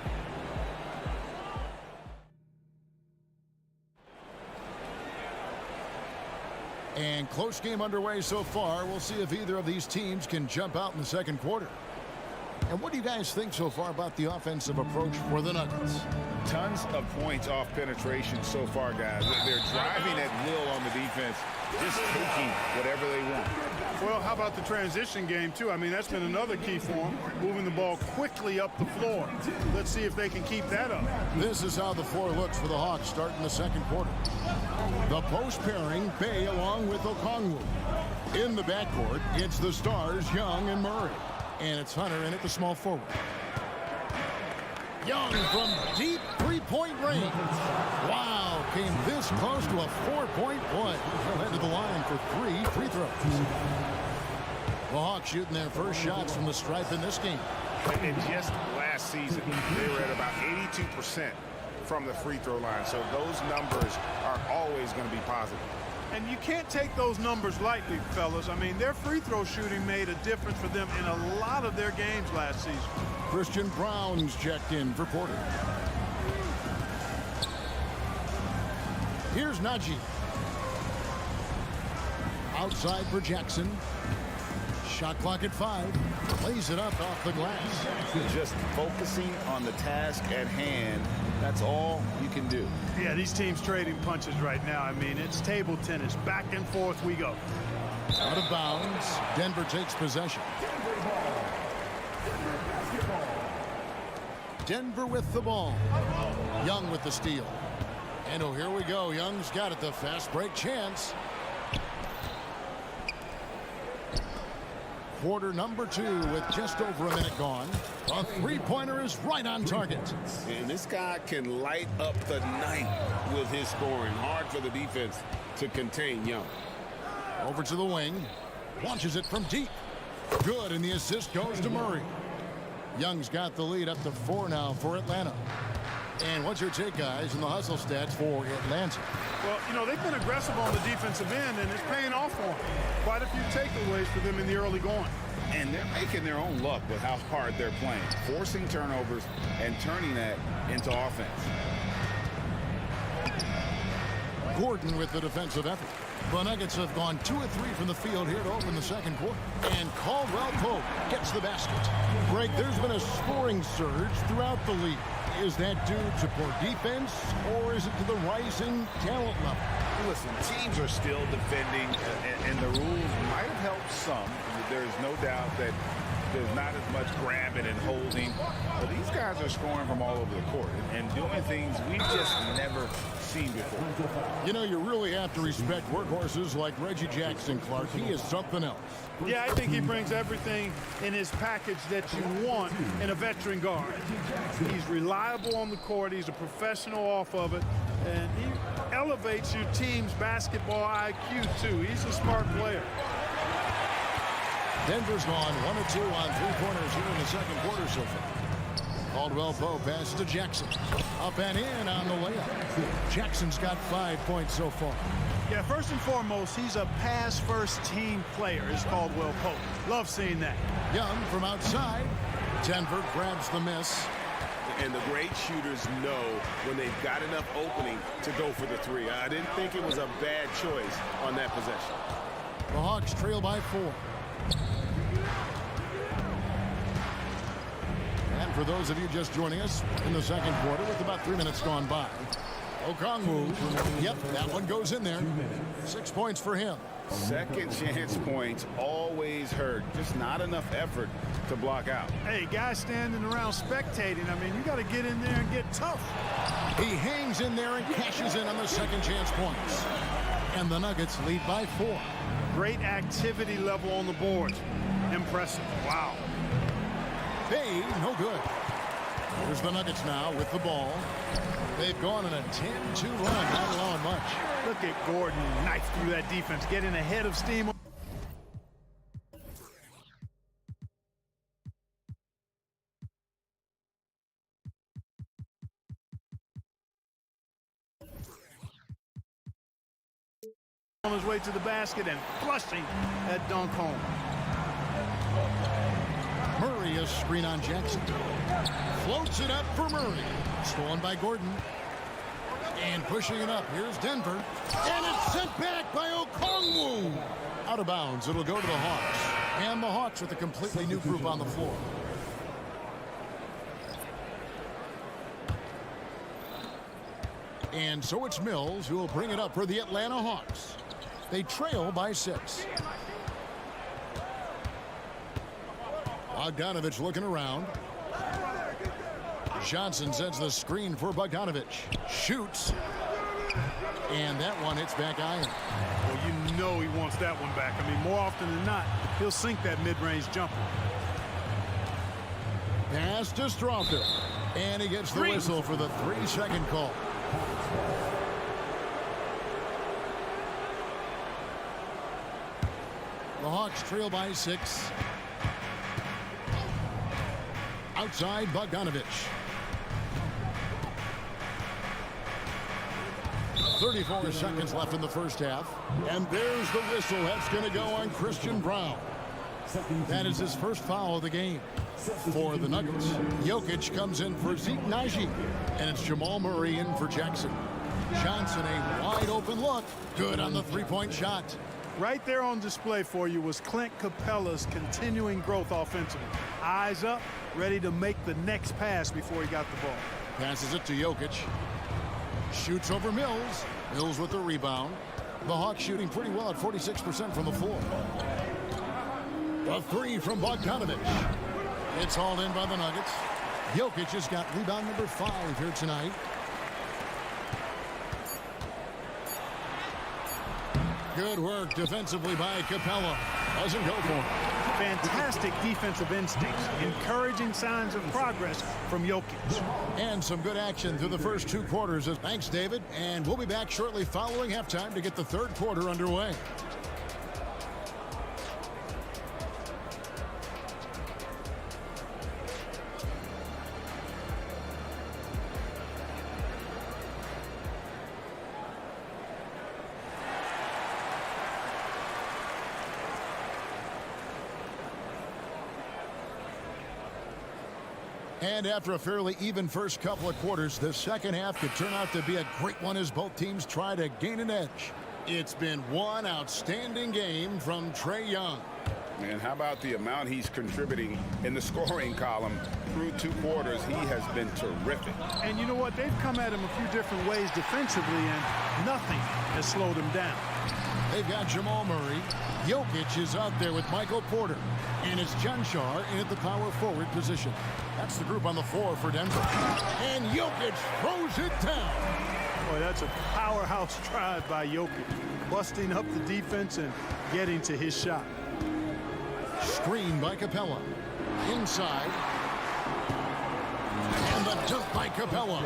And close game underway so far. We'll see if either of these teams can jump out in the second quarter. And what do you guys think so far about the offensive approach for the Nuggets? Tons of points off penetration so far, guys. They're driving at will on the defense, just taking whatever they want. Well, how about the transition game, too? I mean, that's been another key for them, moving the ball quickly up the floor. Let's see if they can keep that up. This is how the floor looks for the Hawks starting the second quarter. The post pairing, Bey along with Okongwu. In the backcourt, it's the stars, Young and Murray. And it's Hunter in at the small forward. Young from deep three-point range. Wow, came this close to a 4-point play. Led to the line for 3 free throws. The Hawks shooting their first shots from the stripe in this game. And just last season, they were at about 82% from the free throw line. So those numbers are always going to be positive. And you can't take those numbers lightly, fellas. I mean, their free throw shooting made a difference for them in a lot of their games last season. Christian Brown's checked in for Porter. Here's Najee. Outside for Jackson. Shot clock at 5. Plays it up off the glass. Just focusing on the task at hand. That's all you can do. Yeah, these teams trading punches right now. I mean, it's table tennis. Back and forth we go. Out of bounds. Denver takes possession. Denver with the ball. Young with the steal. And oh, here we go. Young's got it. The fast break chance. Quarter number 2 with just over a minute gone. A three-pointer is right on target. And this guy can light up the night with his scoring. Hard for the defense to contain Young. Over to the wing. Launches it from deep. Good, and the assist goes to Murray. Young's got the lead up to 4 now for Atlanta. And what's your take, guys, in the hustle stats for Atlanta? Well, you know, they've been aggressive on the defensive end, and it's paying off for them. Quite a few takeaways for them in the early going. And they're making their own luck with how hard they're playing, forcing turnovers and turning that into offense. Gordon with the defensive effort. The Nuggets have gone 2 of 3 from the field here to open the second quarter. And Caldwell Pope gets the basket. Greg, there's been a scoring surge throughout the league. Is that due to poor defense, or is it to the rising talent level? Listen, teams are still defending, and the rules might have helped some. There's no doubt that there's not as much grabbing and holding. But these guys are scoring from all over the court and doing things we've just never seen before. You know, you really have to respect workhorses like Reggie Jackson, Clark. He is something else. Yeah, I think he brings everything in his package that you want in a veteran guard. He's reliable on the court. He's a professional off of it. And he elevates your team's basketball IQ, too. He's a smart player. Denver's gone 1 of 2 on three-pointers here in the second quarter so far. Caldwell Pope passes to Jackson. Up and in on the layup. Jackson's got 5 points so far. Yeah, first and foremost, he's a pass-first team player, is Caldwell Pope. Love seeing that. Young from outside. Denver grabs the miss. And the great shooters know when they've got enough opening to go for the 3. I didn't think it was a bad choice on that possession. The Hawks trail by 4. for those of you just joining us in the second quarter with about 3 minutes gone by. Okongwu, yep, that one goes in there. 6 points for him. Second chance points always hurt. Just not enough effort to block out. Hey, guys standing around spectating, I mean, you got to get in there and get tough. He hangs in there and cashes in on the second chance points. And the Nuggets lead by 4. Great activity level on the board. Impressive. Wow. Hey, no good. Here's the Nuggets now with the ball. They've gone on a 10-2 run, not allowing much. Look at Gordon knife through that defense, getting ahead of steam. On his way to the basket and flushing that dunk home. Murray, a screen on Jackson. Floats it up for Murray. Stolen by Gordon. And pushing it up. Here's Denver. And it's sent back by Okongwu. Out of bounds. It'll go to the Hawks. And the Hawks with a completely new group on the floor. And so it's Mills who will bring it up for the Atlanta Hawks. They trail by 6. Bogdanovich looking around. Johnson sends the screen for Bogdanovich. Shoots. And that one hits back iron. Well, you know he wants that one back. I mean, more often than not, he'll sink that mid-range jumper. Pass to Strawther. And he gets the whistle for the 3-second call. The Hawks trail by 6. Outside Bogdanovich. 34 seconds left in the first half. And there's the whistle. That's going to go on Christian Brown. That is his first foul of the game for the Nuggets. Jokic comes in for Zeke Nagy. And it's Jamal Murray in for Jackson. Johnson, a wide open look. Good on the three-point shot. Right there on display for you was Clint Capella's continuing growth offensively. Eyes up, ready to make the next pass before he got the ball. Passes it to Jokic. Shoots over Mills. Mills with the rebound. The Hawks shooting pretty well at 46% from the floor. A 3 from Bogdanovich. It's hauled in by the Nuggets. Jokic has got rebound number 5 here tonight. Good work defensively by Capella. Doesn't go for it. Fantastic defensive instincts. Encouraging signs of progress from Jokic. And some good action through the first 2 quarters. Thanks, David. And we'll be back shortly following halftime to get the third quarter underway. And after a fairly even first couple of quarters, the second half could turn out to be a great one as both teams try to gain an edge. It's been one outstanding game from Trae Young. And how about the amount he's contributing in the scoring column through 2 quarters? He has been terrific. And you know what? They've come at him a few different ways defensively, and nothing has slowed him down. They've got Jamal Murray. Jokic is out there with Michael Porter. And it's Janshar in at the power forward position. That's the group on the floor for Denver. And Jokic throws it down. Boy, that's a powerhouse drive by Jokic. Busting up the defense and getting to his shot. Screen by Capella. Inside. And the dunk by Capella.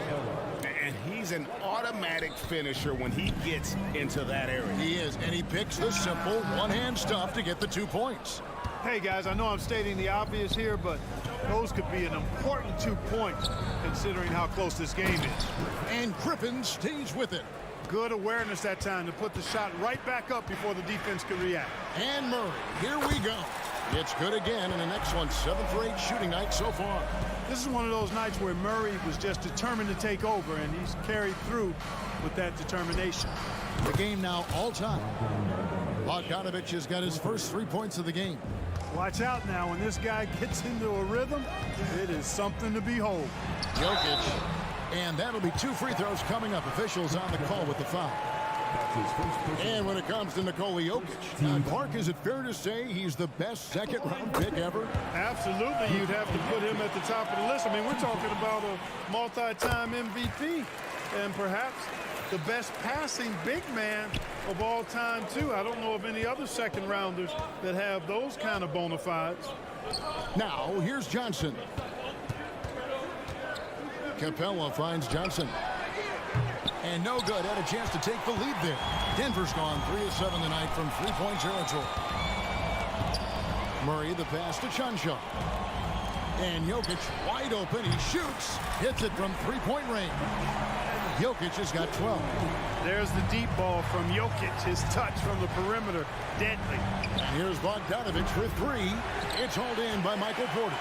And he's an automatic finisher when he gets into that area. He is, and he picks the simple one-hand stuff to get the 2 points. Hey, guys, I know I'm stating the obvious here, but those could be an important 2 points considering how close this game is. And Griffin stays with it. Good awareness that time to put the shot right back up before the defense could react. And Murray, here we go. It's good again, and the next one, 7 for 8 shooting night so far. This is one of those nights where Murray was just determined to take over, and he's carried through with that determination. The game now all time. Bogdanovich has got his first 3 points of the game. Watch out now. When this guy gets into a rhythm, it is something to behold. Jokic. And that'll be 2 free throws coming up. Officials on the call with the foul. And when it comes to Nikola Jokic, Mark, is it fair to say he's the best second-round pick ever? Absolutely. You'd have to put him at the top of the list. I mean, we're talking about a multi-time MVP and perhaps the best passing big man of all time, too. I don't know of any other second-rounders that have those kind of bona fides. Now, here's Johnson. Capella finds Johnson. And no good. Had a chance to take the lead there. Denver's gone 3 of 7 tonight from three-point territory. Murray, the pass to Chuncho. And Jokic wide open. He shoots. Hits it from three-point range. Jokic has got 12. There's the deep ball from Jokic. His touch from the perimeter. Deadly. And here's Bogdanovich for 3. It's hauled in by Michael Porter.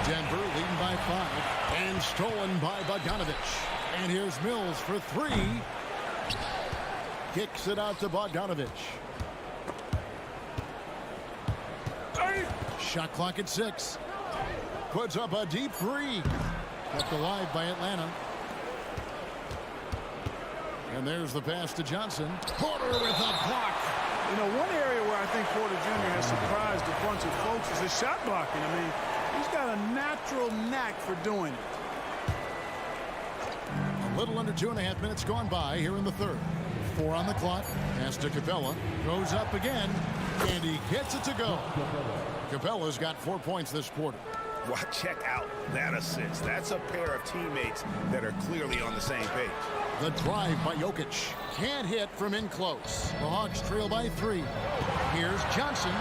Denver leading by 5. And stolen by Bogdanovich. And here's Mills for 3. Kicks it out to Bogdanovich. Shot clock at 6. Puts up a deep 3. Kept alive by Atlanta. And there's the pass to Johnson. Porter with a block. You know, one area where I think Porter Jr. has surprised a bunch of folks is his shot blocking. I mean, he's got a natural knack for doing it. A little under 2.5 minutes gone by here in the third. 4 on the clock. Pass to Capella. Goes up again. And he gets it to go. Capella's got 4 points this quarter. Well, check out that assist. That's a pair of teammates that are clearly on the same page. The drive by Jokic. Can't hit from in close. The Hawks trail by 3. Here's Johnson.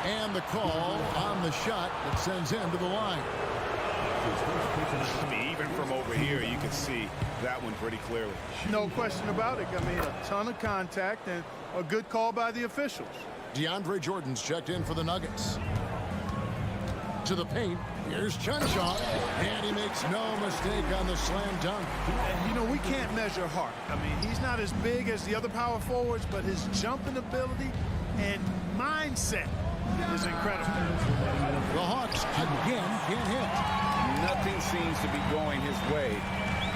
And the call on the shot that sends him to the line. I mean, even from over here, you can see that one pretty clearly. No question about it. I mean, a ton of contact and a good call by the officials. DeAndre Jordan's checked in for the Nuggets. To the paint. Here's Chuncho. And he makes no mistake on the slam dunk. And, you know, we can't measure Hart. I mean, he's not as big as the other power forwards, but his jumping ability and mindset is incredible. The Hawks again can't hit. Nothing seems to be going his way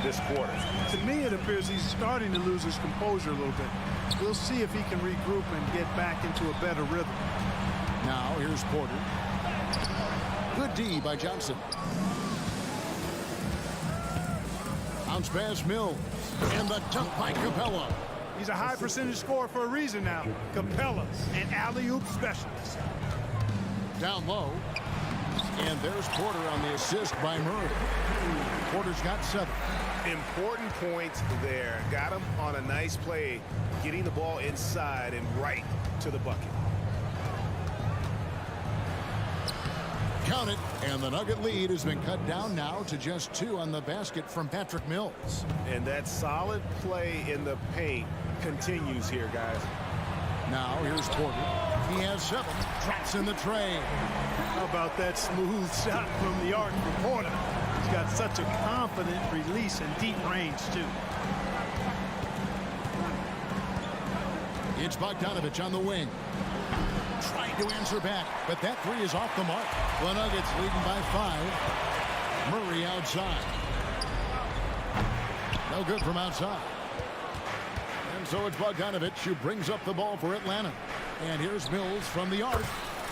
this quarter. To me, it appears he's starting to lose his composure a little bit. We'll see if he can regroup and get back into a better rhythm. Now, here's Porter. Good D by Johnson. Bounce pass Mills. And the dunk by Capella. He's a high percentage scorer for a reason now. Capella, an alley-oop specialist. Down low. And there's Porter on the assist by Murray. Porter's got 7. Important points there. Got him on a nice play, getting the ball inside and right to the bucket. Count it, and the Nugget lead has been cut down now to just 2 on the basket from Patrick Mills. And that solid play in the paint continues here, guys. Now here's Porter. He has 7. Drops in the tray. How about that smooth shot from the arc for Porter? He's got such a confident release and deep range, too. It's Bogdanovich on the wing. Trying to answer back, but that 3 is off the mark. The Nuggets leading by 5. Murray outside. No good from outside. And so it's Bogdanovich who brings up the ball for Atlanta. And here's Mills from the arc.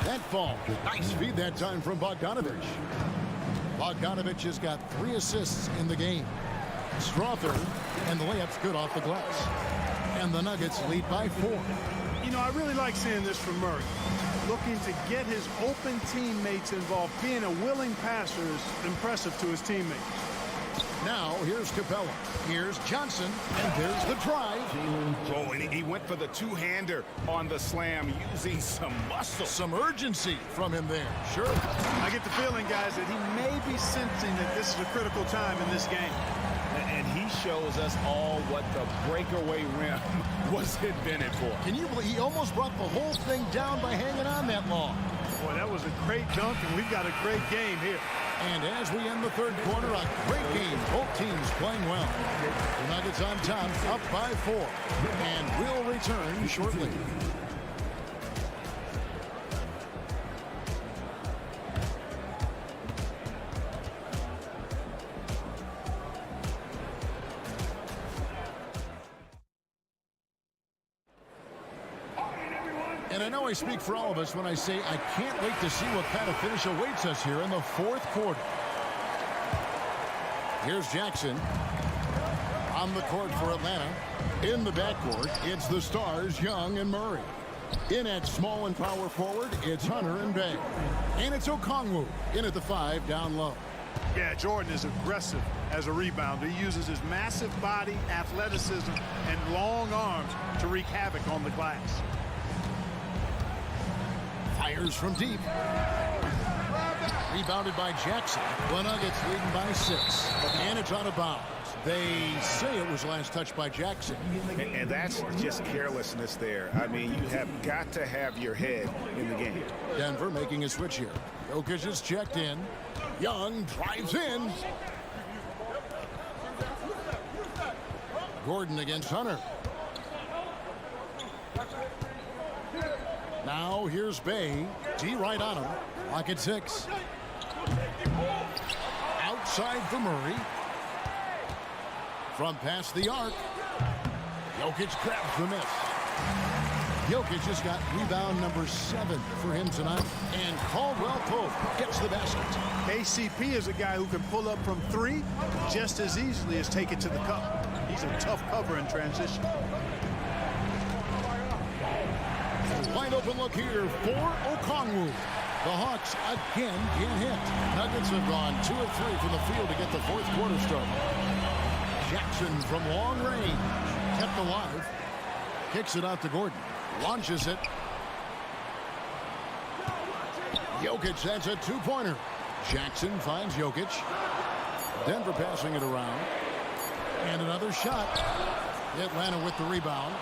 That fall. Nice feed that time from Bogdanovich. Bogdanovich has got 3 assists in the game. Strother, and the layup's good off the glass. And the Nuggets lead by 4. You know, I really like seeing this from Murray. Looking to get his open teammates involved. Being a willing passer is impressive to his teammates. Now, here's Capella. Here's Johnson. And there's the drive. Oh, and he went for the two-hander on the slam, using some muscle. Some urgency from him there. Sure. I get the feeling, guys, that he may be sensing that this is a critical time in this game. And he shows us all what the breakaway rim was invented for. Can you believe he almost brought the whole thing down by hanging on that long? Boy, that was a great dunk, and we've got a great game here. And as we end the third quarter, a great game. Both teams playing well. The Nuggets on top, up by 4. And we'll return shortly. And I know I speak for all of us when I say I can't wait to see what kind of finish awaits us here in the fourth quarter. Here's Jackson on the court for Atlanta. In the backcourt, it's the stars, Young and Murray. In at small and power forward, it's Hunter and Bay. And it's Okongwu in at the 5 down low. Yeah, Jordan is aggressive as a rebounder. He uses his massive body, athleticism, and long arms to wreak havoc on the glass. Fires from deep. Rebounded by Jackson. The Nuggets leading by 6. And it's out of bounds. They say it was last touched by Jackson. And that's just carelessness there. I mean, you have got to have your head in the game. Denver making a switch here. Jokic is checked in. Young drives in. Gordon against Hunter. Now here's Bay. D right on him. Lock at 6. Outside for Murray. From past the arc. Jokic grabs the miss. Jokic just got rebound number 7 for him tonight. And Caldwell Pope gets the basket. KCP is a guy who can pull up from 3 just as easily as take it to the cup. He's a tough cover in transition. Wide open look here for Okongwu. The Hawks again can't hit. Nuggets have gone 2 of 3 from the field to get the fourth quarter started. Jackson from long range, kept alive, kicks it out to Gordon, launches it. Jokic, that's a 2-pointer. Jackson finds Jokic. Denver passing it around. And another shot. Atlanta with the rebound.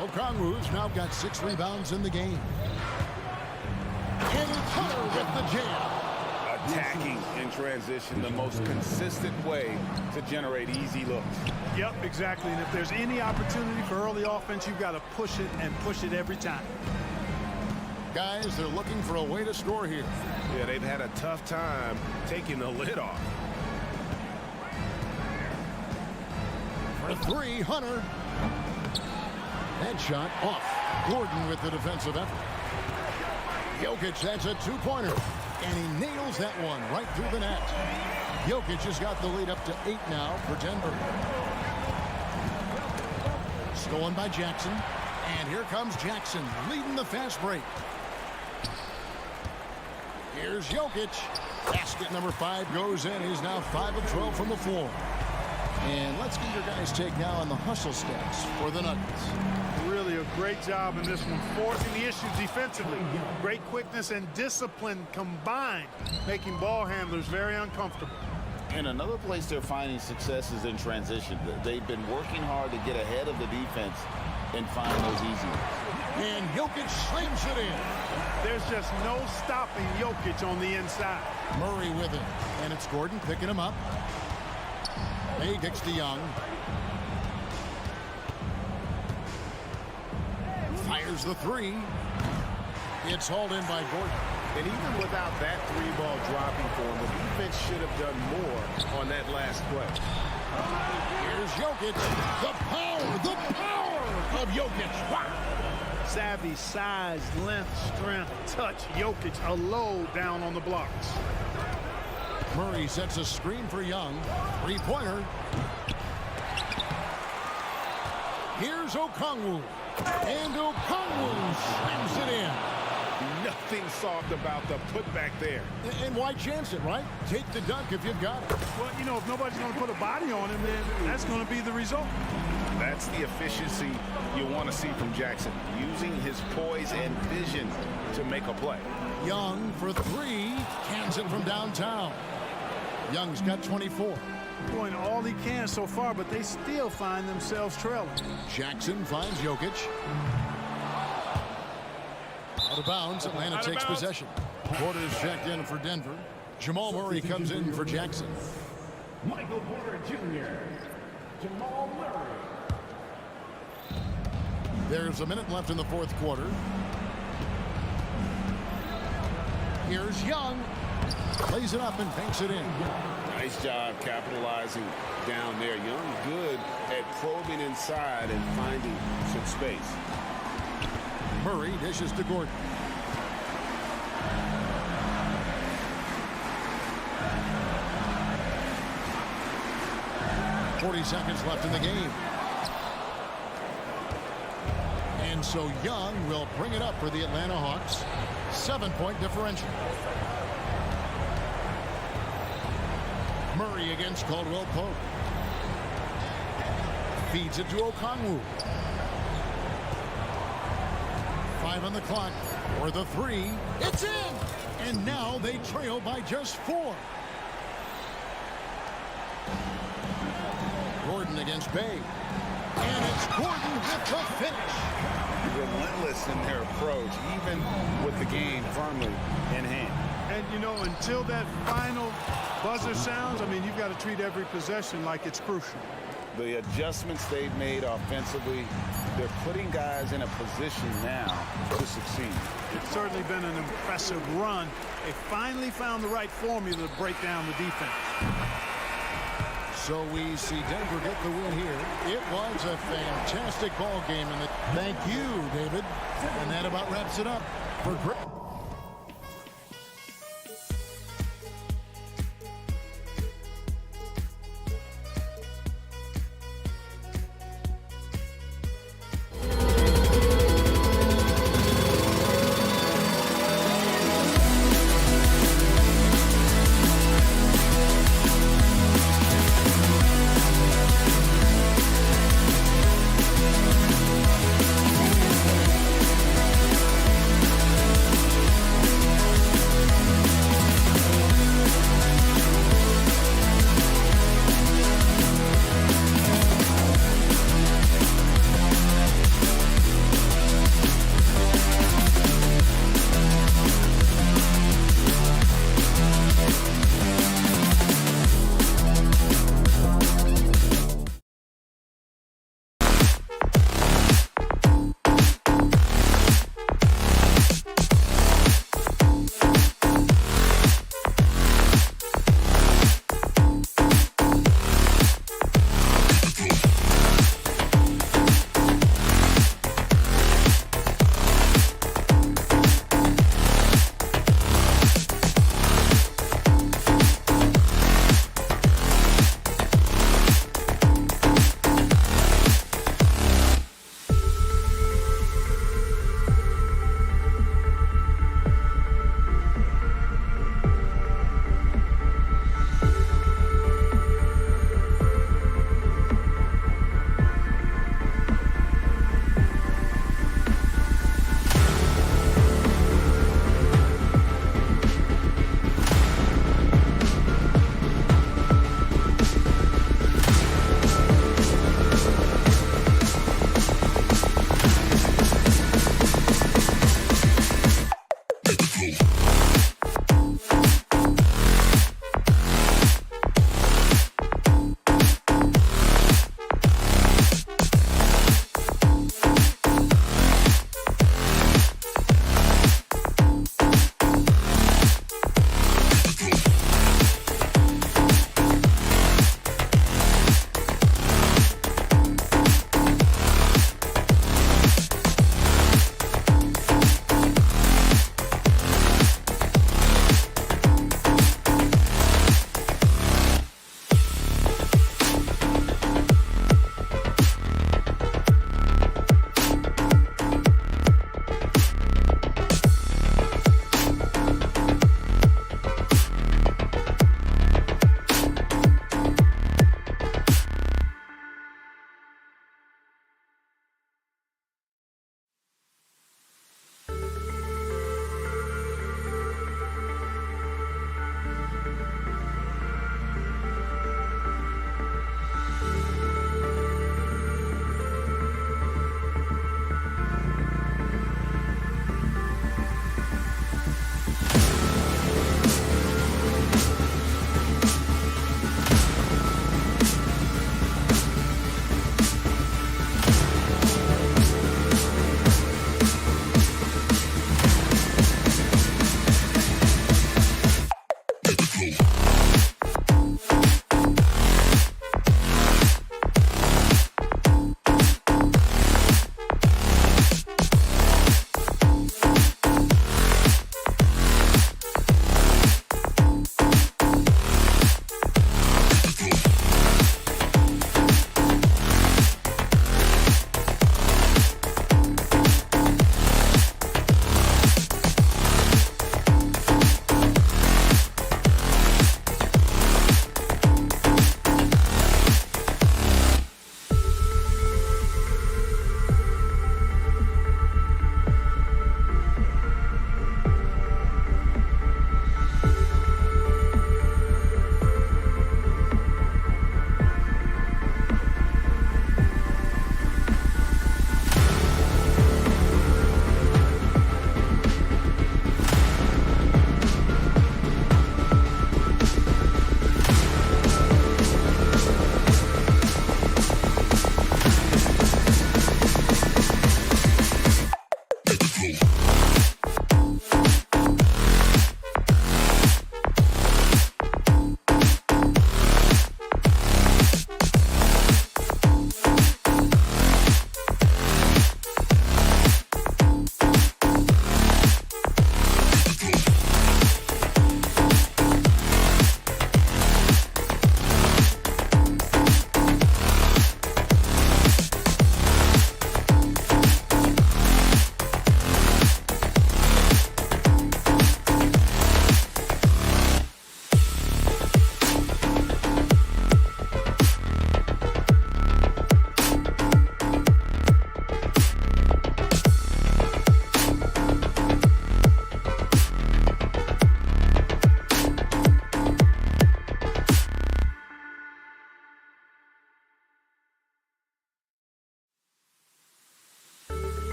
Okongwu's now got 6 rebounds in the game. And Hunter with the jam. Attacking in transition, the most consistent way to generate easy looks. Yep, exactly. And if there's any opportunity for early offense, you've got to push it and push it every time. Guys, they're looking for a way to score here. Yeah, they've had a tough time taking the lid off. For 3, Hunter. That shot off. Gordon with the defensive effort. Jokic, that's a 2-pointer. And he nails that one right through the net. Jokic has got the lead up to 8 now for Denver. Stolen by Jackson. And here comes Jackson leading the fast break. Here's Jokic. Basket number 5 goes in. He's now 5 of 12 from the floor. And let's get your guys' take now on the hustle stats for the Nuggets. Really a great job in this one, forcing the issue defensively. Great quickness and discipline combined, making ball handlers very uncomfortable. And another place they're finding success is in transition. They've been working hard to get ahead of the defense and find those easy ones. And Jokic slams it in. There's just no stopping Jokic on the inside. Murray with it. And it's Gordon picking him up. He kicks to Young. Fires the 3. It's hauled in by Gordon. And even without that 3-ball dropping for him, the defense should have done more on that last play. Here's Jokic. The power of Jokic. Wow. Savvy, size, length, strength, touch. Jokic a low down on the blocks. Murray sets a screen for Young. 3-pointer. Here's Okongwu. And Okongwu slams it in. Nothing soft about the putback there. And why chance it, right? Take the dunk if you've got it. Well, you know, if nobody's going to put a body on him, then that's going to be the result. That's the efficiency you want to see from Jackson, using his poise and vision to make a play. Young for 3. Cans it from downtown. Young's got 24. Doing all he can so far, but they still find themselves trailing. Jackson finds Jokic. Out of bounds, Atlanta takes possession. Porter's checked in for Denver. Jamal Murray comes in for Jackson. Michael Porter Jr. Jamal Murray. There's a minute left in the fourth quarter. Here's Young. Plays it up and banks it in. Nice job capitalizing down there. Young good at probing inside and finding some space. Murray dishes to Gordon. .40 left in the game. And so Young will bring it up for the Atlanta Hawks. 7-point differential. Murray against Caldwell Pope. Feeds it to Okongwu. 5 on the clock for the three. It's in! And now they trail by just 4. Gordon against Bay. And it's Gordon with the finish. Relentless in their approach, even with the game firmly in hand. And, you know, until that final buzzer sounds, I mean, you've got to treat every possession like it's crucial. The adjustments they've made offensively, they're putting guys in a position now to succeed. It's certainly been an impressive run. They finally found the right formula to break down the defense. So we see Denver get the win here. It was a fantastic ball game. And thank you, David. And that about wraps it up for Greg.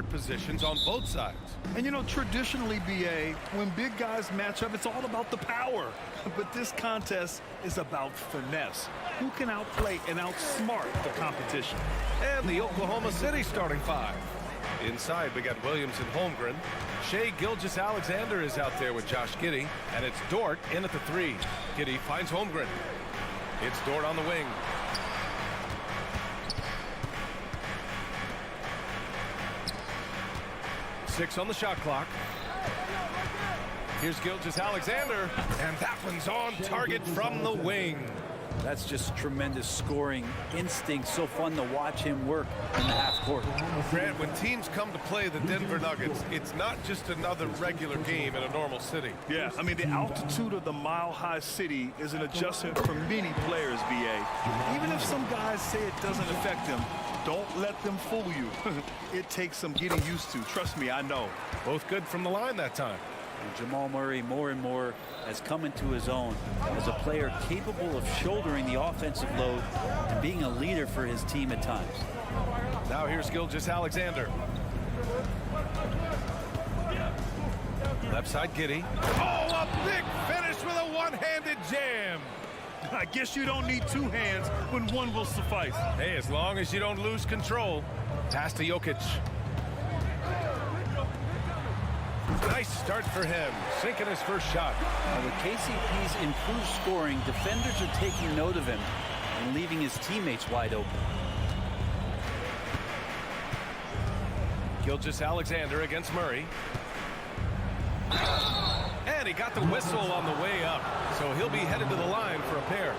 guard positions on both sides. And you know, traditionally, BA, when big guys match up, it's all about the power. But this contest is about finesse. Who can outplay and outsmart the competition? And the Oklahoma City starting five. Inside, we got Williams and Holmgren. Shai Gilgeous-Alexander is out there with Josh Giddey. And it's Dort in at the 3. Giddey finds Holmgren. It's Dort on the wing. Six on the shot clock. Here's Gilgeous-Alexander, and that one's on target from the wing. That's just tremendous scoring instinct. So fun to watch him work in the half court. Grant, when teams come to play the Denver Nuggets, it's not just another regular game in a normal city. Yeah, I mean, the altitude of the mile-high city is an adjustment for many players, BA. Even if some guys say it doesn't affect them, don't let them fool you. It takes some getting used to. Trust me, I know. Both good from the line that time. And Jamal Murray more and more has come into his own as a player capable of shouldering the offensive load and being a leader for his team at times. Now here's Gilgeous-Alexander. Left side Giddey. Oh, a big finish with a one-handed jam. I guess you don't need two hands when one will suffice. Hey, as long as you don't lose control. Pass to Jokic. Nice start for him, sinking his first shot. Now with KCP's improved scoring, defenders are taking note of him and leaving his teammates wide open. Gilgeous-Alexander against Murray. And he got the whistle on the way up, so he'll be headed to the line for a pair.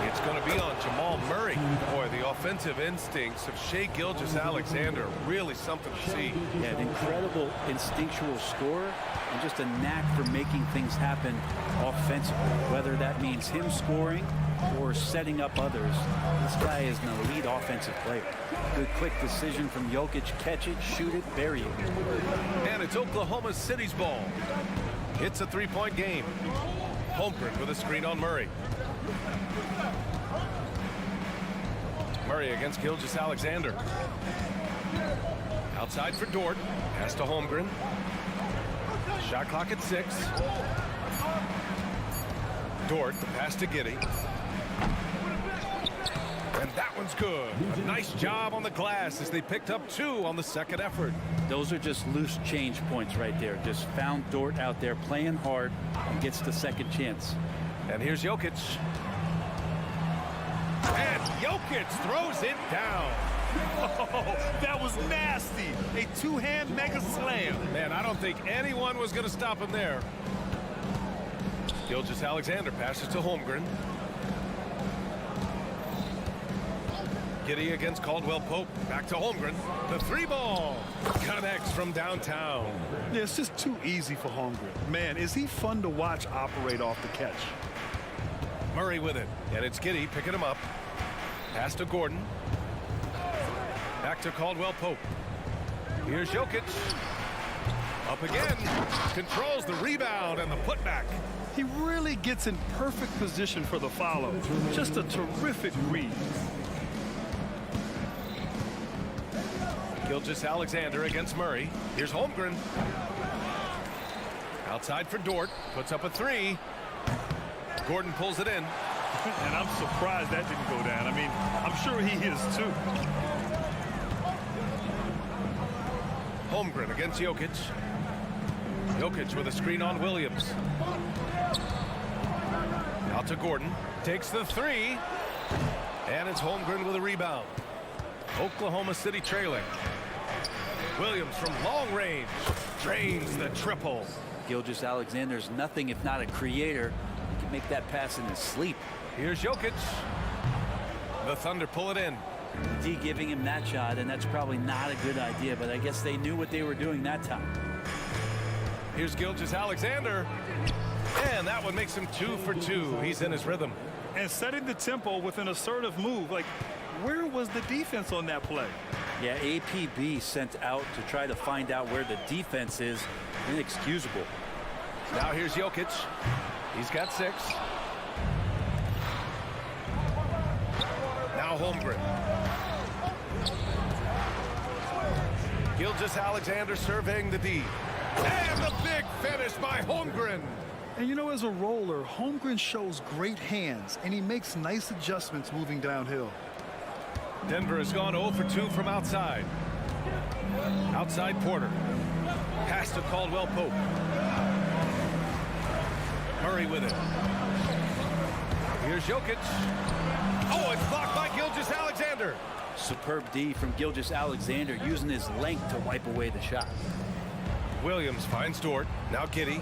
It's going to be on Jamal Murray. Boy, the offensive instincts of Shai Gilgeous-Alexander, really something to see. Yeah, an incredible instinctual scorer and just a knack for making things happen offensively, whether that means him scoring or setting up others. This guy is an elite offensive player. Good quick decision from Jokic. Catch it, shoot it, bury it. And it's Oklahoma City's ball. It's a three-point game. Holmgren with a screen on Murray. Murray against Gilgeous-Alexander. Outside for Dort. Pass to Holmgren. Shot clock at 6. Dort, the pass to Giddey. And that one's good. A nice job on the glass as they picked up 2 on the second effort. Those are just loose change points right there. Just found Dort out there playing hard and gets the second chance. And here's Jokic. And Jokic throws it down. Oh, that was nasty. A two-hand mega slam. Man, I don't think anyone was going to stop him there. Gilgeous-Alexander passes to Holmgren. Giddey against Caldwell Pope. Back to Holmgren. The 3-ball connects from downtown. Yeah, it's just too easy for Holmgren. Man, is he fun to watch operate off the catch. Murray with it. And it's Giddey picking him up. Pass to Gordon. Back to Caldwell Pope. Here's Jokic. Up again. Controls the rebound and the putback. He really gets in perfect position for the follow. Just a terrific read. Gilgeous-Alexander against Murray. Here's Holmgren. Outside for Dort. Puts up a 3. Gordon pulls it in. And I'm surprised that didn't go down. I mean, I'm sure he is too. Holmgren against Jokic. Jokic with a screen on Williams. Out to Gordon. Takes the 3. And it's Holmgren with a rebound. Oklahoma City trailing. Williams from long range drains the triple. Gilgeous-Alexander's nothing if not a creator. He can make that pass in his sleep. Here's Jokic. The Thunder pull it in. D giving him that shot, and that's probably not a good idea, but I guess they knew what they were doing that time. Here's Gilgeous-Alexander. And that one makes him 2 for 2. He's in his rhythm. And setting the tempo with an assertive move. Like, where was the defense on that play? Yeah, APB sent out to try to find out where the defense is. Inexcusable. Now here's Jokic. He's got 6. Now Holmgren. Gilgeous-Alexander surveying the D. And the big finish by Holmgren. And you know, as a roller, Holmgren shows great hands, and he makes nice adjustments moving downhill. Denver has gone 0 for 2 from outside. Outside Porter. Pass to Caldwell Pope. Murray with it. Here's Jokic. Oh, it's blocked by Gilgeous-Alexander. Superb D from Gilgeous-Alexander, using his length to wipe away the shot. Williams finds Dort. Now Giddey.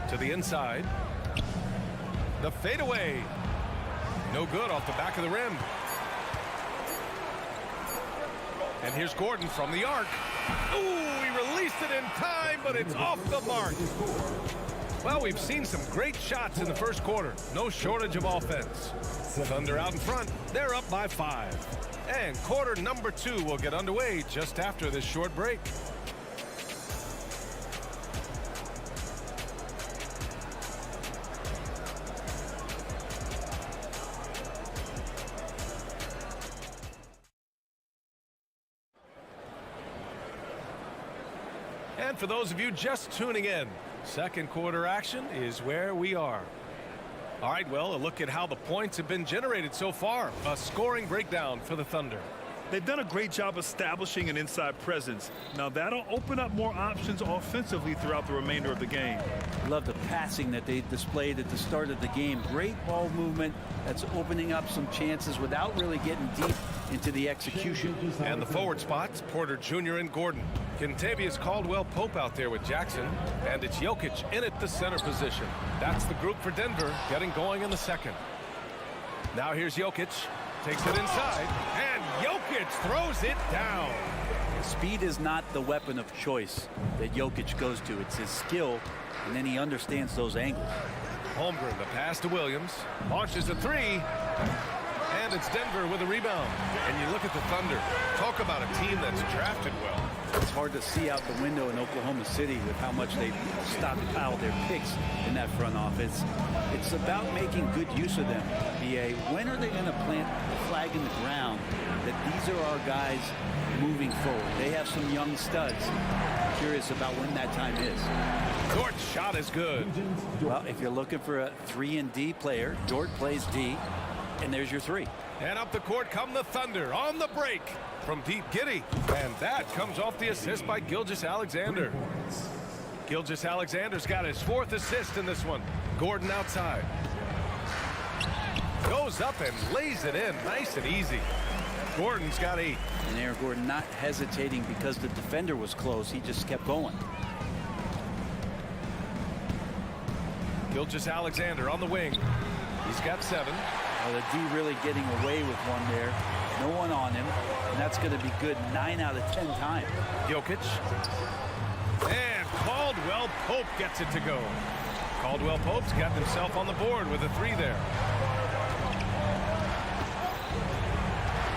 To the inside. The fadeaway. No good off the back of the rim. And here's Gordon from the arc. Ooh, he released it in time, but it's off the mark. Well, we've seen some great shots in the first quarter. No shortage of offense. Thunder out in front. They're up by 5. And quarter number 2 will get underway just after this short break. And for those of you just tuning in, second quarter action is where we are. All right, well, a look at how the points have been generated so far. A scoring breakdown for the Thunder. They've done a great job establishing an inside presence. Now that'll open up more options offensively throughout the remainder of the game. I love the passing that they displayed at the start of the game. Great ball movement that's opening up some chances without really getting deep into the execution. And the forward spots, Porter Jr. and Gordon. Kentavious Caldwell-Pope out there with Jackson. And it's Jokic in at the center position. That's the group for Denver getting going in the second. Now here's Jokic. Takes it inside. And Jokic throws it down. Speed is not the weapon of choice that Jokic goes to. It's his skill, and then he understands those angles. Holmgren, the pass to Williams. Launches a 3. And it's Denver with a rebound. And you look at the Thunder. Talk about a team that's drafted well. It's hard to see out the window in Oklahoma City with how much they've stockpiled their picks in that front office. It's about making good use of them, BA. When are they going to plant the flag in the ground that these are our guys moving forward? They have some young studs. I'm curious about when that time is. Dort's shot is good. Well, if you're looking for a 3-and-D player, Dort plays D, and there's your 3. And up the court come the Thunder on the break from deep Giddey. And that comes off the assist by Gilgeous-Alexander. Gilgeous-Alexander's got his 4th assist in this one. Gordon outside. Goes up and lays it in nice and easy. Gordon's got 8. And Aaron Gordon not hesitating because the defender was close. He just kept going. Gilgeous-Alexander on the wing. He's got 7. The D really getting away with one there. No one on him. And that's going to be good 9 out of 10 times. Jokic. And Caldwell Pope gets it to go. Caldwell Pope's got himself on the board with a 3 there.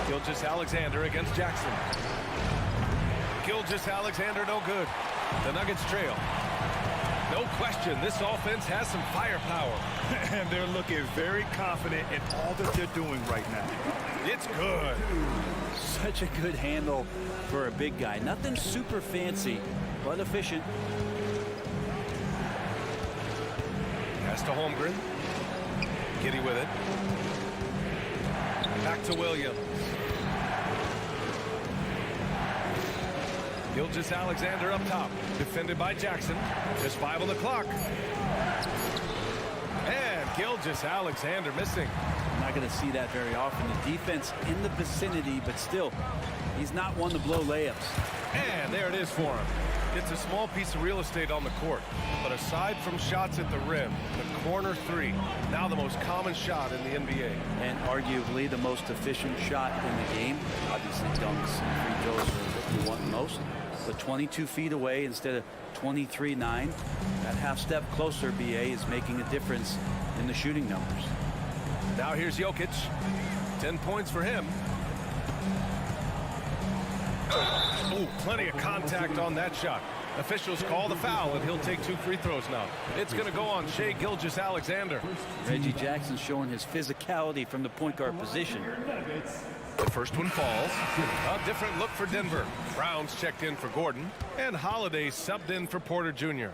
Gilgeous-Alexander against Jackson. Gilgeous-Alexander no good. The Nuggets trail. No question, this offense has some firepower. And they're looking very confident in all that they're doing right now. It's good. Such a good handle for a big guy. Nothing super fancy, but efficient. Pass to Holmgren. Giddey with it. Back to Williams. Gilgeous-Alexander up top. Defended by Jackson. Just 5 on the clock. And Gilgeous-Alexander missing. I'm not going to see that very often. The defense in the vicinity, but still, he's not one to blow layups. And there it is for him. It's a small piece of real estate on the court. But aside from shots at the rim, the corner 3, now the most common shot in the NBA. And arguably the most efficient shot in the game. Obviously dunks and free throws are what you want most. But 22 feet away instead of 23-9. That half step closer, BA, is making a difference in the shooting numbers. Now here's Jokic. 10 points for him. Oh, plenty of contact on that shot. Officials call the foul, and he'll take 2 free throws now. It's going to go on Shai Gilgeous-Alexander. Reggie Jackson showing his physicality from the point guard position. The first one falls. A different look for Denver. Brown's checked in for Gordon, and Holiday subbed in for Porter Jr.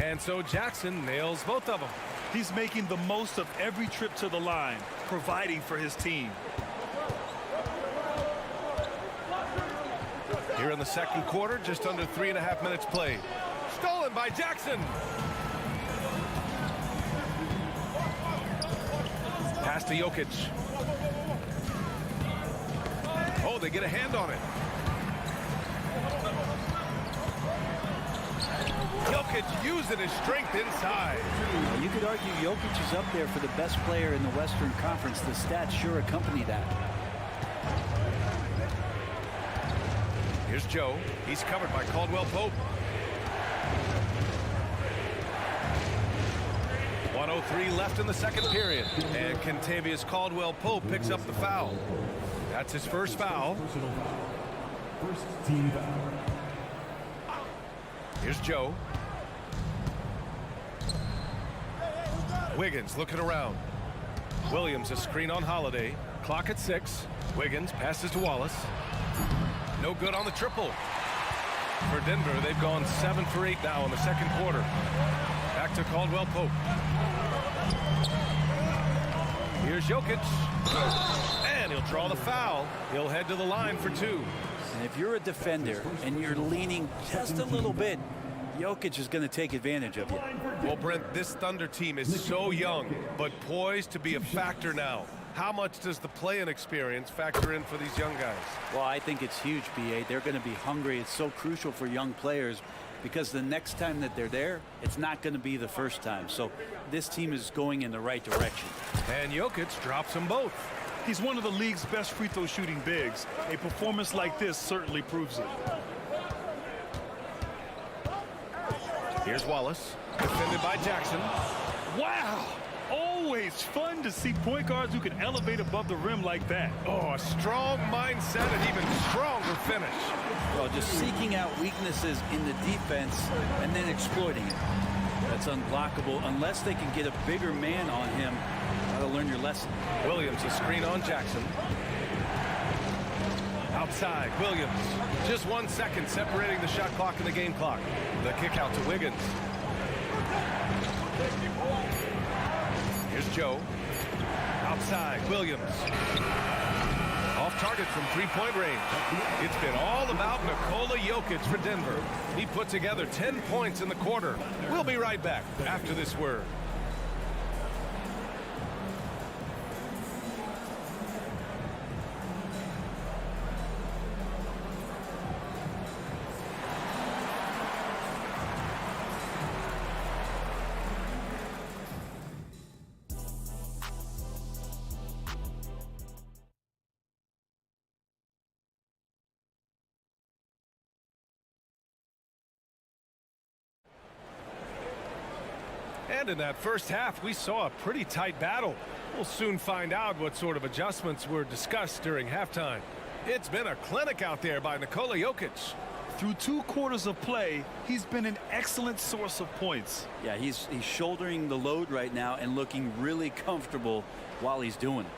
And so Jackson nails both of them. He's making the most of every trip to the line, providing for his team. Here in the second quarter, just under 3.5 minutes played. Stolen by Jackson. Pass to Jokic. Oh, they get a hand on it. Jokic using his strength inside. You could argue Jokic is up there for the best player in the Western Conference. The stats sure accompany that. Here's Joe. He's covered by Caldwell Pope. 1:03 left in the second period. And Kentavious Caldwell Pope picks up the foul. That's his first foul. First team foul. Here's Joe. Wiggins looking around. Williams a screen on Holiday. Clock at 6. Wiggins passes to Wallace. No good on the triple. For Denver, they've gone 7 for 8 now in the second quarter. Back to Caldwell Pope. Here's Jokic. And he'll draw the foul. He'll head to the line for 2. And if you're a defender and you're leaning just a little bit, Jokic is going to take advantage of you. Well, Brent, this Thunder team is so young, but poised to be a factor now. How much does the play-in experience factor in for these young guys? Well, I think it's huge, B.A. They're going to be hungry. It's so crucial for young players because the next time that they're there, it's not going to be the first time. So this team is going in the right direction. And Jokic drops them both. He's one of the league's best free throw shooting bigs. A performance like this certainly proves it. Here's Wallace, defended by Jackson. Wow! Always fun to see point guards who can elevate above the rim like that. Oh, a strong mindset and even stronger finish. Well, just seeking out weaknesses in the defense and then exploiting it. That's unblockable unless they can get a bigger man on him. Got to learn your lesson. Williams a screen on Jackson. Outside, Williams. Just 1 second separating the shot clock and the game clock. The kick out to Wiggins. Here's Joe. Outside, Williams. Off target from three-point range. It's been all about Nikola Jokic for Denver. He put together 10 points in the quarter. We'll be right back after this word. And in that first half, we saw a pretty tight battle. We'll soon find out what sort of adjustments were discussed during halftime. It's been a clinic out there by Nikola Jokic. Through 2 quarters of play, he's been an excellent source of points. Yeah, he's shouldering the load right now and looking really comfortable while he's doing it.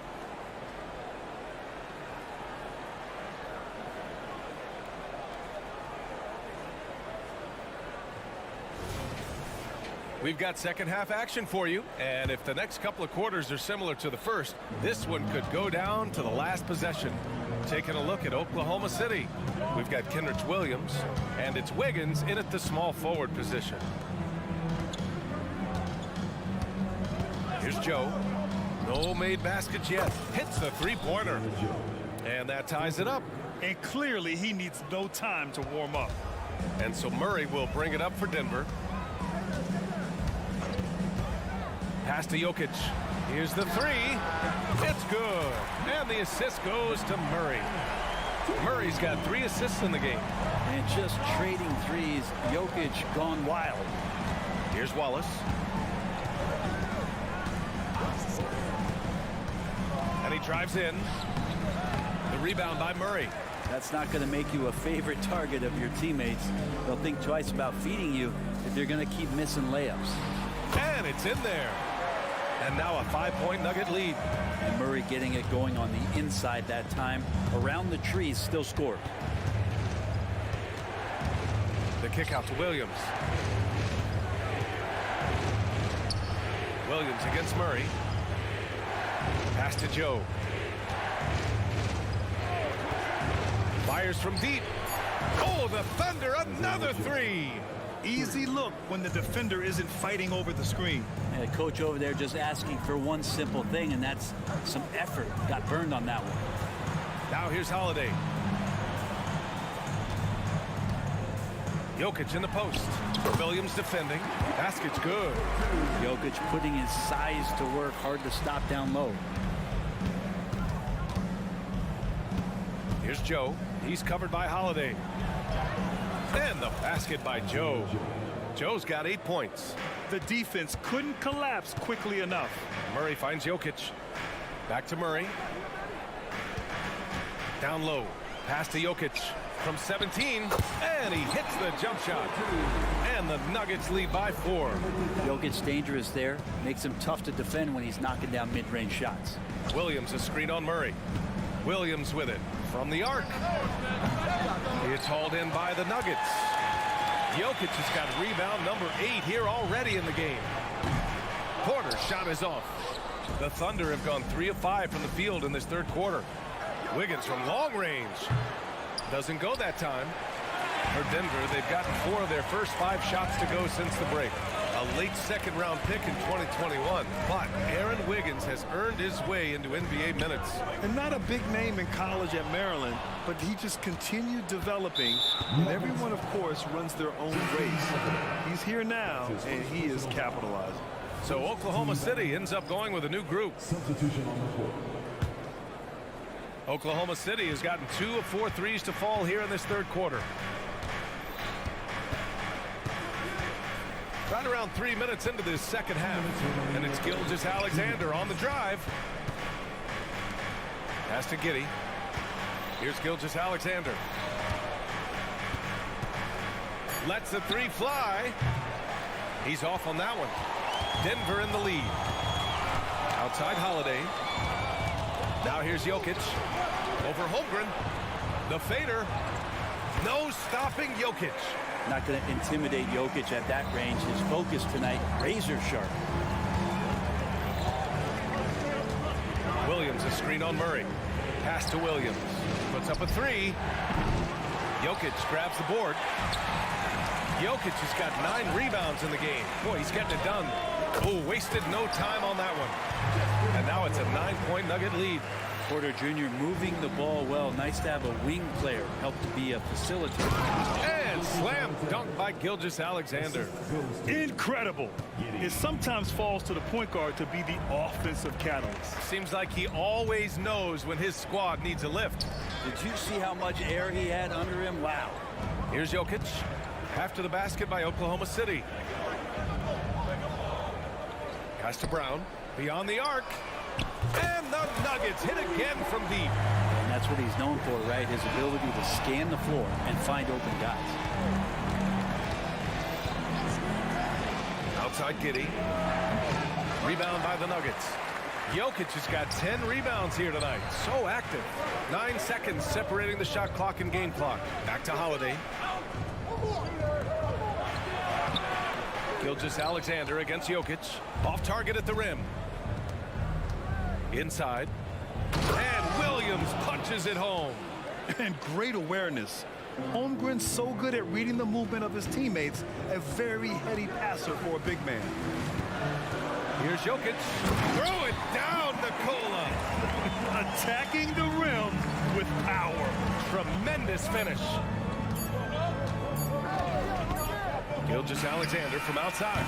We've got second half action for you, and if the next couple of quarters are similar to the first, this one could go down to the last possession. Taking a look at Oklahoma City. We've got Kenrich Williams, and it's Wiggins in at the small forward position. Here's Joe. No made baskets yet. Hits the three-pointer. And that ties it up. And clearly he needs no time to warm up. And so Murray will bring it up for Denver. Pass to Jokic. Here's the three. It's good. And the assist goes to Murray. Murray's got 3 assists in the game. And just trading threes, Jokic gone wild. Here's Wallace. And he drives in. The rebound by Murray. That's not going to make you a favorite target of your teammates. They'll think twice about feeding you if they're going to keep missing layups. And it's in there. And now a 5-point Nugget lead. And Murray getting it going on the inside that time. Around the trees, still scored. The kick out to Williams. Williams against Murray. Pass to Joe. Fires from deep. Oh, the Thunder, another three. Easy look when the defender isn't fighting over the screen. And the coach over there just asking for one simple thing, and that's some effort. Got burned on that one. Now here's Holiday. Jokic in the post. Williams defending. Basket's good. Jokic putting his size to work. Hard to stop down low. Here's Joe. He's covered by Holiday. And the basket by Joe. Joe's got 8 points. The defense couldn't collapse quickly enough. Murray finds Jokic. Back to Murray. Down low. Pass to Jokic from 17. And he hits the jump shot. And the Nuggets lead by 4. Jokic's dangerous there. Makes him tough to defend when he's knocking down mid-range shots. Williams a screen on Murray. Williams with it from the arc. It's hauled in by the Nuggets. Jokic has got rebound number 8 here already in the game. Porter's shot is off. The Thunder have gone 3 of 5 from the field in this third quarter. Wiggins from long range. Doesn't go that time. For Denver, they've gotten 4 of their first 5 shots to go since the break. A late second-round pick in 2021. But Aaron Wiggins has earned his way into NBA minutes. And not a big name in college at Maryland, but he just continued developing. And everyone, of course, runs their own race. He's here now, and he is capitalizing. So Oklahoma City ends up going with a new group. Substitution on the court. Oklahoma City has gotten 2 of 4 threes to fall here in this third quarter. Right around 3 minutes into this second half. And it's Gilgeous-Alexander on the drive. Pass to Giddey. Here's Gilgeous-Alexander. Lets the 3 fly. He's off on that one. Denver in the lead. Outside Holiday. Now here's Jokic. Over Holmgren. The fader. No stopping Jokic. Not going to intimidate Jokic at that range. His focus tonight, razor sharp. Williams a screen on Murray. Pass to Williams. Puts up a 3. Jokic grabs the board. Jokic has got 9 rebounds in the game. Boy, he's getting it done. Oh, wasted no time on that one. And now it's a 9-point Nugget lead. Porter Jr. moving the ball well. Nice to have a wing player help to be a facilitator. And slam dunk by Gilgeous-Alexander. Incredible. It sometimes falls to the point guard to be the offensive catalyst. Seems like he always knows when his squad needs a lift. Did you see how much air he had under him? Wow. Here's Jokic. After the basket by Oklahoma City. Pass to Brown. Beyond the arc. And the Nuggets hit again from deep. And that's what he's known for, right? His ability to scan the floor and find open guys. Outside Giddey. Rebound by the Nuggets. Jokic has got 10 rebounds here tonight. So active. 9 seconds separating the shot clock and game clock. Back to Holiday. Gilgeous-Alexander against Jokic. Off target at the rim. Inside. And Williams punches it home. And great awareness. Holmgren's so good at reading the movement of his teammates. A very heady passer for a big man. Here's Jokic. Throw it down, Nikola. Attacking the rim with power. Tremendous finish. Gilgeous-Alexander from outside.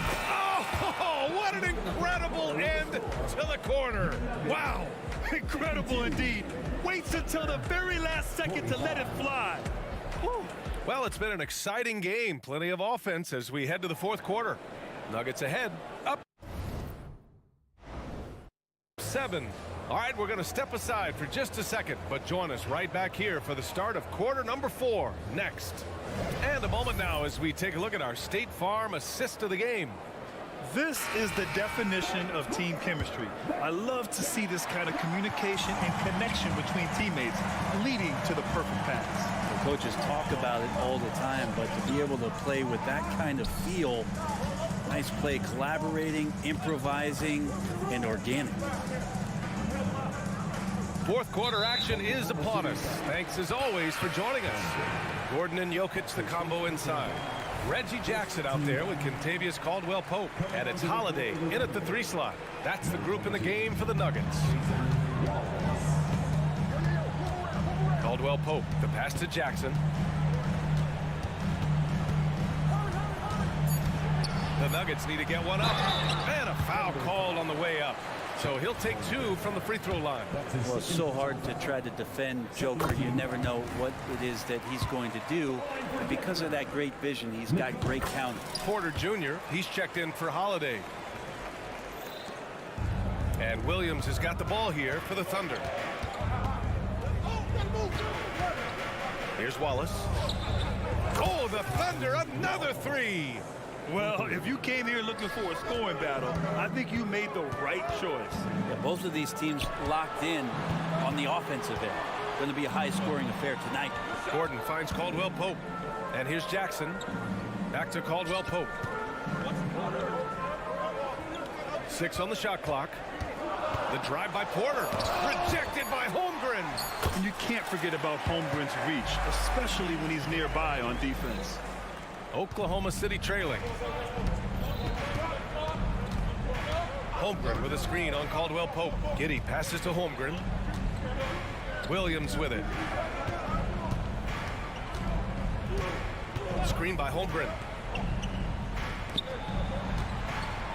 Oh, what an incredible end to the corner. Wow, incredible indeed. Waits until the very last second to let it fly. Whew. Well, it's been an exciting game. Plenty of offense as we head to the fourth quarter. Nuggets ahead. Up 7. All right, we're going to step aside for just a second, but join us right back here for the start of quarter number 4 next. And a moment now as we take a look at our State Farm assist of the game. This is the definition of team chemistry. I love to see this kind of communication and connection between teammates leading to the perfect pass. The coaches talk about it all the time, but to be able to play with that kind of feel, nice play, collaborating, improvising, and organic. Fourth quarter action is upon us. Thanks as always for joining us. Gordon and Jokic, the combo inside. Reggie Jackson out there with Kentavious Caldwell-Pope. And it's Holiday in at the 3 slot. That's the group in the game for the Nuggets. Caldwell-Pope, the pass to Jackson. The Nuggets need to get one up. And a foul called on the way up. So he'll take 2 from the free throw line. Well, it's so hard to try to defend Joker. You never know what it is that he's going to do. And because of that great vision, he's got great counting. Porter Jr., he's checked in for Holiday. And Williams has got the ball here for the Thunder. Here's Wallace. Oh, the Thunder, another 3. Well, if you came here looking for a scoring battle, I think you made the right choice. Yeah, both of these teams locked in on the offensive end. Going to be a high-scoring affair tonight. Gordon finds Caldwell-Pope. And here's Jackson. Back to Caldwell-Pope. 6 on the shot clock. The drive by Porter. Rejected by Holmgren. And you can't forget about Holmgren's reach, especially when he's nearby on defense. Oklahoma City trailing. Holmgren with a screen on Caldwell-Pope. Giddey passes to Holmgren. Williams with it. Screen by Holmgren.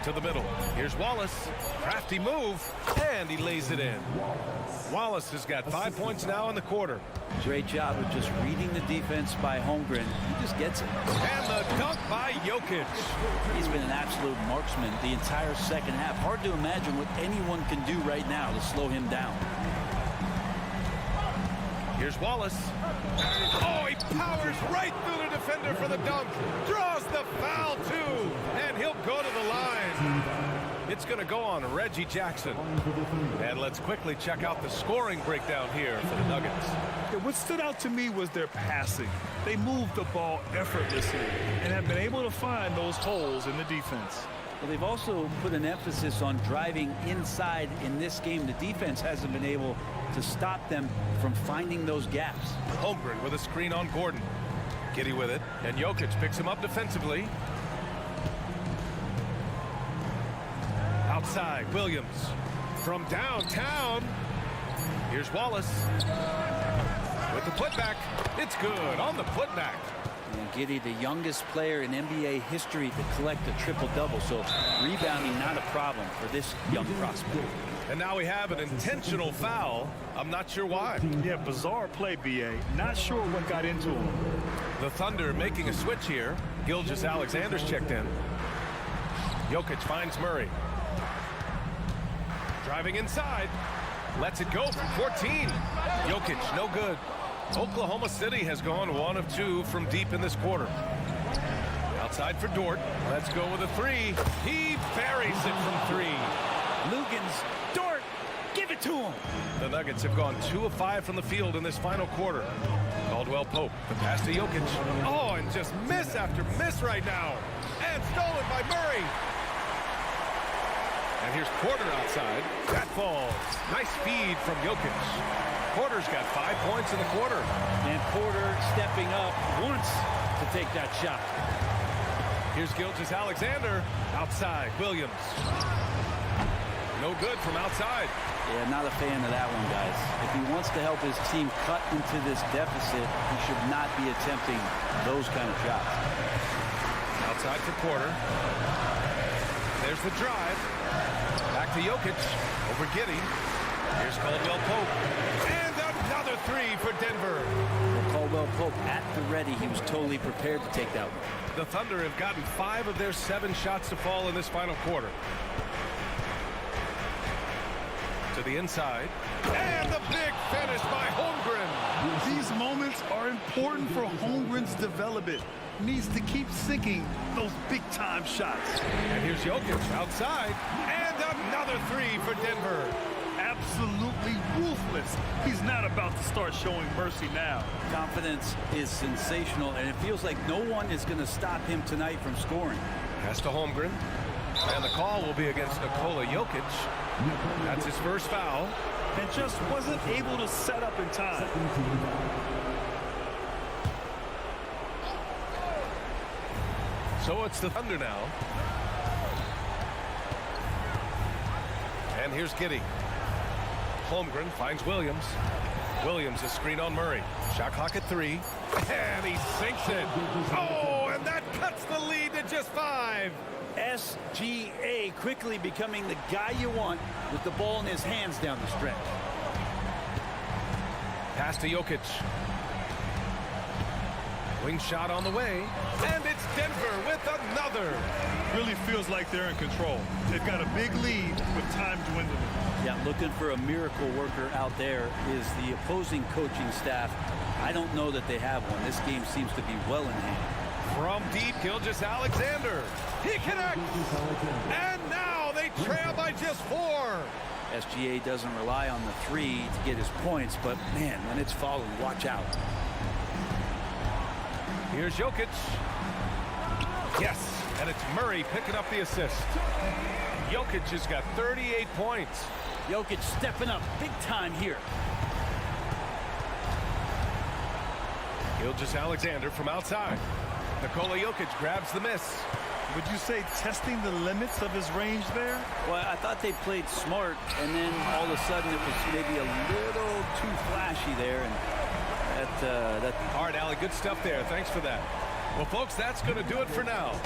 To the middle. Here's Wallace. Crafty move. And he lays it in. Wallace has got 5 points now in the quarter. Great job of just reading the defense by Holmgren. He just gets it. And the dunk by Jokic. He's been an absolute marksman the entire second half. Hard to imagine what anyone can do right now to slow him down. Here's Wallace. Oh, he powers right through the defender for the dunk. Draws the foul, too. And he'll go to the line. It's going to go on Reggie Jackson. And let's quickly check out the scoring breakdown here for the Nuggets. What stood out to me was their passing. They moved the ball effortlessly and have been able to find those holes in the defense. Well, they've also put an emphasis on driving inside in this game. The defense hasn't been able to stop them from finding those gaps. Holmgren with a screen on Gordon. Giddey with it, and Jokic picks him up defensively. Outside, Williams. From downtown, here's Wallace. With the putback, it's good on the putback. And Giddey, the youngest player in NBA history to collect a triple-double, so rebounding not a problem for this young prospect. And now we have an intentional foul. I'm not sure why. Yeah, bizarre play, B.A. Not sure what got into him. The Thunder making a switch here. Gilgeous-Alexander's checked in. Jokic finds Murray. Driving inside. Lets it go from 14. Jokic, no good. Oklahoma City has gone 1 of 2 from deep in this quarter. Outside for Dort. Let's go with a 3. He buries it from 3. Lugans, Dort, give it to him. The Nuggets have gone 2 of 5 from the field in this final quarter. Caldwell-Pope, the pass to Jokic. Oh, and just miss after miss right now. And stolen by Murray. And here's Porter outside. That falls. Nice feed from Jokic. Porter's got 5 points in the quarter. And Porter stepping up once to take that shot. Here's Gilgeous-Alexander. Outside, Williams. No good from outside. Yeah, not a fan of that one, guys. If he wants to help his team cut into this deficit, he should not be attempting those kind of shots. Outside for Porter. There's the drive. Back to Jokic. Over Giddey. Here's Caldwell-Pope. And another 3 for Denver. Well, Caldwell-Pope at the ready. He was totally prepared to take that one. The Thunder have gotten 5 of their 7 shots to fall in this final quarter. To To the inside. And the big finish by Holmgren. These moments are important for Holmgren's development. Needs to keep sinking those big-time shots. And here's Jokic outside. And another three for Denver. Absolutely ruthless. He's not about to start showing mercy now. Confidence is sensational, and it feels like no one is going to stop him tonight from scoring. Pass to Holmgren. And the call will be against Nikola Jokic. That's his first foul. And just wasn't able to set up in time. So it's the Thunder now. And here's Giddey. Holmgren finds Williams. Williams a screen on Murray. Shot clock at 3. And he sinks it. Oh, and that cuts the lead to just 5. SGA quickly becoming the guy you want with the ball in his hands down the stretch. Pass to Jokic. Wing shot on the way. And it's Denver with another. Really feels like they're in control. They've got a big lead with time dwindling. Yeah, looking for a miracle worker out there is the opposing coaching staff. I don't know that they have one. This game seems to be well in hand. From deep, Gilgeous-Alexander. He connects. And now they trail by just 4. SGA doesn't rely on the 3 to get his points, but man, when it's falling, watch out. Here's Jokic. Yes, and it's Murray picking up the assist. Jokic has got 38 points. Jokic stepping up big time here. Gilgeous-Alexander from outside. Nikola Jokic grabs the miss. Would you say testing the limits of his range there? Well, I thought they played smart, and then all of a sudden it was maybe a little too flashy there. And All right, Allie, good stuff there. Thanks for that. Well, folks, that's going to do it for now.